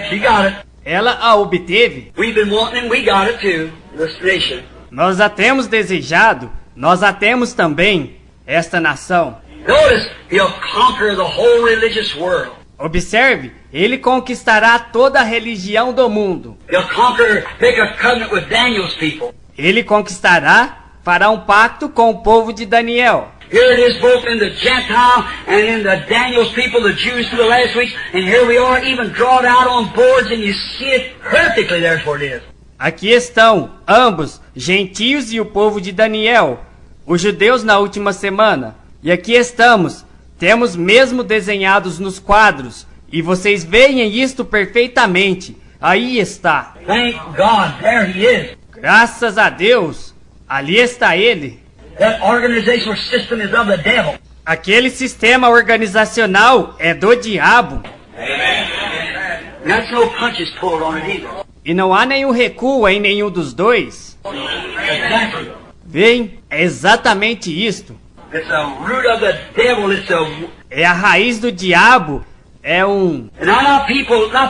[SPEAKER 1] She got it.
[SPEAKER 2] Ela a obteve.
[SPEAKER 1] We've been wanting it, we got it too, this nation.
[SPEAKER 2] Nós a temos desejado, nós a temos também, esta nação.
[SPEAKER 1] Notice, he'll conquer the whole religious world.
[SPEAKER 2] Observe, ele conquistará toda a religião do mundo.
[SPEAKER 1] He'll conquer, make a covenant with Daniel's people.
[SPEAKER 2] Ele conquistará, fará um pacto com o povo de Daniel.
[SPEAKER 1] Here it is both in the Gentile and in the Daniel's people, the Jews for the last weeks, and here we are even drawn out on boards and you see it perfectly, there's where it is.
[SPEAKER 2] Aqui estão ambos, gentios e o povo de Daniel, os judeus na última semana. E aqui estamos, temos mesmo desenhados nos quadros, e vocês veem isto perfeitamente. Aí está.
[SPEAKER 1] Thank God, there he is.
[SPEAKER 2] Graças a Deus, ali está ele.
[SPEAKER 1] That organizational system is of the devil.
[SPEAKER 2] Aquele sistema organizacional é do diabo.
[SPEAKER 1] And that's no punches pulled on it either.
[SPEAKER 2] E não há nenhum recuo em nenhum dos dois.
[SPEAKER 1] Exactly.
[SPEAKER 2] Veem, é exatamente isto.
[SPEAKER 1] It's the root of the devil, it's the...
[SPEAKER 2] É a raiz do diabo. É um...
[SPEAKER 1] And not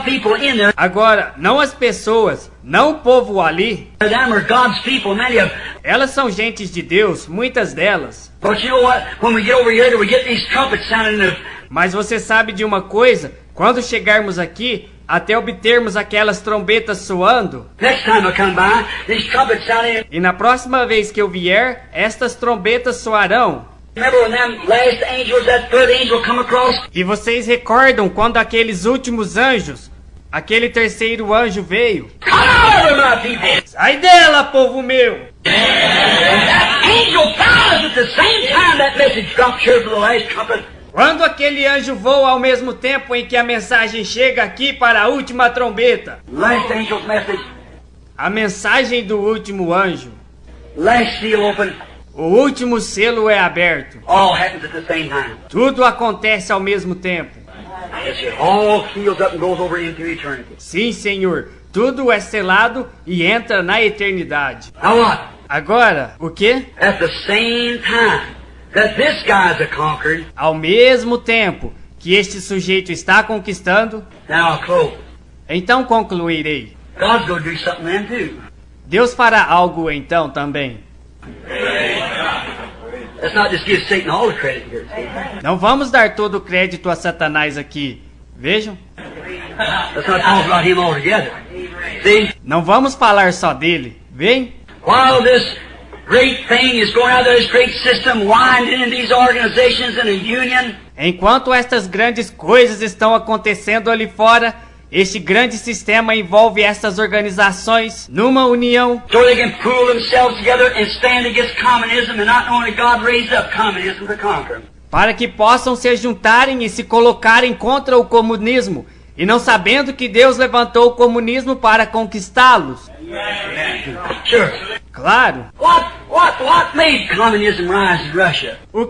[SPEAKER 1] people in there.
[SPEAKER 2] Agora, não as pessoas, não o povo ali.
[SPEAKER 1] Them are God's people, many of them.
[SPEAKER 2] Elas são gentes de Deus, muitas delas.
[SPEAKER 1] But you know what? When we get over here, we get these trumpets sounding in the...
[SPEAKER 2] Mas você sabe de uma coisa? Quando chegarmos aqui, até obtermos aquelas trombetas soando,
[SPEAKER 1] Next time I come by, these trumpets sounding...
[SPEAKER 2] e na próxima vez que eu vier, estas trombetas soarão.
[SPEAKER 1] Remember when them last angels, that third angel come across?
[SPEAKER 2] E vocês recordam quando aqueles últimos anjos, aquele terceiro anjo veio?
[SPEAKER 1] Come out of my people!
[SPEAKER 2] Sai dela, povo meu!
[SPEAKER 1] That angel flies at the same time that message drops here for the last trumpet.
[SPEAKER 2] Quando aquele anjo voa ao mesmo tempo em que a mensagem chega aqui para a última trombeta.
[SPEAKER 1] Last angel's message,
[SPEAKER 2] A mensagem do último anjo.
[SPEAKER 1] last seal open,
[SPEAKER 2] O último selo é aberto.
[SPEAKER 1] all happens at the same time.
[SPEAKER 2] Tudo acontece ao mesmo tempo.
[SPEAKER 1] Yes, it all seals up and goes over into eternity.
[SPEAKER 2] Sim, Senhor. Tudo é selado e entra na eternidade.
[SPEAKER 1] Now what?
[SPEAKER 2] Agora, o quê?
[SPEAKER 1] At the same time that this guy's a conquered,
[SPEAKER 2] Ao mesmo tempo que este sujeito está conquistando,
[SPEAKER 1] now I'll close.
[SPEAKER 2] então concluirei.
[SPEAKER 1] God's going to do something then too.
[SPEAKER 2] Deus fará algo então também.
[SPEAKER 1] Let's not just give Satan all the credit here.
[SPEAKER 2] Não vamos dar todo o crédito a Satanás aqui. Vejam?
[SPEAKER 1] Let's not talk about him altogether. See,
[SPEAKER 2] Não vamos falar só dele. Vem?
[SPEAKER 1] while this great thing is going out there, this great system winding in these organizations in a union,
[SPEAKER 2] Enquanto estas grandes coisas estão acontecendo ali fora, este grande sistema envolve essas organizações numa união
[SPEAKER 1] so they can pool themselves together and stand against communism, and not only God raised up communism to conquer them.
[SPEAKER 2] para que possam se juntarem e se colocarem contra o comunismo, e não sabendo que Deus levantou o comunismo para conquistá-los.
[SPEAKER 1] Sure.
[SPEAKER 2] Claro.
[SPEAKER 1] What made communism rise in Russia?
[SPEAKER 2] O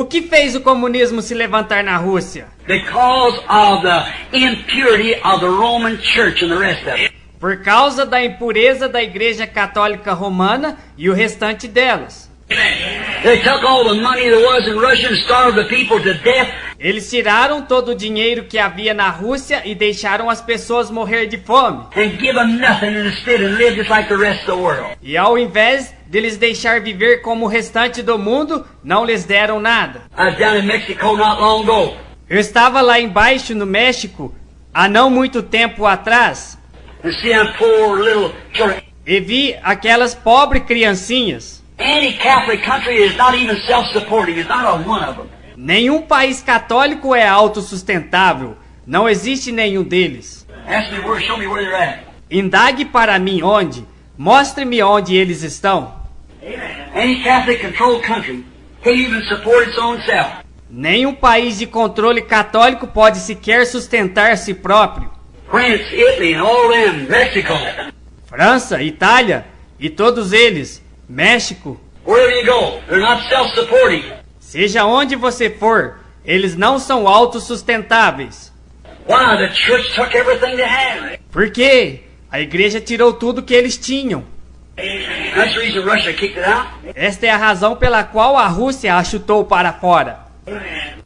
[SPEAKER 2] que fez o comunismo se levantar na Rússia?
[SPEAKER 1] Because of the impurity of the Roman Church and the rest of it.
[SPEAKER 2] Por causa da impureza da Igreja Católica Romana e o restante delas.
[SPEAKER 1] They took all the money there was in Russia and starved the people to death.
[SPEAKER 2] Eles tiraram todo o dinheiro que havia na Rússia e deixaram as pessoas morrer de fome.
[SPEAKER 1] And give them nothing instead and live just like the rest of the world.
[SPEAKER 2] E ao invés deles deixar viver como o restante do mundo, não lhes deram nada.
[SPEAKER 1] I was down in Mexico not long ago.
[SPEAKER 2] Eu estava lá embaixo no México, há não muito tempo atrás,
[SPEAKER 1] And see them poor little children.
[SPEAKER 2] e vi aquelas pobres criancinhas.
[SPEAKER 1] Any Catholic country is not even self-supporting. It's not a one of them.
[SPEAKER 2] Nenhum país católico é autossustentável. Não existe nenhum deles.
[SPEAKER 1] Ask me where, show me where they're at.
[SPEAKER 2] Indague para mim onde. Mostre-me onde eles estão.
[SPEAKER 1] Any Catholic controlled country can't even support its own self.
[SPEAKER 2] Nenhum país de controle católico pode sequer sustentar si próprio.
[SPEAKER 1] France, Italy, and all them, Mexico.
[SPEAKER 2] França, Itália e todos eles. México.
[SPEAKER 1] Wherever you go, they're not self-supporting.
[SPEAKER 2] Seja onde você for, eles não são autossustentáveis.
[SPEAKER 1] Why? The church took everything they had.
[SPEAKER 2] Por quê? A igreja tirou tudo que eles tinham.
[SPEAKER 1] That's the reason Russia kicked it out.
[SPEAKER 2] Esta é a razão pela qual a Rússia a chutou para fora.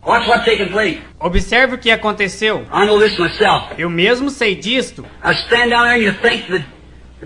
[SPEAKER 1] Watch what's taking place.
[SPEAKER 2] Observe o que aconteceu.
[SPEAKER 1] I know this myself.
[SPEAKER 2] Eu mesmo sei disto.
[SPEAKER 1] I stand down there and you think the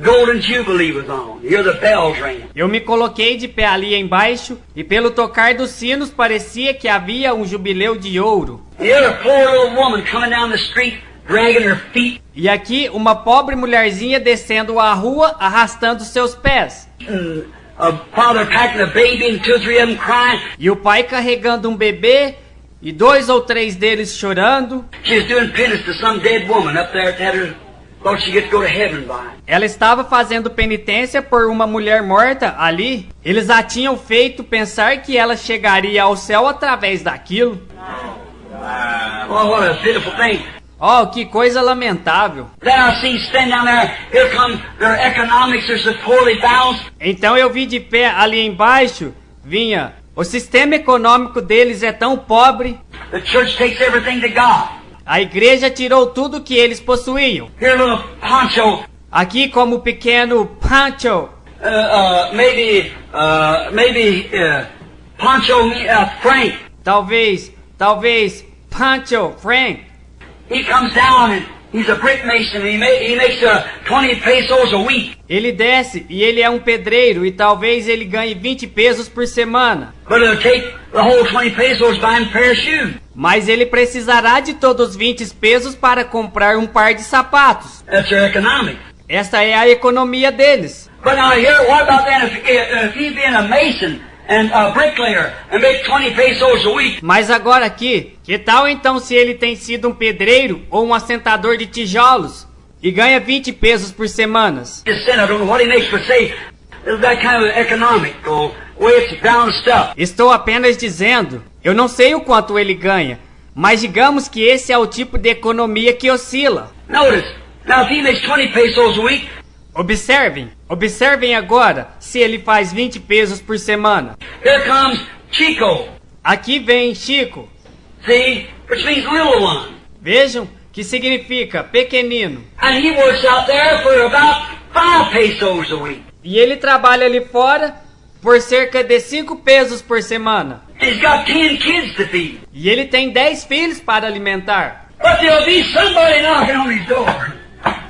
[SPEAKER 1] Golden Jubilee was on. You hear the bells ringing.
[SPEAKER 2] Eu me coloquei de pé ali embaixo e pelo tocar dos sinos parecia que havia um jubileu de ouro.
[SPEAKER 1] You hear a poor little woman coming down the street, dragging her feet.
[SPEAKER 2] E aqui uma pobre mulherzinha descendo a rua arrastando seus pés.
[SPEAKER 1] And a father packing a baby and 2 or 3 of them crying.
[SPEAKER 2] E o pai carregando um bebê e 2 ou 3 deles chorando.
[SPEAKER 1] She was doing penance to some dead woman up there that had her, thought she'd get to go to heaven by.
[SPEAKER 2] Ela estava fazendo penitência por uma mulher morta ali. Eles a tinham feito pensar que ela chegaria ao céu através daquilo.
[SPEAKER 1] Oh, what a pitiful thing.
[SPEAKER 2] Oh, que coisa lamentável.
[SPEAKER 1] Then I see stand down there, here come their economics are so poorly balanced.
[SPEAKER 2] Então eu vi de pé ali embaixo, vinha, o sistema econômico deles é tão pobre.
[SPEAKER 1] The church takes everything to God.
[SPEAKER 2] A igreja tirou tudo que eles possuíam.
[SPEAKER 1] Here little Pancho,
[SPEAKER 2] Aqui como o pequeno Pancho,
[SPEAKER 1] maybe Pancho Frank.
[SPEAKER 2] talvez Pancho Frank.
[SPEAKER 1] He comes down and he's a brick mason and he makes 20 pesos a week.
[SPEAKER 2] Ele desce e ele é um pedreiro e talvez ele ganhe 20 pesos por semana.
[SPEAKER 1] But it'll take the whole 20 pesos to buy him a pair of shoes.
[SPEAKER 2] Mas ele precisará de todos os 20 pesos para comprar um par de sapatos.
[SPEAKER 1] That's their economics.
[SPEAKER 2] Esta é a economia deles.
[SPEAKER 1] But now here, what about then if he being a mason and a bricklayer and make 20 pesos a week?
[SPEAKER 2] Mas agora aqui, que tal então se ele tem sido um pedreiro ou um assentador de tijolos e ganha 20 pesos por semanas?
[SPEAKER 1] Just saying, I don't know what he makes, but say that kind of economic way it's balanced up.
[SPEAKER 2] Estou apenas dizendo, eu não sei o quanto ele ganha, mas digamos que esse é o tipo de economia que oscila.
[SPEAKER 1] Notice, now if he makes 20 pesos a week, Observem agora se ele faz 20 pesos por semana. here comes Chico.
[SPEAKER 2] Aqui vem Chico.
[SPEAKER 1] See, which means little one.
[SPEAKER 2] Vejam que significa pequenino.
[SPEAKER 1] And he works out there for about 5 pesos a week.
[SPEAKER 2] E ele trabalha ali fora por cerca de 5 pesos por semana.
[SPEAKER 1] He's got 10 kids to feed.
[SPEAKER 2] E ele tem 10 filhos para alimentar.
[SPEAKER 1] But there'll be somebody knocking on his door.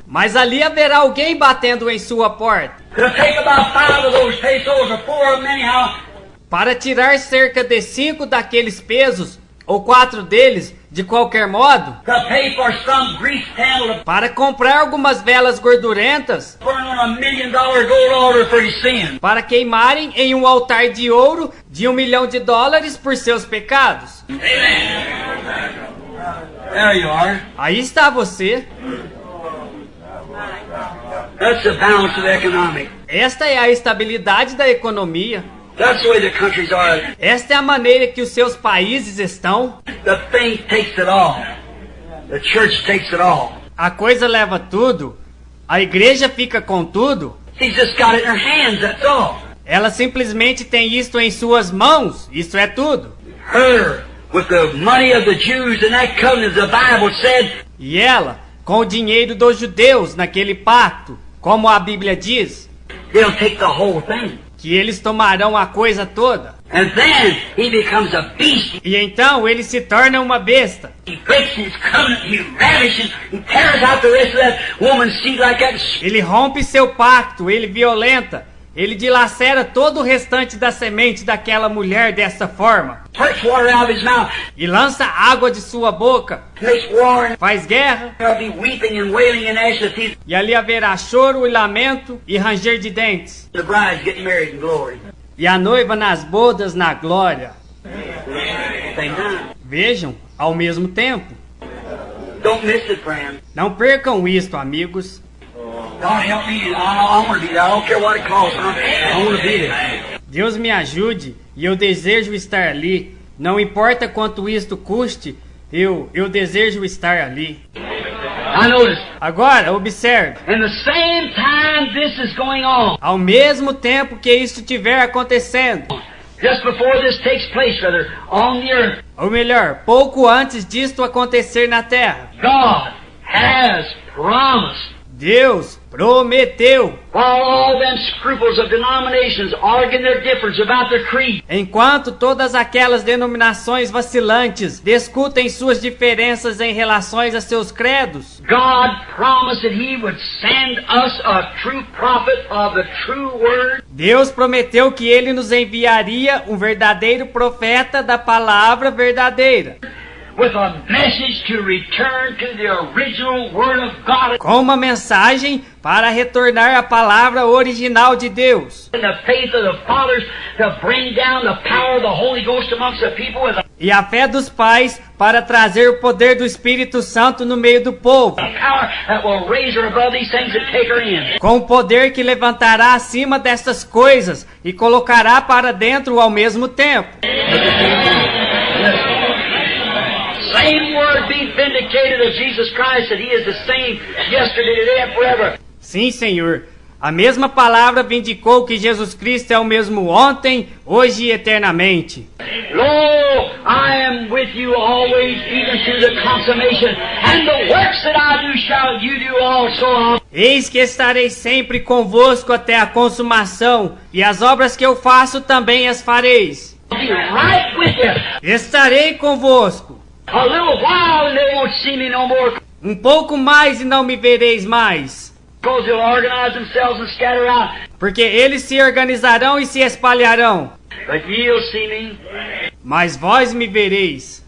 [SPEAKER 2] Mas ali haverá alguém batendo em sua porta
[SPEAKER 1] It'll take about 5 of those pesos or 4 of them anyhow.
[SPEAKER 2] para tirar cerca de 5 daqueles pesos, ou 4 deles, de qualquer modo,
[SPEAKER 1] To pay for some grease candle to
[SPEAKER 2] para comprar algumas velas gordurentas,
[SPEAKER 1] burn on $1 million gold altar for his sin.
[SPEAKER 2] para queimarem em um altar de ouro de $1 milhão por seus pecados.
[SPEAKER 1] There you are.
[SPEAKER 2] Aí está você.
[SPEAKER 1] That's the balance of economic.
[SPEAKER 2] Esta é a estabilidade da economia.
[SPEAKER 1] That's the way the countries are.
[SPEAKER 2] Esta é a maneira que os seus países estão.
[SPEAKER 1] The thing takes it all. The church takes it all.
[SPEAKER 2] A coisa leva tudo. A igreja fica com tudo.
[SPEAKER 1] He's just got it in her hands, that's all.
[SPEAKER 2] Ela simplesmente tem isto em suas mãos. Isso é tudo.
[SPEAKER 1] Her, with the money of the Jews and that covenant, the Bible said,
[SPEAKER 2] E ela, com o dinheiro dos judeus naquele pacto, como a Bíblia diz,
[SPEAKER 1] they'll take the whole thing.
[SPEAKER 2] que eles tomarão a coisa toda.
[SPEAKER 1] And then he becomes a beast.
[SPEAKER 2] E então ele se torna uma besta.
[SPEAKER 1] He breaks his covenant, he ravishes, he tears out the rest of that woman's seed like that.
[SPEAKER 2] Ele rompe seu pacto, ele violenta, ele dilacera todo o restante da semente daquela mulher dessa forma.
[SPEAKER 1] Squirts water out of his mouth,
[SPEAKER 2] E lança água de sua boca,
[SPEAKER 1] makes war, and
[SPEAKER 2] faz guerra,
[SPEAKER 1] there'll be weeping and wailing and gnashing of teeth.
[SPEAKER 2] e ali haverá choro e lamento e ranger de dentes.
[SPEAKER 1] The bride's getting married in glory.
[SPEAKER 2] e a noiva nas bodas na glória.
[SPEAKER 1] Same time.
[SPEAKER 2] Vejam, ao mesmo tempo.
[SPEAKER 1] Don't miss it, friend.
[SPEAKER 2] Não percam isto, amigos.
[SPEAKER 1] God help me. I want to be there. I don't care what it costs. I want to be there.
[SPEAKER 2] Deus me ajude e eu desejo estar ali. Não importa quanto isto custe, eu desejo estar ali.
[SPEAKER 1] I notice.
[SPEAKER 2] Agora, observe.
[SPEAKER 1] In the same time this is going on,
[SPEAKER 2] Ao mesmo tempo que isto estiver acontecendo,
[SPEAKER 1] just before this takes place, brother, on the earth,
[SPEAKER 2] ou melhor, pouco antes disto acontecer na terra,
[SPEAKER 1] God has promised.
[SPEAKER 2] Deus prometeu.
[SPEAKER 1] While all them scruples of denominations arguing their difference about their creed,
[SPEAKER 2] Enquanto todas aquelas denominações vacilantes discutem suas diferenças em relações a seus credos,
[SPEAKER 1] God promised that He would send us a true prophet of the true word,
[SPEAKER 2] Deus prometeu que Ele nos enviaria um verdadeiro profeta da palavra verdadeira,
[SPEAKER 1] with a message to return to the original word of God
[SPEAKER 2] com uma mensagem para retornar à palavra original de Deus,
[SPEAKER 1] and the faith of the fathers to bring down the power of the Holy Ghost amongst the people with a
[SPEAKER 2] e a fé dos pais para trazer o poder do Espírito Santo no meio do povo,
[SPEAKER 1] power that will raise her above these things and take her in.
[SPEAKER 2] com o poder que levantará acima dessas coisas e colocará para dentro ao mesmo tempo.
[SPEAKER 1] Same word be vindicated of Jesus Christ that He is the same yesterday, today, and forever.
[SPEAKER 2] Sim, Senhor. A mesma palavra vindicou que Jesus Cristo é o mesmo ontem, hoje e eternamente.
[SPEAKER 1] Lo, I am with you always, even to the consummation, and the works that I do shall you do also.
[SPEAKER 2] Eis que estarei sempre convosco até a consumação, e as obras que eu faço também as fareis.
[SPEAKER 1] I'll be right with you.
[SPEAKER 2] Estarei convosco.
[SPEAKER 1] A little while and they won't see me no more,
[SPEAKER 2] Um pouco mais e não me vereis mais.
[SPEAKER 1] because they'll organize themselves and scatter out.
[SPEAKER 2] Porque eles se organizarão e se espalharão.
[SPEAKER 1] But ye'll see me,
[SPEAKER 2] Mas vós me vereis,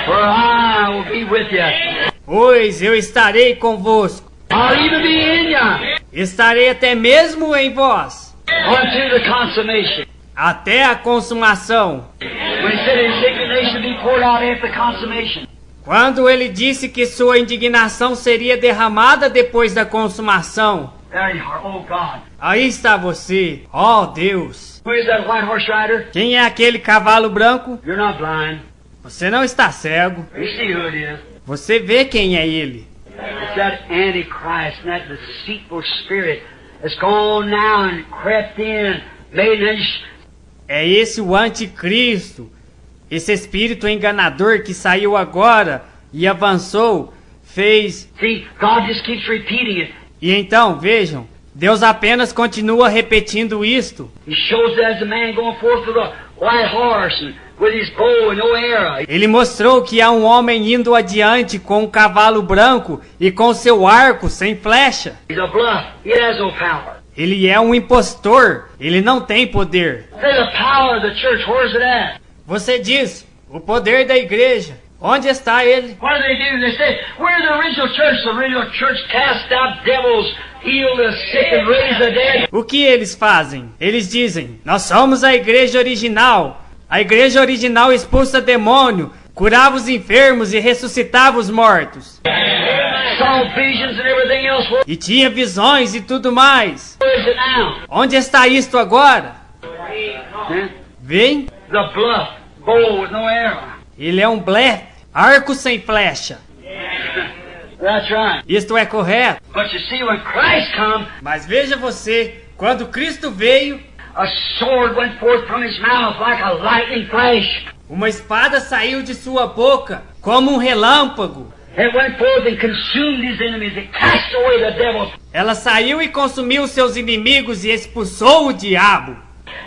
[SPEAKER 1] for I will be with you.
[SPEAKER 2] pois eu estarei convosco.
[SPEAKER 1] I'll even be in you
[SPEAKER 2] Estarei até mesmo em vós,
[SPEAKER 1] unto the consummation.
[SPEAKER 2] até a consumação.
[SPEAKER 1] When He said His indignation be poured out after the consummation.
[SPEAKER 2] Quando ele disse que sua indignação seria derramada depois da consumação.
[SPEAKER 1] There you are, oh God.
[SPEAKER 2] Aí está você, ó Deus.
[SPEAKER 1] Who is that white horse rider?
[SPEAKER 2] Quem é aquele cavalo branco?
[SPEAKER 1] You're not blind.
[SPEAKER 2] Você não está cego.
[SPEAKER 1] You see who it is.
[SPEAKER 2] Você vê quem é ele.
[SPEAKER 1] It's that Antichrist and that deceitful spirit that's gone now and crept in, made an
[SPEAKER 2] É esse o anticristo, esse espírito enganador que saiu agora e avançou, fez...
[SPEAKER 1] See, God just keeps repeating it.
[SPEAKER 2] E então, vejam, Deus apenas continua repetindo isto.
[SPEAKER 1] He shows that as a man going forth with a white horse and with his bow and no arrow.
[SPEAKER 2] Ele mostrou que há um homem indo adiante com um cavalo branco e com seu arco sem flecha.
[SPEAKER 1] He's a bluff. He has no power.
[SPEAKER 2] Ele é um impostor, ele não tem poder.
[SPEAKER 1] Say the power of the church, where's it at?
[SPEAKER 2] Você diz, o poder da igreja, onde está ele?
[SPEAKER 1] What do? They say, we're the original church. The original church cast out devils, healed the sick and raised the dead.
[SPEAKER 2] O que eles fazem? Eles dizem, nós somos a igreja original. A igreja original expulsa demônio, curava os enfermos e ressuscitava os mortos.
[SPEAKER 1] Saw visions and everything else.
[SPEAKER 2] E tinha visões e tudo mais.
[SPEAKER 1] Where is it now?
[SPEAKER 2] Onde está isto agora?
[SPEAKER 1] Huh?
[SPEAKER 2] Vem,
[SPEAKER 1] The bluff, bow with no arrow.
[SPEAKER 2] ele é um blefe, arco sem flecha.
[SPEAKER 1] That's right.
[SPEAKER 2] Isto é correto.
[SPEAKER 1] But you see, when Christ come,
[SPEAKER 2] Mas veja você, quando Cristo veio,
[SPEAKER 1] a sword went forth from his mouth like a lightning flash.
[SPEAKER 2] uma espada saiu de sua boca como um relâmpago.
[SPEAKER 1] It went forth and consumed his enemies. It cast away the devil.
[SPEAKER 2] Ela saiu e consumiu seus inimigos e expulsou o diabo.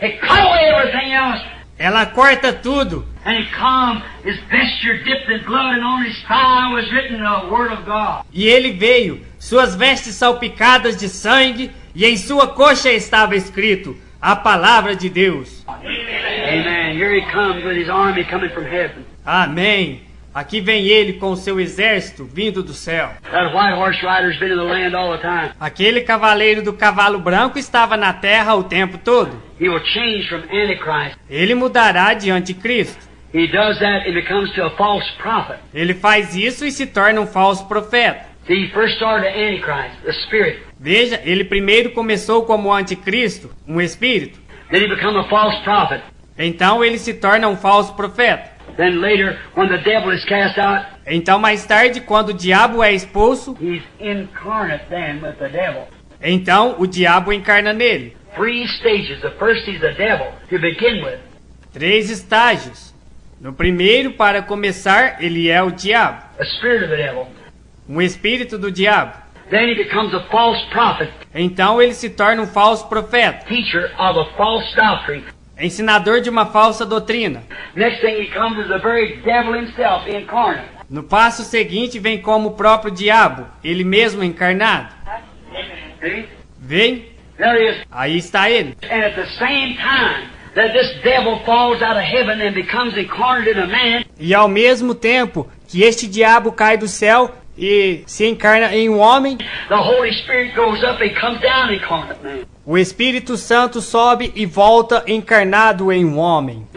[SPEAKER 1] It cut away everything else.
[SPEAKER 2] Ela corta tudo.
[SPEAKER 1] And he come, his vesture dipped in blood, and on his thigh was written the word of God.
[SPEAKER 2] E ele veio, suas vestes salpicadas de sangue, e em sua coxa estava escrito a palavra de Deus.
[SPEAKER 1] Amen. Here he comes with his army coming from heaven.
[SPEAKER 2] Amém. Aqui vem ele com o seu exército vindo do céu.
[SPEAKER 1] That white horse rider's been in the land all the time.
[SPEAKER 2] Aquele cavaleiro do cavalo branco estava na terra o tempo todo.
[SPEAKER 1] He will change from Antichrist.
[SPEAKER 2] Ele mudará de anticristo.
[SPEAKER 1] He does that and becomes to a false prophet.
[SPEAKER 2] Ele faz isso e se torna um falso profeta.
[SPEAKER 1] See, he first started Antichrist, the spirit.
[SPEAKER 2] Veja, ele primeiro começou como anticristo, um espírito.
[SPEAKER 1] Then he becomes a false prophet.
[SPEAKER 2] Então ele se torna um falso profeta.
[SPEAKER 1] Then later, when the devil is cast out,
[SPEAKER 2] Então mais tarde, quando o diabo é expulso,
[SPEAKER 1] he's incarnate then with the devil.
[SPEAKER 2] então o diabo encarna nele.
[SPEAKER 1] 3 stages. The first is the devil to begin with.
[SPEAKER 2] 3 estágios. No primeiro, para começar, ele é o diabo,
[SPEAKER 1] The spirit of the devil.
[SPEAKER 2] um espírito do diabo.
[SPEAKER 1] Then he becomes a false prophet,
[SPEAKER 2] Então ele se torna um falso profeta,
[SPEAKER 1] teacher of a false doctrine.
[SPEAKER 2] ensinador de uma falsa doutrina.
[SPEAKER 1] Next thing he comes is the very devil himself incarnate.
[SPEAKER 2] No passo seguinte vem como o próprio diabo, ele mesmo encarnado.
[SPEAKER 1] See?
[SPEAKER 2] Vem,
[SPEAKER 1] There he is.
[SPEAKER 2] aí está ele.
[SPEAKER 1] And at the same time that this devil falls out of heaven and becomes incarnate in a man,
[SPEAKER 2] E ao mesmo tempo que este diabo cai do céu e se encarna em um homem,
[SPEAKER 1] the Holy Spirit goes up and comes down incarnate man.
[SPEAKER 2] o Espírito Santo sobe e volta encarnado em um homem.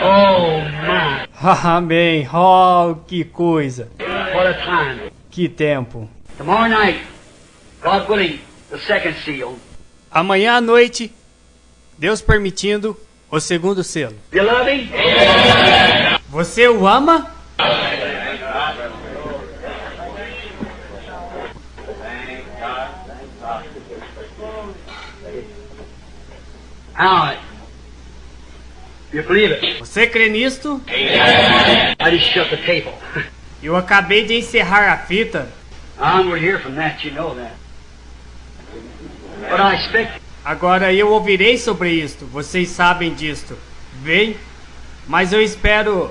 [SPEAKER 1] Oh my,
[SPEAKER 2] Amém. Oh, que coisa.
[SPEAKER 1] what a time.
[SPEAKER 2] Que tempo.
[SPEAKER 1] Tomorrow night, God willing, the second seal.
[SPEAKER 2] Amanhã à noite, Deus permitindo, o segundo selo.
[SPEAKER 1] You love him?
[SPEAKER 2] Você o ama?
[SPEAKER 1] How? You believe it?
[SPEAKER 2] Você crê nisto?
[SPEAKER 1] I just shut the table.
[SPEAKER 2] Eu acabei de encerrar a fita.
[SPEAKER 1] I'm going to hear from that, you know that. But I expect
[SPEAKER 2] Agora eu ouvirei sobre isto. Vocês sabem disto. Vem. Mas eu espero...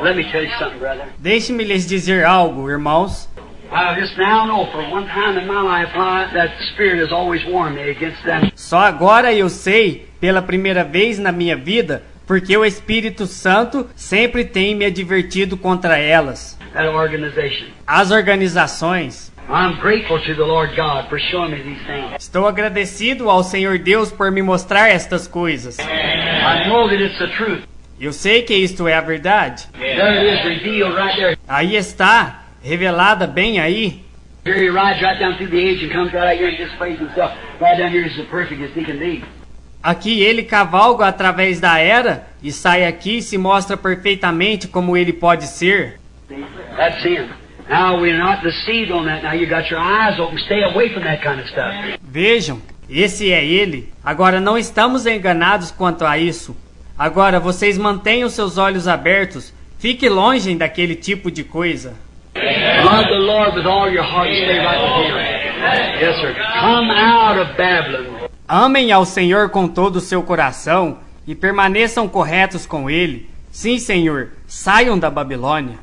[SPEAKER 1] Let me tell you something, brother.
[SPEAKER 2] Deixe-me lhes dizer algo, irmãos.
[SPEAKER 1] I just now know for one time in my life that Spirit has always warned me against them.
[SPEAKER 2] Só agora eu sei, pela primeira vez na minha vida, porque o Espírito Santo sempre tem me advertido contra elas.
[SPEAKER 1] That organization.
[SPEAKER 2] As organizações.
[SPEAKER 1] I'm grateful to the Lord God for showing me these things.
[SPEAKER 2] Estou agradecido ao Senhor Deus por me mostrar estas coisas.
[SPEAKER 1] I know that it's the truth.
[SPEAKER 2] Eu sei que isto é a verdade.
[SPEAKER 1] There it is revealed right there.
[SPEAKER 2] Aí está, revelada bem aí.
[SPEAKER 1] Here he rides right down through the age and comes right out here and displays himself. Right down here is the perfect as he can be.
[SPEAKER 2] Aqui ele cavalga através da era e sai aqui e se mostra perfeitamente como ele pode ser.
[SPEAKER 1] See? That's him. Now we're not deceived on that. Now you got your eyes open. Stay away from that kind of stuff.
[SPEAKER 2] Vejam, esse é ele. Agora não estamos enganados quanto a isso. Agora vocês mantenham seus olhos abertos. Fique longe daquele tipo de coisa.
[SPEAKER 1] Love the Lord with all your heart and stay right with him. Yes, sir. Come out of Babylon.
[SPEAKER 2] Amem ao Senhor com todo o seu coração e permaneçam corretos com Ele. Sim, Senhor, saiam da Babilônia.